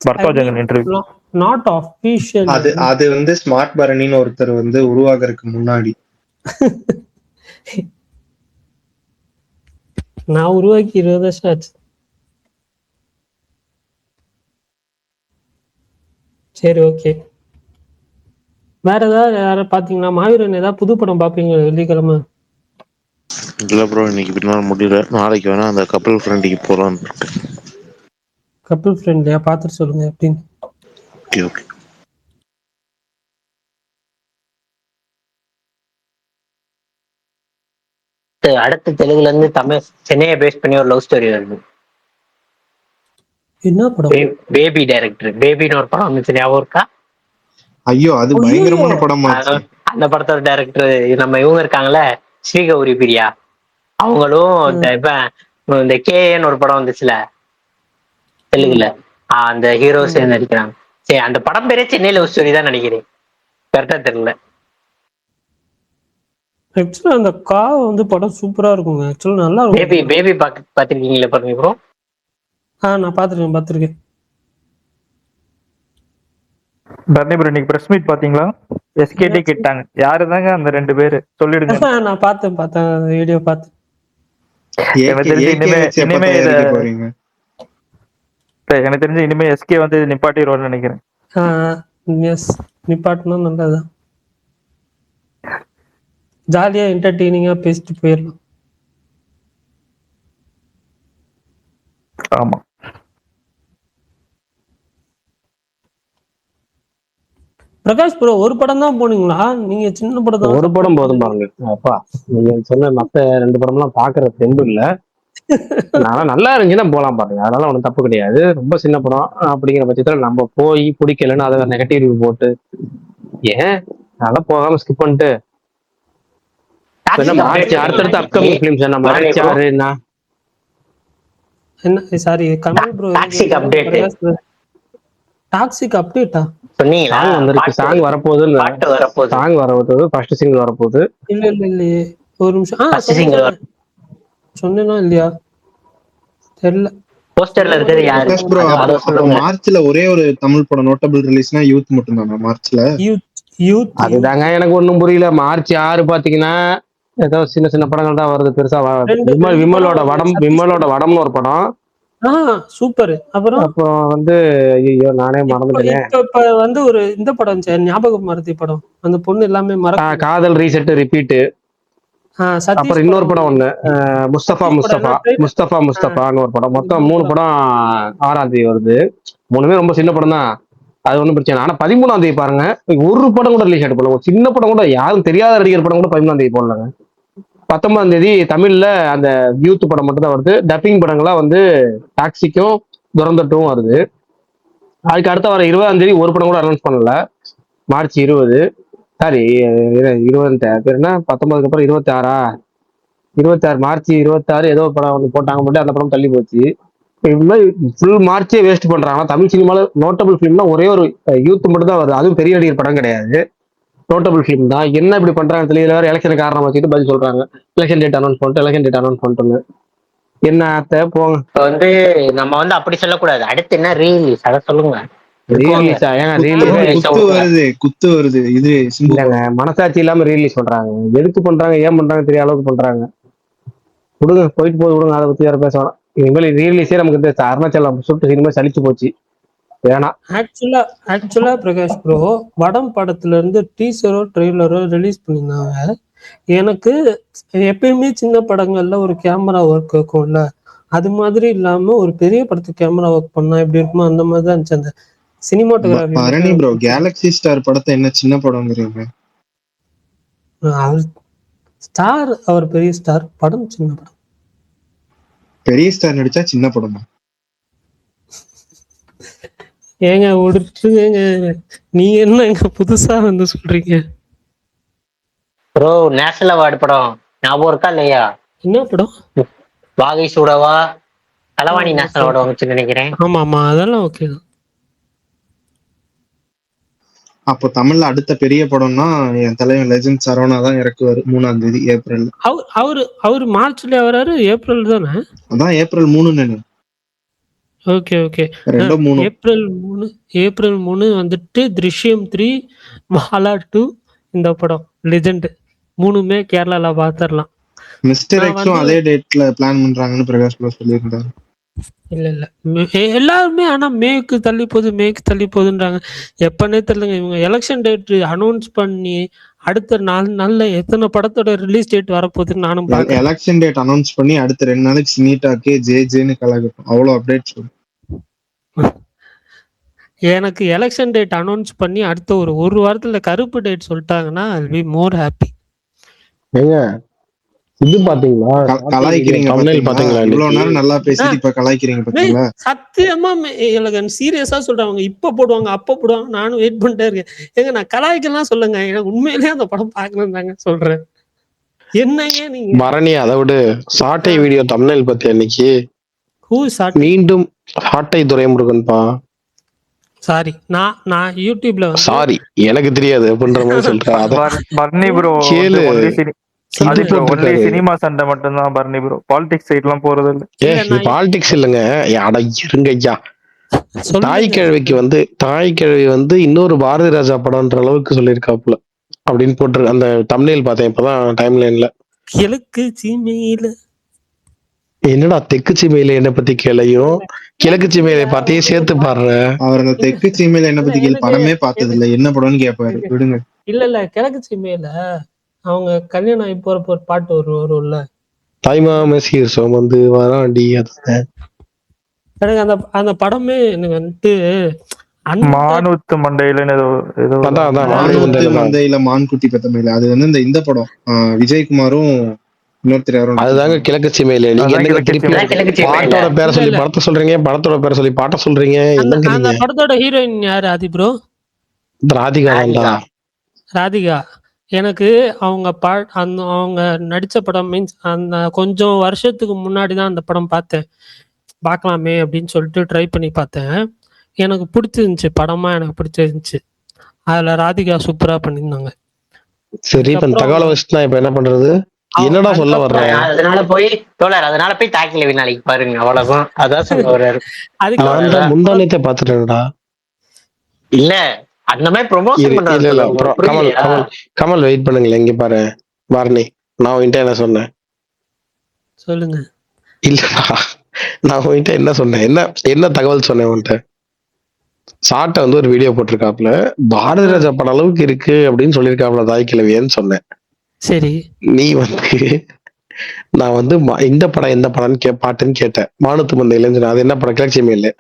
பர்தாஜன் இன்டர்வியூ நாட் ஆஃபீஷியல். அது வந்து ஸ்மார்ட் பரணின்னு ஒருத்தர் வந்து உருவாகிறதுக்கு முன்னாடி நான் உருவாக்கி 20 வருஷம் ஆச்சு. சரி ஓகே. வேற ஏதாவது பாத்தீங்கன்னா மாவீரன் ஏதாவது புது படம் பாப்பீங்க வெள்ளிக்கிழமை? இல்ல ப்ரோ, இன்னைக்கு பின்னால் முடியல. நாளைக்கு வேணா அந்த கப்பல் ஃப்ரெண்டுக்கு போலான்னு இருக்கேன். கப்பல் ஃப்ரெண்ட்லியா பாத்துட்டு சொல்லுங்க எப்படின்னு. Okay okay. அடுத்த தெலுங்குல இருந்து தமிழ் சென்னையை பேஸ் பண்ணி ஒரு லவ் ஸ்டோரி வருது. என்ன படம்? பேபி டைரக்டர் பேபின்னு ஒரு படம் வந்துச்சு, ஞாபகம் இருக்கா? ஐயோ அது பயங்கரமான படமா. அந்த படத்தோட டைரக்டர் நம்ம இவங்க இருக்காங்கல்ல, ஸ்ரீகௌரி பிரியா. அவங்களும் இந்த கேஏன்னு ஒரு படம் வந்துச்சுல தெலுங்குல, அந்த ஹீரோஸ் நடிக்கிறாங்க. சரி, அந்த படம் பேரே சென்னை லவ் ஸ்டோரி தான் நினைக்கிறேன், கரெக்டா தெரியல. ஆக்சுவலா அந்த வந்து படம் சூப்பரா இருக்குங்க. ஆக்சுவலா நல்லா இருக்கும். பேபி பாத்திருக்கீங்களா பாருங்க ப்ரோ? நான் பாத்துருக்கேன். பர்னி ப்ரோ இன்னைக்கு பிரஸ் மீட் பாத்தீங்களா? எஸ்கேடி கேட்டாங்க யாரு தாங்க அந்த 2 பேரு சொல்லிடுங்க. நான் பார்த்தேன் வீடியோ பார்த்தேன். எனக்கு தெரிஞ்சு இனிமே எஸ்கே வந்து நிப்பாட்டிடுவார்னு நினைக்கிறேன். நிப்பாட்டினா நல்லதுதான். ஜாலியா என்டர்டெய்னிங்கா பேசிட்டு போயிடலாம். ஆமா. பிரகாஷ் ப்ரோ ஒரு படம் தான் போனீங்களா? நீங்க சின்ன படம் தான். ஒரு படம் போதும் பாருங்க. அப்பா நீங்க சொன்ன மத்த 2 படம்லாம் பாக்குற தெம்பு இல்ல. நல்லா இருந்துச்சுன்னா போலாம் பாருங்க, அதனால ஒன்றும் தப்பு கிடையாது. ரொம்ப சின்ன படம் அப்படிங்கிற பட்சத்துல நம்ம போய் பிடிக்கலன்னு அதை நெகட்டிவ் ரிவ்யூ போட்டு ஏன் அதெல்லாம் போகாம ஸ்கிப் பண்ணிட்டு மார்ச் அடுத்தடுத்து அப்கமிங் ஃபிலிம்ஸ் என்ன மார்ச் 6 என்ன என்ன sorry Kamal bro toxic update toxic அப்டேட்டா சொன்னீங்களா? சாங் வந்திருக்கு, சாங் வரப்போகுது, பாட்டு வரப்போகுது. சாங் வரப்போகுது, ஃபர்ஸ்ட் சிங்கிள் வரப்போகுது. இல்ல இல்லையே ஒரு நிமிஷம். First single சொன்னேனா இல்லையா தெரியல. போஸ்டர்ல இருக்கிறது யாரு? பிரகாஷ் ப்ரோ, அப்புறம் மார்ச்ல ஒரே ஒரு தமிழ் படம் நோட்டபிள் ரிலீஸ்னா யூத் மட்டும் தானா மார்ச்ல? யூத் அதுதாங்க எனக்கு ஒண்ணும் புரியல. மார்ச் 6 பாத்தீங்கன்னா ஏதோ சின்ன சின்ன படங்கள் தான் வருது, பெருசா விமலோட வடம்னு ஒரு படம். சூப்பர். அப்புறம் வந்து ஐயோ நானே மறந்துட்டேன். இப்ப வந்து ஒரு இந்த படம் ஞாபகம் மறதி படம், அந்த பொண்ணு எல்லாமே காதல் ரீசெட் ரிப்பீட். அப்புறம் இன்னொரு படம் ஒண்ணு முஸ்தபான்னு ஒரு படம். மொத்தம் 3 படம் 6ஆம் தேதி வருது. 3மே ரொம்ப சின்ன படம் தான், அது ஒண்ணும் பிரச்சனை. ஆனா 13ஆம் தேதி பாருங்க, ஒரு படம் கூட ரிலீஸ் ஆகிட்டு போல, சின்ன படம் கூட, யாரும் தெரியாத நடிகர் படம் கூட 13ஆம் தேதி போடலாங்க. 19ஆம் தேதி தமிழ்ல அந்த யூத் படம் மட்டும் தான் வருது. டப்பிங் படங்களா வந்து டாக்ஸிக்கும் துரந்தட்டும் வருது. அதுக்கு அடுத்த வர 20ஆம் தேதி ஒரு படம் கூட அனௌன்ஸ் பண்ணல. மார்ச் 20 சாரி 20 பேர் என்ன 19க்கு அப்புறம் 26 மார்ச் 26 ஏதோ படம் வந்து போட்டாங்க மட்டும், அந்த படம் தள்ளி போச்சு. ஃபுல் மார்ச்சே வேஸ்ட் பண்றாங்க. தமிழ் சினிமால நோட்டபிள் ஃபிலிம்னா ஒரே ஒரு யூத் மட்டும் தான் வருது, அதுவும் பெரிய நடிகர் படம் கிடையாது, நோட்டபிள் ஃபிலிம் தான். என்ன இப்படி பண்றாங்க தெரியல. வேற எலெக்ஷன் காரணம் வச்சுட்டு பதில் சொல்றாங்க, எலெக்ஷன் டேட் அனௌன்ஸ் பண்ணிட்டு என்ன அத்தை போங்க. வந்து நம்ம வந்து அப்படி சொல்லக்கூடாது. அடுத்து என்ன ரீலீஸ் அத சொல்லுங்க. குத்து வருது இது இல்லங்க, மனசாட்சி இல்லாம ரீலீஸ் பண்றாங்க. எதுக்கு பண்றாங்க, ஏன் பண்றாங்க தெரிய அளவுக்கு பண்றாங்க. விடுங்க, போயிட்டு போது விடுங்க, அதை பத்தி வேற பேச வேணாம். இனிமேல் ரீலீஸே நமக்கு அருணாச்சலம் சுட்டு சினிமா சலிச்சு போச்சு, வேணாம். ஆக்சுவலா பிரகாஷ் ப்ரோ, வடம் படத்துல இருந்து டீசரோ ட்ரெய்லரோ ரிலீஸ் பண்ணியிருந்தாங்க. எனக்கு எப்பயுமே சின்ன படங்கள்ல ஒரு கேமரா ஒர்க் இருக்கும்ல, அது மாதிரி இல்லாம ஒரு பெரிய படத்துக்கு கேமரா ஒர்க் பண்ணா எப்படி இருக்குமோ அந்த மாதிரி தான் இருந்துச்சு அந்த cinematography. Bharani bro, Galaxy star படத்தை என்ன சின்ன படம்ங்கிறீங்க? ஸ்டார், அவர் பெரிய ஸ்டார், படம் சின்ன படம். பெரிய ஸ்டார் நடிச்சா சின்ன படமா? ஏங்க விடுத்துங்க, நீங்க என்ன எங்க புதுசா வந்து சொல்றீங்க? ப்ரோ, நேஷனல் அவார்டு படம் ஞாபகம் இருக்கா இல்லையா? என்ன படம்? வாகை சூடவா, களவாணி நேஷனல் அவார்டு வந்துச்சு நினைக்கிறேன். ஆமா அதெல்லாம் ஓகே தான். அப்போ தமிழ்ல அடுத்த பெரிய படம்னா என் தலைவன் லெஜெண்ட் சரவணா தான் இறக்குவாரு 3ஆம் தேதி ஏப்ரல். அவரு மார்ச்ல வராரு, ஏப்ரல் தானே? அதான் ஏப்ரல் 3 ஓகே ஏப்ரல் 3 வந்துட்டு திருஷ்யம் 3, வாலா 2, இந்த படம் லெஜெண்ட் 3மே கேரளால பாத்துரலாம். மிஸ்டர் எக்ஸும் அதே டேட்ல பிளான் பண்றாங்கன்னு பிரகாஷ் ப்ரோ சொல்லியிருந்தாரு. இல்ல எல்லாருமே ஆனா மேக்கு தள்ளி போகுதுன்றாங்க. எப்பன்னே தெரியலங்க. இவங்க எலெக்ஷன் டேட் அனௌன்ஸ் பண்ணி அடுத்த 4 நாள்ல எத்தனை படத்தோட ரிலீஸ் டேட் வரப்போகுதுன்னு நானும் பாக்குறேன். எலெக்ஷன் டேட் அனௌன்ஸ் பண்ணி அடுத்த 2 நாளைக்கு சினிடாக்கே ஜேன்னு கலகட்டும், அவ்வளவு அப்டேட் சொல்லு. எனக்கு எலெக்ஷன் டேட் அனௌன்ஸ் பண்ணி அடுத்த ஒரு வாரத்துல கருப்பு டேட் சொல்லிட்டாங்கன்னா I'll be more happy. இது பாத்தீங்களா, கலாய்க்கிறீங்க பாத்தீங்களா? இவ்வளவு நேரம் நல்லா பேசிட்டு இப்ப கலாய்க்கிறீங்க பாத்தீங்களா? சத்தியமா சீரியஸா சொல்றாங்க. இப்ப போடுவாங்க அப்ப போடுவாங்க, நானும் வெயிட் பண்ணிட்டே இருக்கேன். ஏங்க நான் கலாய்க்கலாம் சொல்லுங்க, எனக்கு உண்மையிலேயே அந்த படம் பாக்கணும் தாங்க சொல்றேன். என்னங்க நீங்க பரணி, அதை விட சாட்டை வீடியோ தம்ப்நெயில் பத்தி அன்னைக்கு மீண்டும் சாட்டை துரைமுருகன்பா. சாரி, நான் யூடியூப்ல சாரி எனக்கு தெரியாது அப்படின்ற மாதிரி சொல்றேன். பரணி ப்ரோ சினிமா சண்டை மட்டும் தான் பரணி ப்ரோ, பாலிடிக்ஸ் சைட் எல்லாம் போறது இல்ல. பாலிடிக்ஸ் இல்லங்க, இருங்க ஐயா. தாய் கிழவி வந்து இன்னொரு பாரதி ராஜா படம்ன்ற அளவுக்கு சொல்லியிருக்காப்புல அப்படின்னு போட்டு அந்த தம்ப்நெயில் பார்த்தேன் இப்பதான் டைம் லைன்ல. கிழக்கு சீமையில என்னடா தெற்கு சீமையில என்ன பத்தி கேளையும் கிழக்கு சீமையில பார்த்தையும் சேர்த்து பாடுற. அவர் அந்த தெற்கு சீமையில என்ன பத்தி படமே பார்த்தது இல்ல, என்ன படம்னு கேட்பாரு. விடுங்க. இல்ல கிழக்கு சீமையில அவங்க கல்யாணம் ஆகி போறப்ப ஒரு பாட்டு வரும்ல, தாய்மா மெசீர் சோமந்து வராண்டி. எனக்கு அந்த படமே எனக்கு வந்துட்டு மானூத்து மண்டையில மண்டையில மான்குட்டி பெத்தமையில, அது வந்து இந்த படம் விஜயகுமாரும் இன்னொருத்தர் அதுதாங்க கிழக்கு சீமையில. நீங்க பாட்டோட பேரை சொல்லி படத்தை சொல்றீங்க, படத்தோட பேரை சொல்லி பாட்ட சொல்றீங்க. அந்த படத்தோட ஹீரோயின் யாரு? ஆதி ப்ரோ, ராதிகா. ராதிகா எனக்கு அவங்க அந்த அவங்க நடிச்ச படம் மீன்ஸ் அந்த கொஞ்சம் வருஷத்துக்கு முன்னாடி தான் அந்த படம் பார்த்தேன். பார்க்கலாமே அப்படின்னு சொல்லிட்டு ட்ரை பண்ணி பார்த்தேன். எனக்கு பிடிச்சிருந்துச்சு, படமா எனக்கு பிடிச்சிருந்துச்சு. அதுல ராதிகா சூப்பரா பண்ணியிருந்தாங்க. சரி இப்ப இந்த தகவலை வச்சுதான் இப்ப என்ன பண்றது? என்னடா சொல்ல வர்ற? அதனால போய் தாக்கில நாளைக்கு பாருங்க, அவ்வளவுதான். அதான் சொல்ல வர்றாரு. நான் தான் முந்தானத்தை பாத்துட்டேன்டா. இல்ல அந்த மாதிரி ப்ரொமோஷன் இல்ல பண்றாரு. கமல் வெயிட் பண்ணுங்களேன். இங்க பாரு வார்னி, நான் உன்கிட்ட என்ன சொன்னேன் சொல்லுங்க. இல்லடா, நான் உன்கிட்ட என்ன சொன்னேன், என்ன தகவல் சொன்னேன் உன்கிட்ட? சாட்டை வந்து ஒரு வீடியோ போட்டிருக்காப்ல, பாரதி ராஜா படம் அளவுக்கு இருக்கு அப்படின்னு சொல்லியிருக்காப்ல தாய் கிழவியன்னு சொன்னேன். சரி, நீ வந்து நான் வந்து இந்த படம் எந்த படம்னு பாட்டுன்னு கேட்டேன். மானத்து மந்தையிலன்னு சொன்னேன். அது என்ன படம்? கிளர்ச்சியமே இல்லை.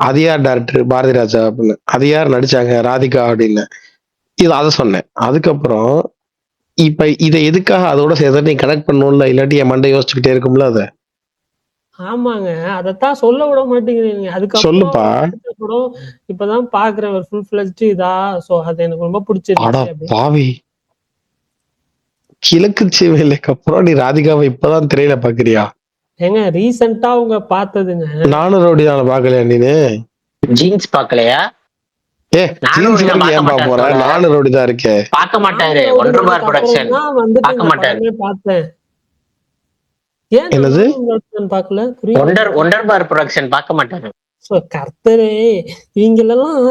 அது யார் டேரக்டர்? பாரதி ராஜா அப்படின்னு. அது யார் நடிச்சாங்க? ராதிகா அப்படின்னு. இது அதை சொன்னேன். அதுக்கப்புறம் இப்ப இதை எதுக்காக அதோட சேர்த்து நீ கனெக்ட் பண்ணணும்ல, இல்லாட்டி என் மண்டை யோசிச்சுக்கிட்டே இருக்கும்ல. அதை ஆமாங்க, அதத்தான் சொல்ல விட மாட்டேங்கிறீங்க. அதுக்கப்புறம் சொல்லுப்பா. படம் இப்பதான் பாக்குறேன், ஒரு ஃபுல் ஃபிளெஜ்ட் இதா. சோ அது எனக்கு ரொம்ப பிடிச்சிருந்துச்சு. பாவி, கிழக்கு சீமையிலுக்கு அப்புறம் நீ ராதிகாவை இப்பதான் திரையில பாக்குறியா? ஏங்க ரீசெண்டா அவங்க பார்த்ததுங்க. நானும் ரவுடிதான பாக்கலையா நீனு? ஜீன்ஸ் பாக்கலையா? ஜீன்ஸ் ஏன் பாக்க போற? நானும் ரவுடிதான் இருக்கேன். பார்க்க மாட்டாரு. ஒண்டர் பார் ப்ரொடக்ஷன் பார்க்க மாட்டாரு. பார்த்தேன். ஏன் என்னது? பார்க்கல? ஒண்டர் பார் ப்ரொடக்ஷன் பார்க்க மாட்டாரு. கர்த்தரே, இவங்களெல்லாம்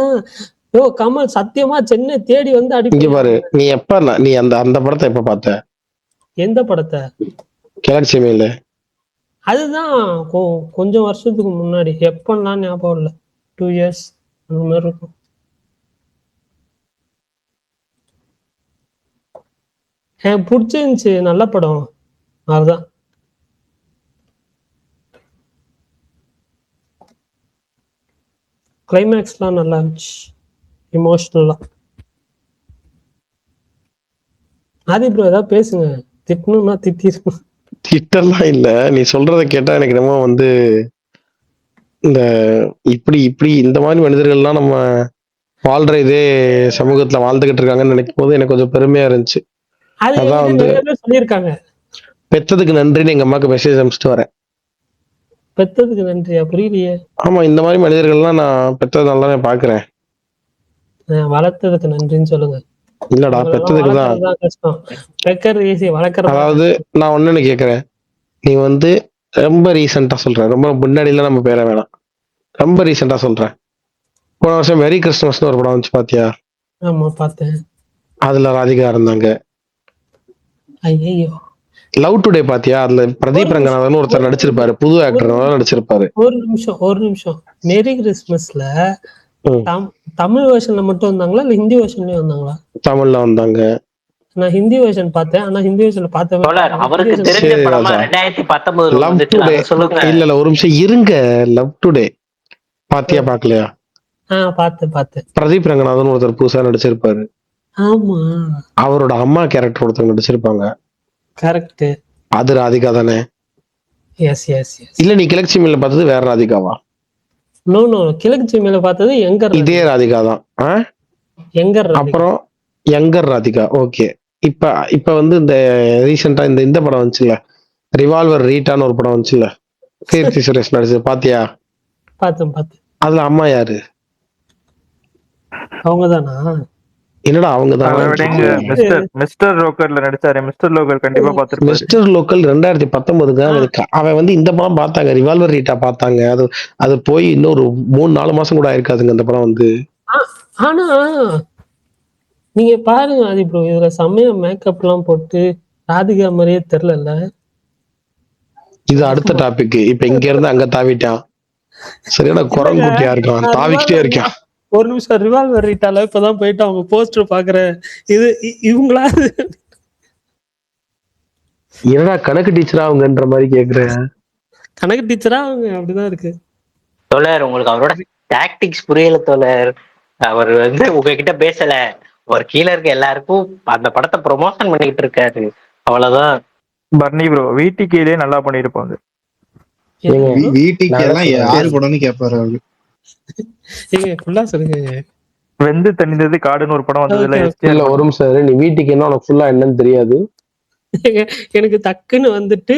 கமல் சத்தியமா சென்னை தேடி வந்து இங்க பாரு, நீ எப்ப நீ அந்த படத்தை எப்ப பார்த்த? எந்த படத்தை? கிழக்கு மேல. அதுதான் கொஞ்சம் வருஷத்துக்கு முன்னாடி. எப்பலாம் ஞாபகம் இல்ல, 2 years அந்த மாதிரி இருக்கும். எனக்கு பிடிச்சிருந்துச்சு, நல்ல படம். அதுதான் கிளைமேக்ஸ்லாம் நல்லா இருந்துச்சு, இமோஷனலா. ஆதி ப்ரோ ஏதாவது பேசுங்க, திட்டணும்னா திட்டிருக்கணும். திட்டெல்லாம் இல்ல, நீ சொல்றத கேட்டா எனக்கு ரொம்ப வந்து இந்த இப்படி இந்த மாதிரி மனிதர்கள்லாம் நம்ம வாழ்ற இதே சமூகத்துல வாழ்ந்துகிட்டு இருக்காங்கன்னு நினைக்கும் போது எனக்கு கொஞ்சம் பெருமையா இருந்துச்சு. அதான் வந்து சொல்லியிருக்காங்க, பெத்ததுக்கு நன்றின்னு எங்க அம்மாக்கு மெசேஜ் அனுப்பிச்சிட்டு வரேன். பெத்ததுக்கு நன்றியா? புரியலையே. ஆமா, இந்த மாதிரி மனிதர்கள்லாம் நான் பெத்தது நல்லா பாக்குறேன். வளர்த்ததுக்கு நன்றின்னு சொல்லுங்க. இல்லடா, பெத்ததுக்கு தான் கஷ்டம். வைக்கிறது ஈஸி, வளர்க்கறது. அதாவது நான் ஒண்ணு கேக்குறேன், நீ வந்து ரொம்ப ரீசெண்டா சொல்ற, ரொம்ப முன்னாடி எல்லாம் நம்ம பேர வேணாம், ரொம்ப ரீசெண்டா சொல்றேன். போன வருஷம் மெரி கிறிஸ்துமஸ்னு ஒரு படம் வந்துச்சு, பாத்தியா? ஆமா பார்த்தேன். அதுல ராதிகா இருந்தாங்க. ஐயோ, லவ் டுடே பாத்தியா? அதுல பிரதீப் ரங்கநாதன் ஒருத்தர் நடிச்சிருப்பாரு, புது ஆக்டர் நடிச்சிருப்பாரு. ஒரு நிமிஷம். மேரி கிறிஸ்மஸ்ல தமிழ் வெர்ஷன்ல மட்டும் வந்தாங்களா இல்ல ஹிந்தி வெர்ஷன்லயும் வந்தாங்களா? தமிழ்ல வந்தாங்க. நான் ஹிந்தி வெர்ஷன் பார்த்தேன், ஆனா ஹிந்தி வெர்ஷன்ல பார்த்தேன். அவருக்கு தெரிஞ்ச படமா 2019 லவ் டுடே. இல்ல ஒரு நிமிஷம் இருங்க, லவ் டுடே பாத்தியா பாக்கலையா? பார்த்தேன். பிரதீப் ரங்கநாதன் ஒருத்தர் புதுசா நடிச்சிருப்பாரு. ஆமா, அவரோட அம்மா கேரக்டர் ஒருத்தர் நடிச்சிருப்பாங்க. கரெக்ட். அது ராதிகா தானே? Yes yes yes. இல்ல நீ கிழக்கு மேல பார்த்தது வேற ராதிகாவா? நோ கிழக்கு மேல பார்த்தது எங்கர். இதே ராதிகா தான். எங்கர். அப்புறம் யங்கர் ராதிகா. ஓகே. இப்ப வந்து இந்த ரீசெண்டா இந்த படம் வந்துச்சுல, ரிவால்வர் ரீட்டான்னு ஒரு படம் வந்துச்சுல, கீர்த்தி சுரேஷ் நடிச்சது, பாத்தியா? பார்த்தேன். அதுல அம்மா யாரு? அவங்கதானா? என்னடா அவங்கதான்? மிஸ்டர் லோக்கல்ல நடிச்சாரு. மிஸ்டர் லோக்கல் கண்டிப்பா பாத்துருப்பாரு. மிஸ்டர் லோக்கல் 2019 அவன் வந்து இந்த படம் பார்த்தாங்க, ரிவால்வர் ரீட்டா பார்த்தாங்க. அது போய் இன்னொரு 3-4 மாசம் கூட ஆயிருக்காதுங்க அந்த படம் வந்து. ஆனா நீங்க பாருங்க ஆதி ப்ரோ, இதுல செம்மையா மேக்கப் எல்லாம் போட்டு ராதிகா மாதிரியே தெரியல. இது அடுத்த டாபிக். இப்ப இங்க இருந்து அங்க தாவிட்டான். சரியான குரங்குட்டியா இருக்கான், தாவிக்கிட்டே இருக்கான். ஒரு நிமிஷம். ரிவால்வர் ரீட்டால இப்பதான் போயிட்டு அவங்க போஸ்டர் பாக்குறேன். இவங்களா என்னடா கணக்கு டீச்சரா அவங்கன்ற மாதிரி கேக்குறேன். கணக்கு டீச்சரா அவங்க? அப்படிதான் இருக்கு. தோழர், உங்களுக்கு அவரோட டாக்டிக்ஸ் புரியல தோழர். அவர் வந்து உங்ககிட்ட பேசல, ஒரு கீழே இருக்க எல்லாருக்கும் அந்த படத்தை ப்ரொமோஷன் பண்ணிக்கிட்டு இருக்காரு, அவ்வளவுதான். பர்னி ப்ரோ வீட்டுக்கே நல்லா பண்ணிருப்பாங்க. வீட்டுக்கு எல்லாம் யாரு படம்னு கேட்பாரு அவரு. ஃபுல்லா சொல்லுங்க. வெந்து தணிந்தது காடுன்னு ஒரு படம் வந்ததுல Okay, எஸ்கே இல்ல ஒரு நிமிஷம் இரு. நீ வீட்டுக்கு என்ன உனக்கு ஃபுல்லா என்னன்னு தெரியாது. எனக்கு டக்குன்னு வந்துட்டு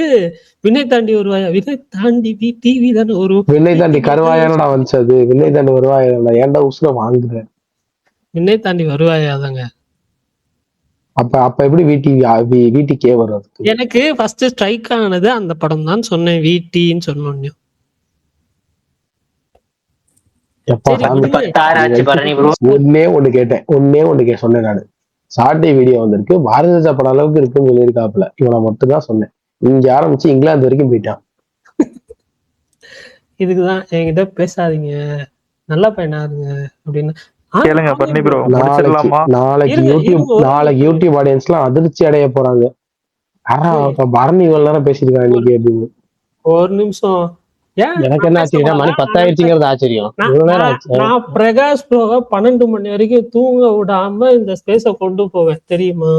வினை தாண்டி வருவாயா, வினை தாண்டி டிவி தானே ஒரு விண்ணை தாண்டி கருவாயானடா வந்துச்சு அது. விண்ணை தாண்டி வருவாயா, ஏன்டா உசுர வாங்குற? வினை தாண்டி வருவாயா தாங்க. அப்ப எப்படி வீட்டுக்கே வரும் அதுக்கு? எனக்கு ஃபர்ஸ்ட் ஸ்ட்ரைக் ஆனது அந்த படம் தான் சொன்னேன், வீட்டின்னு சொன்னோன்னு. எப்பா சரி, சாமி, விடுங்க. 10 ஆச்சு பரணி ப்ரோ. ஒன்னே ஒண்ணு சொன்னேன் நானு. சாட்டை வீடியோ வந்திருக்கு, பாரதிய ஜனதா படம் அளவுக்கு இருக்குன்னு சொல்லியிருக்காப்புல. இவனை மட்டும் தான் சொன்னேன். இங்க ஆரம்பிச்சு இங்கிலாந்து வரைக்கும் போயிட்டான். இதுக்குதான் என்கிட்ட பேசாதீங்க, நல்ல பையனா இருங்க அப்படின்னு. கேளுங்க பரணி ப்ரோ, முடிச்சிடலாமா? நாளைக்கு யூடியூப் ஆடியன்ஸ் எல்லாம் அதிர்ச்சி அடைய போறாங்க. பரணி இவ்வளவு நேரம் பேசிருக்காங்க இன்னைக்கு அப்படின்னு. ஒரு நிமிஷம். எனக்கு என்ன ஆச்சரியம், மணி 10 ஆயிடுச்சுங்கிறது ஆச்சரியம். இவ்வளவு நேரம் ஆச்சு. நான் பிரகாஷ் ப்ரோவை 12 மணி வரைக்கும் தூங்க விடாம இந்த ஸ்பேஸ கொண்டு போவேன் தெரியுமா?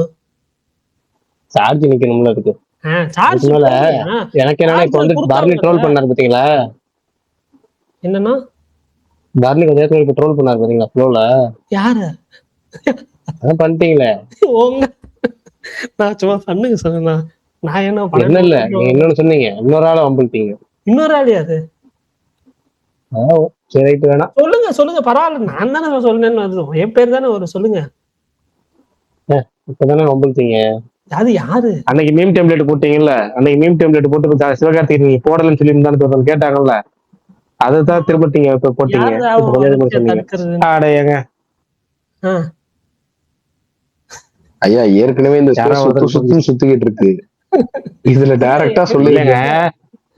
சார்ஜ் நிக்கணும்ல இருக்கு. எனக்கு என்னன்னா இப்ப வந்து பரணி ட்ரோல் பண்ணாரு பாத்தீங்களா? என்னன்னா பரணி கொஞ்சம் இப்ப ட்ரோல் பண்ணாரு பாத்தீங்களா ஃப்ளோல? யாரு? அதான் பண்ணிட்டீங்களே. நான் சும்மா பண்ணுங்க சொன்னா. நான் என்ன இல்ல, நீங்க இன்னொன்னு சொன்னீங்க, இன்னொரு ஆளை வம்பிட்டீங்க. இன்னொரு ஆள் யாரு? சரி ரைட், வேணாம் சொல்லுங்க பரவாயில்ல. நான் தானே சொல்றேன்னு வருது, என் பேர் தானே வரும், சொல்லுங்க. இப்பதானே வம்பிட்டீங்க. அது யாரு? அன்னைக்கு மீம் டெம்ப்ளேட் போட்டீங்கல்ல, அன்னைக்கு மீம் டெம்ப்ளேட் போட்டு சிவகார்த்திகேயன் நீங்க போடலன்னு சொல்லி கேட்டாங்கல்ல, அதுதான் திரும்பட்டீங்க இப்ப போட்டீங்க. அடையங்க ஐயா, ஏற்கனவே இந்த சுத்திக்கிட்டு இருக்கு. இதுல டைரக்டா சொல்லுங்க,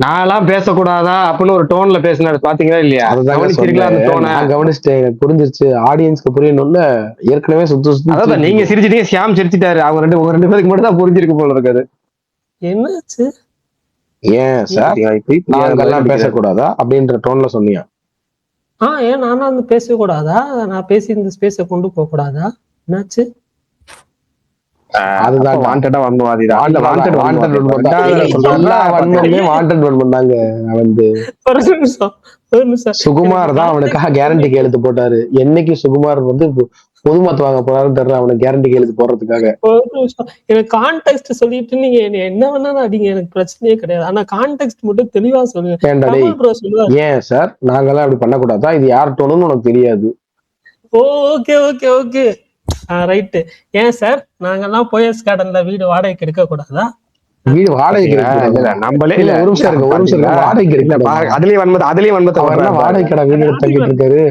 நான்லாம் பேசக்கூடாதா அப்படின்னு ஒரு டோன்ல பேசினாரு, பாத்தீங்களா இல்லையா? கவனிச்சிட்டேன், எனக்கு புரிஞ்சிருச்சு. ஆடியன்ஸ்க்கு புரியணும்ல. ஏற்கனவே அதான் நீங்க சிரிச்சிட்டீங்க, ஷியாம் சிரிச்சிட்டாரு. உங்க ரெண்டு பேருக்கு மட்டும் தான் புரிஞ்சிருக்கு போல இருக்காது. என்னாச்சு? ஏன் சார் நாங்கெல்லாம் பேசக்கூடாதா அப்படின்ற டோன்ல சொன்னியா? ஏன் நானும் வந்து பேசக்கூடாதா? நான் பேசி இந்த ஸ்பேஸ கொண்டு போக கூடாதா? என்னாச்சு? அதுதான் வாண்டடா வன்மவாதிதான். சுகுமார் தான் அவனுக்காக கேரண்டி கையெழுத்து போட்டாரு. என்னைக்கு சுகுமார் வந்து பொதுமத்து வாங்க போறாருன்னு தெரியல, அவனுக்கு கேரண்டி கையெழுத்து போடுறதுக்காக. எனக்கு கான்டெக்ஸ்ட் சொல்லிட்டு நீங்க என்ன வேணாலும் அடிங்க, எனக்கு பிரச்சனையே கிடையாது. ஆனா கான்டெக்ஸ்ட் மட்டும் தெளிவா சொல்லுங்க. ஏன் சார் நாங்கெல்லாம் அப்படி பண்ணக்கூடாதா? இது யார் டோனுன்னு உனக்கு தெரியாது. Okay okay okay right. ஏன் சார் நாங்கெல்லாம் போயஸ் கார்டன்ல வீடு வாடகைக்கு எடுக்க கூடாதா? வீடு வாடகைக்கு நம்மளே இல்ல. ஒரு நிமிஷம் வாடகைக்கு இருக்கு. அதுலயே வன்மத்தை வாடகைக்கடா வீடு எடுத்துக்கிட்டு இருக்காரு.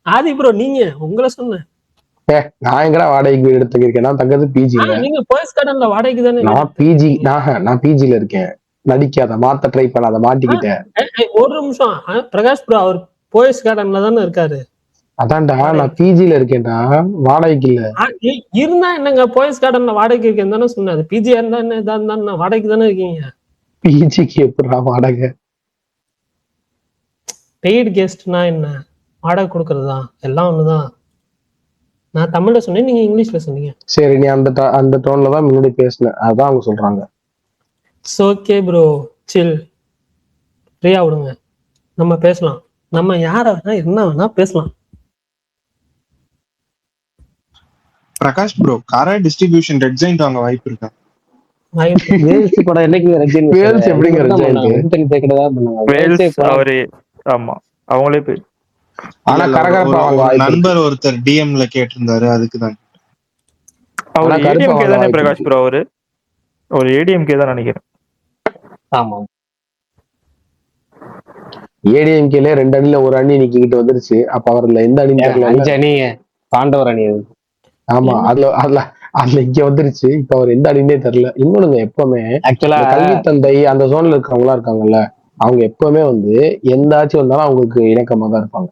ஆதி ப்ரோ, நீங்க உங்களை சொன்னேன். நான் எங்கடா வாடகைக்கு வீடு எடுத்துக்கிருக்கேன்? நான் தங்கது பிஜி. நீங்க போயஸ் கார்டன்ல வாடகைக்கு தானே? நான் பிஜில இருக்கேன். நடிக்காத, மாத்த ட்ரை பண்ணாத, மாட்டிக்கிட்டேன். ஒரு நிமிஷம். பிரகாஷ் ப்ரோ அவர் போயஸ் கார்டன்ல தானே இருக்காரு. அதான்டா, நான் பிஜில இருக்கேன்டா, வாடகைக்கு இல்ல. இருந்தா என்னங்க, போயஸ் கார்டன்ல வாடகைக்கு இருக்கேன்னு தானே சொன்னேன். பிஜியா இருந்தா என்ன, இதா இருந்தா வாடகைக்கு தானே இருக்கீங்க. பிஜிக்கு எப்படிடா வாடகை? பெய்டு கெஸ்ட்னா என்ன? வாடகை கொடுக்கறதா? எல்லாம் ஒண்ணுதான். நான் தமிழ்ல சொன்னேன், நீங்க இங்கிலீஷ்ல சொன்னீங்க. சரி, நீ அந்த டோன்ல தான் முன்னாடி பேசுன, அதான் அவங்க சொல்றாங்க. ஓகே ப்ரோ, சில், ஃப்ரீயா விடுங்க, நம்ம பேசலாம். நம்ம யார வேணா என்ன வேணா பேசலாம். பிரகாஷ் ப்ரோ, காரா டிஸ்ட்ரிபியூஷன் ரெட் ஜெயிண்ட் வாங்க வாய்ப்பு இருக்கா? வேல்ஸ் படம் என்னைக்கு வேல்ஸ் எப்படிங்க ரெட் ஜெயிண்ட்? ஆமா, அவங்களே போய். ஆனா கரகரப்பா நண்பர் ஒருத்தர் டிஎம்ல கேட்டிருந்தாரு, அதுக்குதான். அவர் ஏடிஎம்கே தானே பிரகாஷ் ப்ரோ? ஒரு ஏடிஎம்கே தான் நினைக்கிறேன். ஆமா, ஏடிஎம்கேல 2 அணில ஒரு அணி நிக்கிட்டு வந்துருச்சு. அப்ப அவர்ல எந்த அணி? 5 அணி பாண்டவர் அணி. ஆமா, அதுல இங்க வந்துருச்சு. இப்ப அவர் எந்த அணின்னே தெரியல. இன்னொன்னு, எப்பவுமே ஆக்சுவலா கல்வி தந்தை அந்த ஜோன்ல இருக்கவங்களா இருக்காங்கல்ல, அவங்க எப்பவுமே வந்து எந்த ஆட்சி வந்தாலும் அவங்களுக்கு இணக்கமா தான் இருப்பாங்க.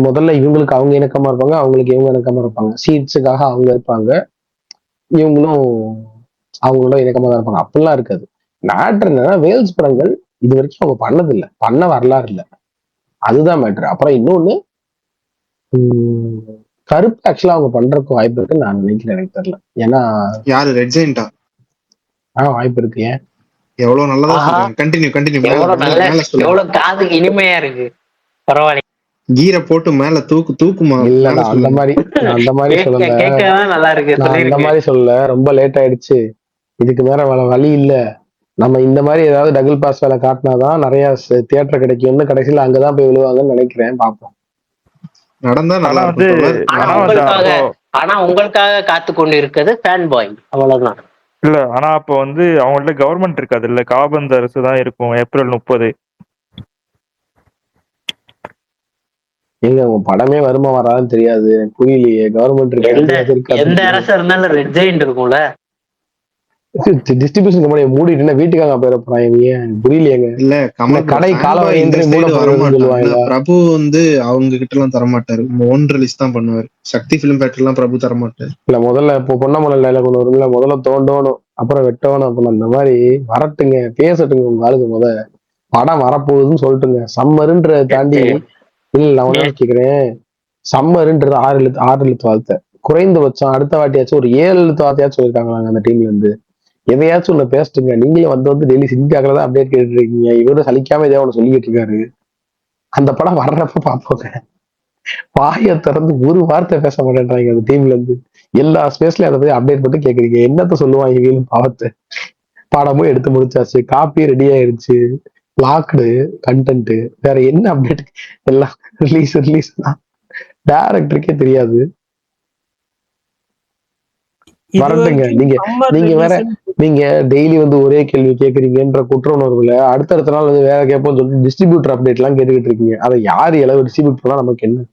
முதல்ல இவங்களுக்கு அவங்க இணக்கமா இருப்பாங்க, அவங்களுக்கு இவங்க இணக்கமா இருப்பாங்க. சீட்ஸுக்காக அவங்க இருப்பாங்க, இவங்களும் அவங்களோட இணக்கமா தான் இருப்பாங்க. அப்படிலாம் இருக்காது. மேட்ரு என்னன்னா, வேல்ஸ் படங்கள் இது வரைக்கும் அவங்க பண்ணதில்லை, பண்ண வரலாறு இல்லை. அதுதான் மேட்ரு. அப்புறம் இன்னொன்னு, கருப்பு ஆக்சுவலா அவங்க பண்றதுக்கு வாய்ப்பு இருக்குன்னு நான் நினைக்கிறேன். எனக்கு தெரியல. ஏன்னா யாரு ரெட் ஜெயிண்டா? வாய்ப்பு இருக்கு. ஏன்? எவ்வளவு நல்லதா சொல்றாங்க. கண்டினியூ. எவ்வளவு காதுக்கு இனிமையா இருக்கு. பரவாயில்ல. கீரை போட்டு மேல தூக்குமா இல்ல மேல நான் அந்த சொல்லுங்க. மாதிரி சொல்லல. கேட்கதான் நல்லா இருக்கு நான் அந்த சொல்லிருங்க. மாதிரி சொல்லல. ரொம்ப லேட் ஆயிடுச்சு, இதுக்கு மேல வழி இல்ல, நம்ம இந்த மாதிரி ஏதாவது டபுள் பாஸ் வேலை காட்டினாதான் நிறைய தியேட்டர் கிடைக்கும்னு கடைசியில அங்கதான் போய் விழுவாங்கன்னு நினைக்கிறேன். பார்ப்போம். நடந்தா ஆனா நல்லா வந்து இருக்கும் தோழர். ஆனா ஆனா வந்து உங்களுக்காக அப்போ உங்களுக்காக காத்து கொண்டு இருக்கிறது ஃபேன் பாய், அவ்வளவுதான். இல்ல ஆனா அப்போ வந்து அவங்கள்ட்ட கவர்மெண்ட் இருக்காது இல்ல, காபந்து அரசு தான் இருக்கும் ஏப்ரல் 30. எங்க உங்க படமே வருமா வராதுன்னு தெரியாது, எனக்கு புரியலையே. கவர்மெண்ட் எந்த இருக்காது எந்த அரசா இருந்தாலும் ரெட் ஜெயிண்ட் இருக்கும்ல. டிஸ்ட்ரிபியூஷன் கம்பெனியை மூடிட்டு வீட்டுக்காக போயிட போறாங்க. ஏன் புரியலையேங்க. இல்ல கமல் bro, கடை fan கால boy இந்த வரையின்றி மூட சைடு போறதுன்னு வரமாட்டாங்க. சொல்லுவாங்களா? பிரபு வந்து அவங்க கிட்ட எல்லாம் தரமாட்டாரு, ஓன் ரிலீஸ் தான் பண்ணுவாரு. சக்தி பிலிம் ஃபேக்டரி எல்லாம் பிரபு தரமாட்டாரு. இல்ல முதல்ல இப்போ பொன்னமலை டைலாக் கொண்டு வரும்ல, முதல்ல தோண்டணும் அப்புறம் வெட்டணும், அப்புறம் அந்த மாதிரி வரட்டுங்க, பேசட்டுங்க உங்க ஆளுங்க. படம் வரப்போகுதுன்னு சொல்லிட்டுங்க. சம்மருன்றதை தாண்டி இல்ல நான் ஒண்ணு கேக்குறேன். சம்மருன்றது 6 எழுத்து வார்த்தை, குறைந்தபட்சம் அடுத்த வாட்டியாச்சும் ஒரு 7 எழுத்து வார்த்தையாச்சும் சொல்லிருக்காங்களாங்க அந்த டீம்ல இருந்து. எதையாச்சும் ஒண்ணு பேசிட்டுங்க. நீங்களே வந்து டெய்லி சிங்காக்கில் தான் அப்டேட் கேட்டுட்டு இருக்கீங்க, இவரும் சலிக்காம எதையா ஒண்ணு சொல்லிக்கிட்டு இருக்காரு. அந்த படம் வர்றப்ப பார்ப்போங்க. வாயை திறந்து ஒரு வார்த்தை பேச மாட்டேன்றாங்க அந்த டீம்ல இருந்து. எல்லா ஸ்பேஸ்லயும் அதை போய் அப்டேட் பண்ணி கேக்குறீங்க, என்னத்த சொல்லுவாங்க இவங்களும் பாவத்தை. படமும் எடுத்து முடிச்சாச்சு, காப்பி ரெடி ஆயிருச்சு, லாக்டு கண்டென்ட், வேற என்ன அப்டேட்? எல்லாம் ரிலீஸ் தான், டைரக்டருக்கே தெரியாது. வரட்டுங்க. நீங்க வேற நீங்க டெய்லி வந்து ஒரே கேள்வி கேக்குறீங்கன்ற குற்ற உணர்வுல அடுத்தடுத்த நாள் வந்து வேற கேட்போம்னு சொல்லிட்டு டிஸ்ட்ரிபியூட்டர் அப்டேட் எல்லாம் கேட்டுக்கிட்டு இருக்கீங்க. அதை யாரு எளவு டிஸ்ட்ரிபியூட் பண்ணா நமக்கு என்ன?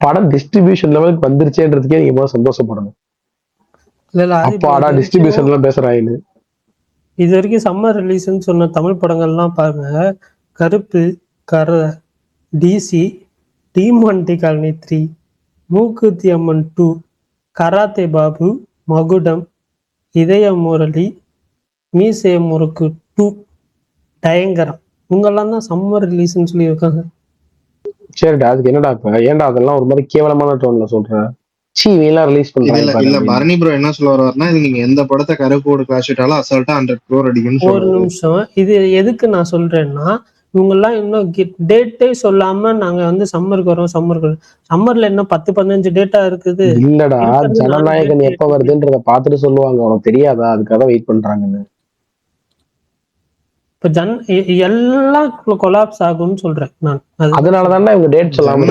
படம் டிஸ்ட்ரிபியூஷன் லெவலுக்கு வந்துருச்சேன்றதுக்கே நீங்க முதல்ல சந்தோஷப்படணும். அப்பாடா டிஸ்ட்ரிபியூஷன் எல்லாம் பேசுறாங்க. இது வரைக்கும் சம்மர் ரிலீஸ்ன்னு சொன்ன தமிழ் படங்கள்லாம் பாருங்க. கருப்பு, கரை, DC, டீமான்டி colony 3, Mookuthi Amman 2, karate Babu, மகுடம், இதய முரளி, மீசை முறுக்கு 2, டயங்கரம், இவங்கெல்லாம் தான் சம்மர் ரிலீஸ்ன்னு சொல்லி இருக்காங்க. சரிடா, அதுக்கு என்னடா இப்ப? ஏன்டா அதெல்லாம் ஒரு மாதிரி கேவலமான டோன்ல சொல்றேன்? ரிலீஸ் இல்ல பரணி ப்ரோ என்ன சொல்ல வர்றாருன்னா, இது நீங்க எந்த படத்தை கருப்போடு கிளாஷ் விட்டாலும் அசால்ட்டா 100 crore அடிக்கும்னு ஒரு நிமிஷம், இது எதுக்கு நான் சொல்றேன்னா, இவங்கெல்லாம் இன்னும் டேட்டே சொல்லாம நாங்க வந்து சம்மருக்கு வரோம், சம்மர்ல என்ன 10-15 டேட்டா இருக்குது. இல்லடா, ஜனநாயகன் எப்ப வருதுன்றத பாத்துட்டு சொல்லுவாங்க, உனக்கு தெரியாதா? அதுக்காக வெயிட் பண்றாங்கன்னு. இப்ப எல்லாம் கொலாப்ஸ் ஆகும்னு சொல்றேன் நான். அதனாலதான் இவங்க டேட் சொல்லாம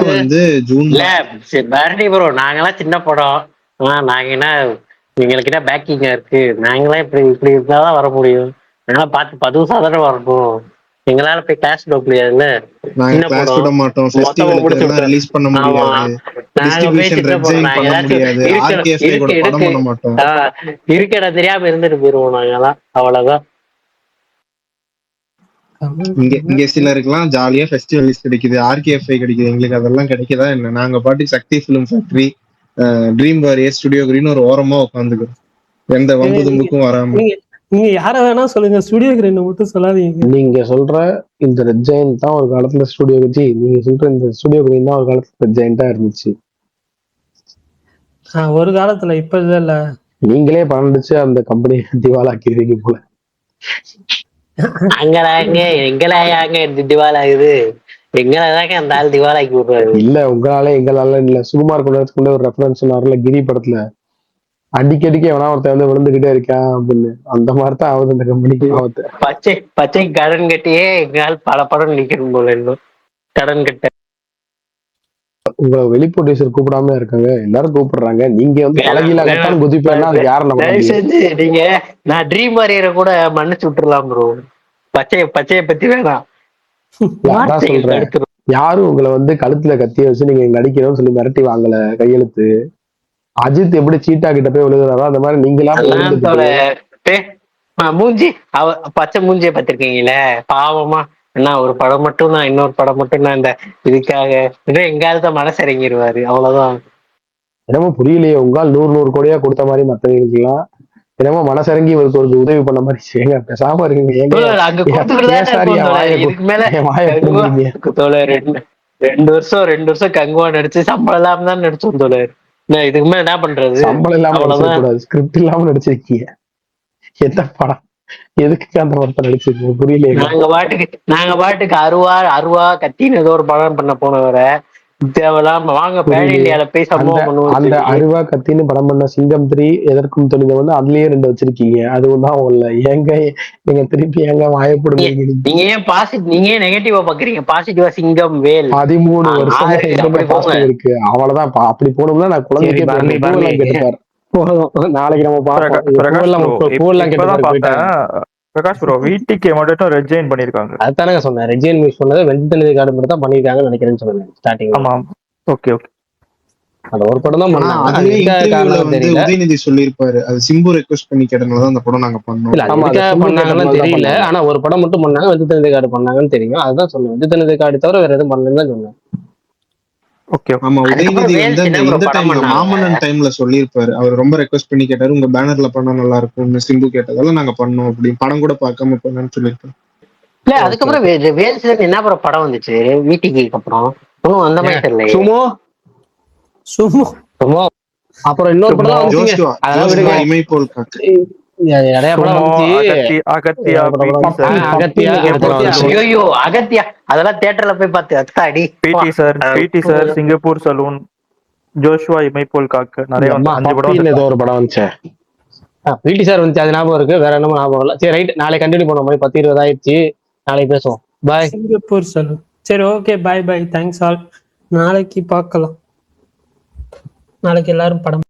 வந்து ஜூன். இல்ல பரணி ப்ரோ, நாங்கெல்லாம் சின்ன படம், நாங்க என்ன எங்களுக்கு என்ன பேக்கிங்கா இருக்கு? நாங்களாம் இப்படி இருந்தாதான் வர முடியும். நாங்களாம் பார்த்து 10 சாதாரண வரணும். எங்களால போய் கிளாஸ் விட முடியாதுல்ல. நாங்க கிளாஸ் விட மாட்டோம், ஃபெஸ்டிவலுக்கு எல்லாம் ரிலீஸ் பண்ண முடியாது, டிஸ்ட்ரிபியூஷன் ரெட் ஜெயின் பண்ண முடியாது, ஆர்கேஎஃப்ஐ கூட படம் பண்ண மாட்டோம். இருக்க இடம் தெரியாம இருந்துட்டு போயிருவோம் நாங்கெல்லாம், அவ்வளவுதான். இங்க சிலருக்குலாம் ஜாலியா ஃபெஸ்டிவல் லிஸ்ட் கிடைக்குது, ஆர்கேஎஃப்ஐ கிடைக்குது, எங்களுக்கு அதெல்லாம் கிடைக்குதா என்ன? நாங்க பாட்டி Sakthi film factory, dream warrior, studio green ஒரு ஓரமா உட்காந்துக்கிறோம், எந்த வம்பு தும்புக்கும் வராம. நீங்க யார வேணா சொல்லுங்க, ஸ்டுடியோ கிரீன் மட்டும் சொல்லாதீங்க. நீங்க சொல்ற இந்த ரெட் ஜெயின் தான் ஒரு காலத்துல ஸ்டுடியோ வச்சு, நீங்க சொல்ற இந்த ஸ்டுடியோ கிரீன் தான் ஒரு காலத்துல ரெட் ஜெயின்டா இருந்துச்சு. ஒரு காலத்துல, இப்ப இல்ல. நீங்களே பணடிச்சு அந்த கம்பெனி திவாலாக்கிறீங்க போல. எங்களாங்க திவாலாகுது, எங்களாதாங்க அந்த ஆள் திவாலாக்கி விடுறாரு. இல்ல உங்களால எங்களால இல்ல. சுகுமார் கொண்டு ஒரு ரெஃபரன்ஸ் சொன்னார்ல கிரி படத்துல, அடிக்கடிக்கு எவனா ஒருத்தன் வந்து விழுந்துகிட்டே இருக்கான் அப்படின்னு, அந்த மாதிரிதான் ஆகுது இந்த கம்பெனிக்கு ஆபத்து. பச்சை கடன் கட்டியே எங்களால் பல படம் நிக்கணும் போல. இன்னும் கடன் கட்ட உங்களை வெளி ப்ரொடியூசர் கூப்பிடாம இருக்காங்க, எல்லாரும் கூப்பிடுறாங்க. நீங்க வந்து தலைகீழ கட்டாலும் குதிப்பேன்னா அது யாரும் நீங்க. நான் ட்ரீம் வாரியரை கூட மன்னிச்சு விட்டுறலாம் ப்ரோ, பச்சையை பத்தி வேணாம். அதான் சொல்றேன், யாரும் உங்களை வந்து கழுத்துல கத்திய வச்சு நீங்க நடிக்கிறோம்னு சொல்லி மிரட்டி வாங்கல கையெழுத்து. அஜித் எப்படி சீட்டா கிட்ட போய் விழுகிறாரோ அந்த மாதிரி நீங்களா மூஞ்சி பச்சை மூஞ்சிய பார்த்திருக்கீங்களே, பாவமா என்ன ஒரு படம் மட்டும் தான், இன்னொரு படம் மட்டும் தான் இந்த இதுக்காக எங்காவது மனசு இறங்கிடுவாரு, அவ்வளவுதான். என்னமோ புரியலையே, உங்களால் 100 கோடியா கொடுத்த மாதிரி மத்தவங்களுக்குலாம் என்னமோ மனசிறங்கி இவருக்கு ஒரு உதவி பண்ண மாதிரி பேசாம இருக்கீங்க. 2 வருஷம் கங்குவா நடிச்சு சம்பளம் இல்லாம தான் நடிச்சோம் தோழர். இதுக்கு மேல என்ன பண்றது? சம்பளம் இல்லாம நடிச்சிருக்கீங்க. எந்த படம் எதுக்கு அந்த ஒருத்தர் நடிச்சிருக்கு புரியல. நாங்க பாட்டுக்கு அருவா கத்தின்னு ஏதோ ஒரு படம் பண்ண போனவர தேவையில்லாம வாங்க பேன் இண்டியால போய் சம்பவம் பண்ணுவோம். அந்த அருவா கத்தின்னு படம் பண்ண சிங்கம் 3 எதற்கும் துணிந்த வந்து அதுலயே 2 வச்சிருக்கீங்க. அதுவும் தான் இல்ல எங்க திருப்பி எங்க வாயப்படுங்க. நீங்க ஏன் நெகட்டிவா பாக்குறீங்க? பாசிட்டிவா சிங்கம் வேல் 13 வருஷம் இருக்கு அவ்வளவுதான். அப்படி போனோம்னா நான் குழந்தைக்கு கேட்டுப்பாரு. நாளைக்கு நம்ம பாப்போம். பிரகாஷ் ப்ரோ வீட்டுக்கு மட்டும் ரெஜைன் பண்ணிருக்காங்க. அதுதானே சொன்னேன். ரெஜைன் மிஸ் பண்ணது வெந்தனதி கார்டு மட்டும் தான் பண்ணிருக்காங்கன்னு நினைக்கிறேன்னு சொன்னேன் ஸ்டார்டிங். ஆமா ஓகே ஓகே. அந்த ஒரு படம் தான் பண்ணாங்க. உதயநிதி சொல்லிருப்பாரு அது சிம்பு ரெக்வெஸ்ட் பண்ணி கேட்டனாலதான் அந்த படம் நாங்க பண்ணோம். இல்ல அதுக்காக பண்ணாங்கன்னு தெரியல. ஆனா ஒரு படம் மட்டும் பண்ணாங்க, வெந்தனதி கார்டு பண்ணாங்கன்னு தெரியும். அதுதான் சொன்னேன். வெந்தனதி கார்டு தவிர வேற எதுவும் பண்ணலன்னு தான் சொன்னேன். ஓகே. ஆமா உதயநிதி வந்து இந்த டைம்ல மாமன்னன் டைம்ல சொல்லியிருப்பாரு. அவர் ரொம்ப ரெக்வெஸ்ட் பண்ணி கேட்டாரு உங்க பேனர்ல பண்ணா நல்லா இருக்கும்னு. சிம்பு கேட்டதால நாங்க பண்ணோம் அப்படின்னு படம் கூட பார்க்காம பண்ணான்னு சொல்லியிருப்பாரு. இல்ல அதுக்கப்புறம் வேல்ஸ்ல என்ன படம் வந்துச்சு வீட்டுக்கு அப்புறம் ஒன்னும் அந்த மாதிரி தெரியல. சுமோ அப்புறம் இன்னொரு படம் இமைப்போல் காக்கு. அதெல்லாம் தியேட்டர்ல போய் பார்த்து PT sir Singapore saloon Joshua இமைப்போல் காக்கு நிறைய ஒரு படம் வந்துச்சு. பிடி சார் வந்துச்சு அது ஞாபகம் இருக்கு. வேற என்னமோ ஞாபகம் இல்லை. சரி ரைட் நாளைக்கு கண்டினியூ பண்ண மாதிரி 10-20 ஆயிடுச்சு. நாளைக்கு பேசுவோம். பாய். Singapore saloon. சரி okay bye bye. Thanks all. நாளைக்கு பார்க்கலாம். நாளைக்கு எல்லாரும் படம்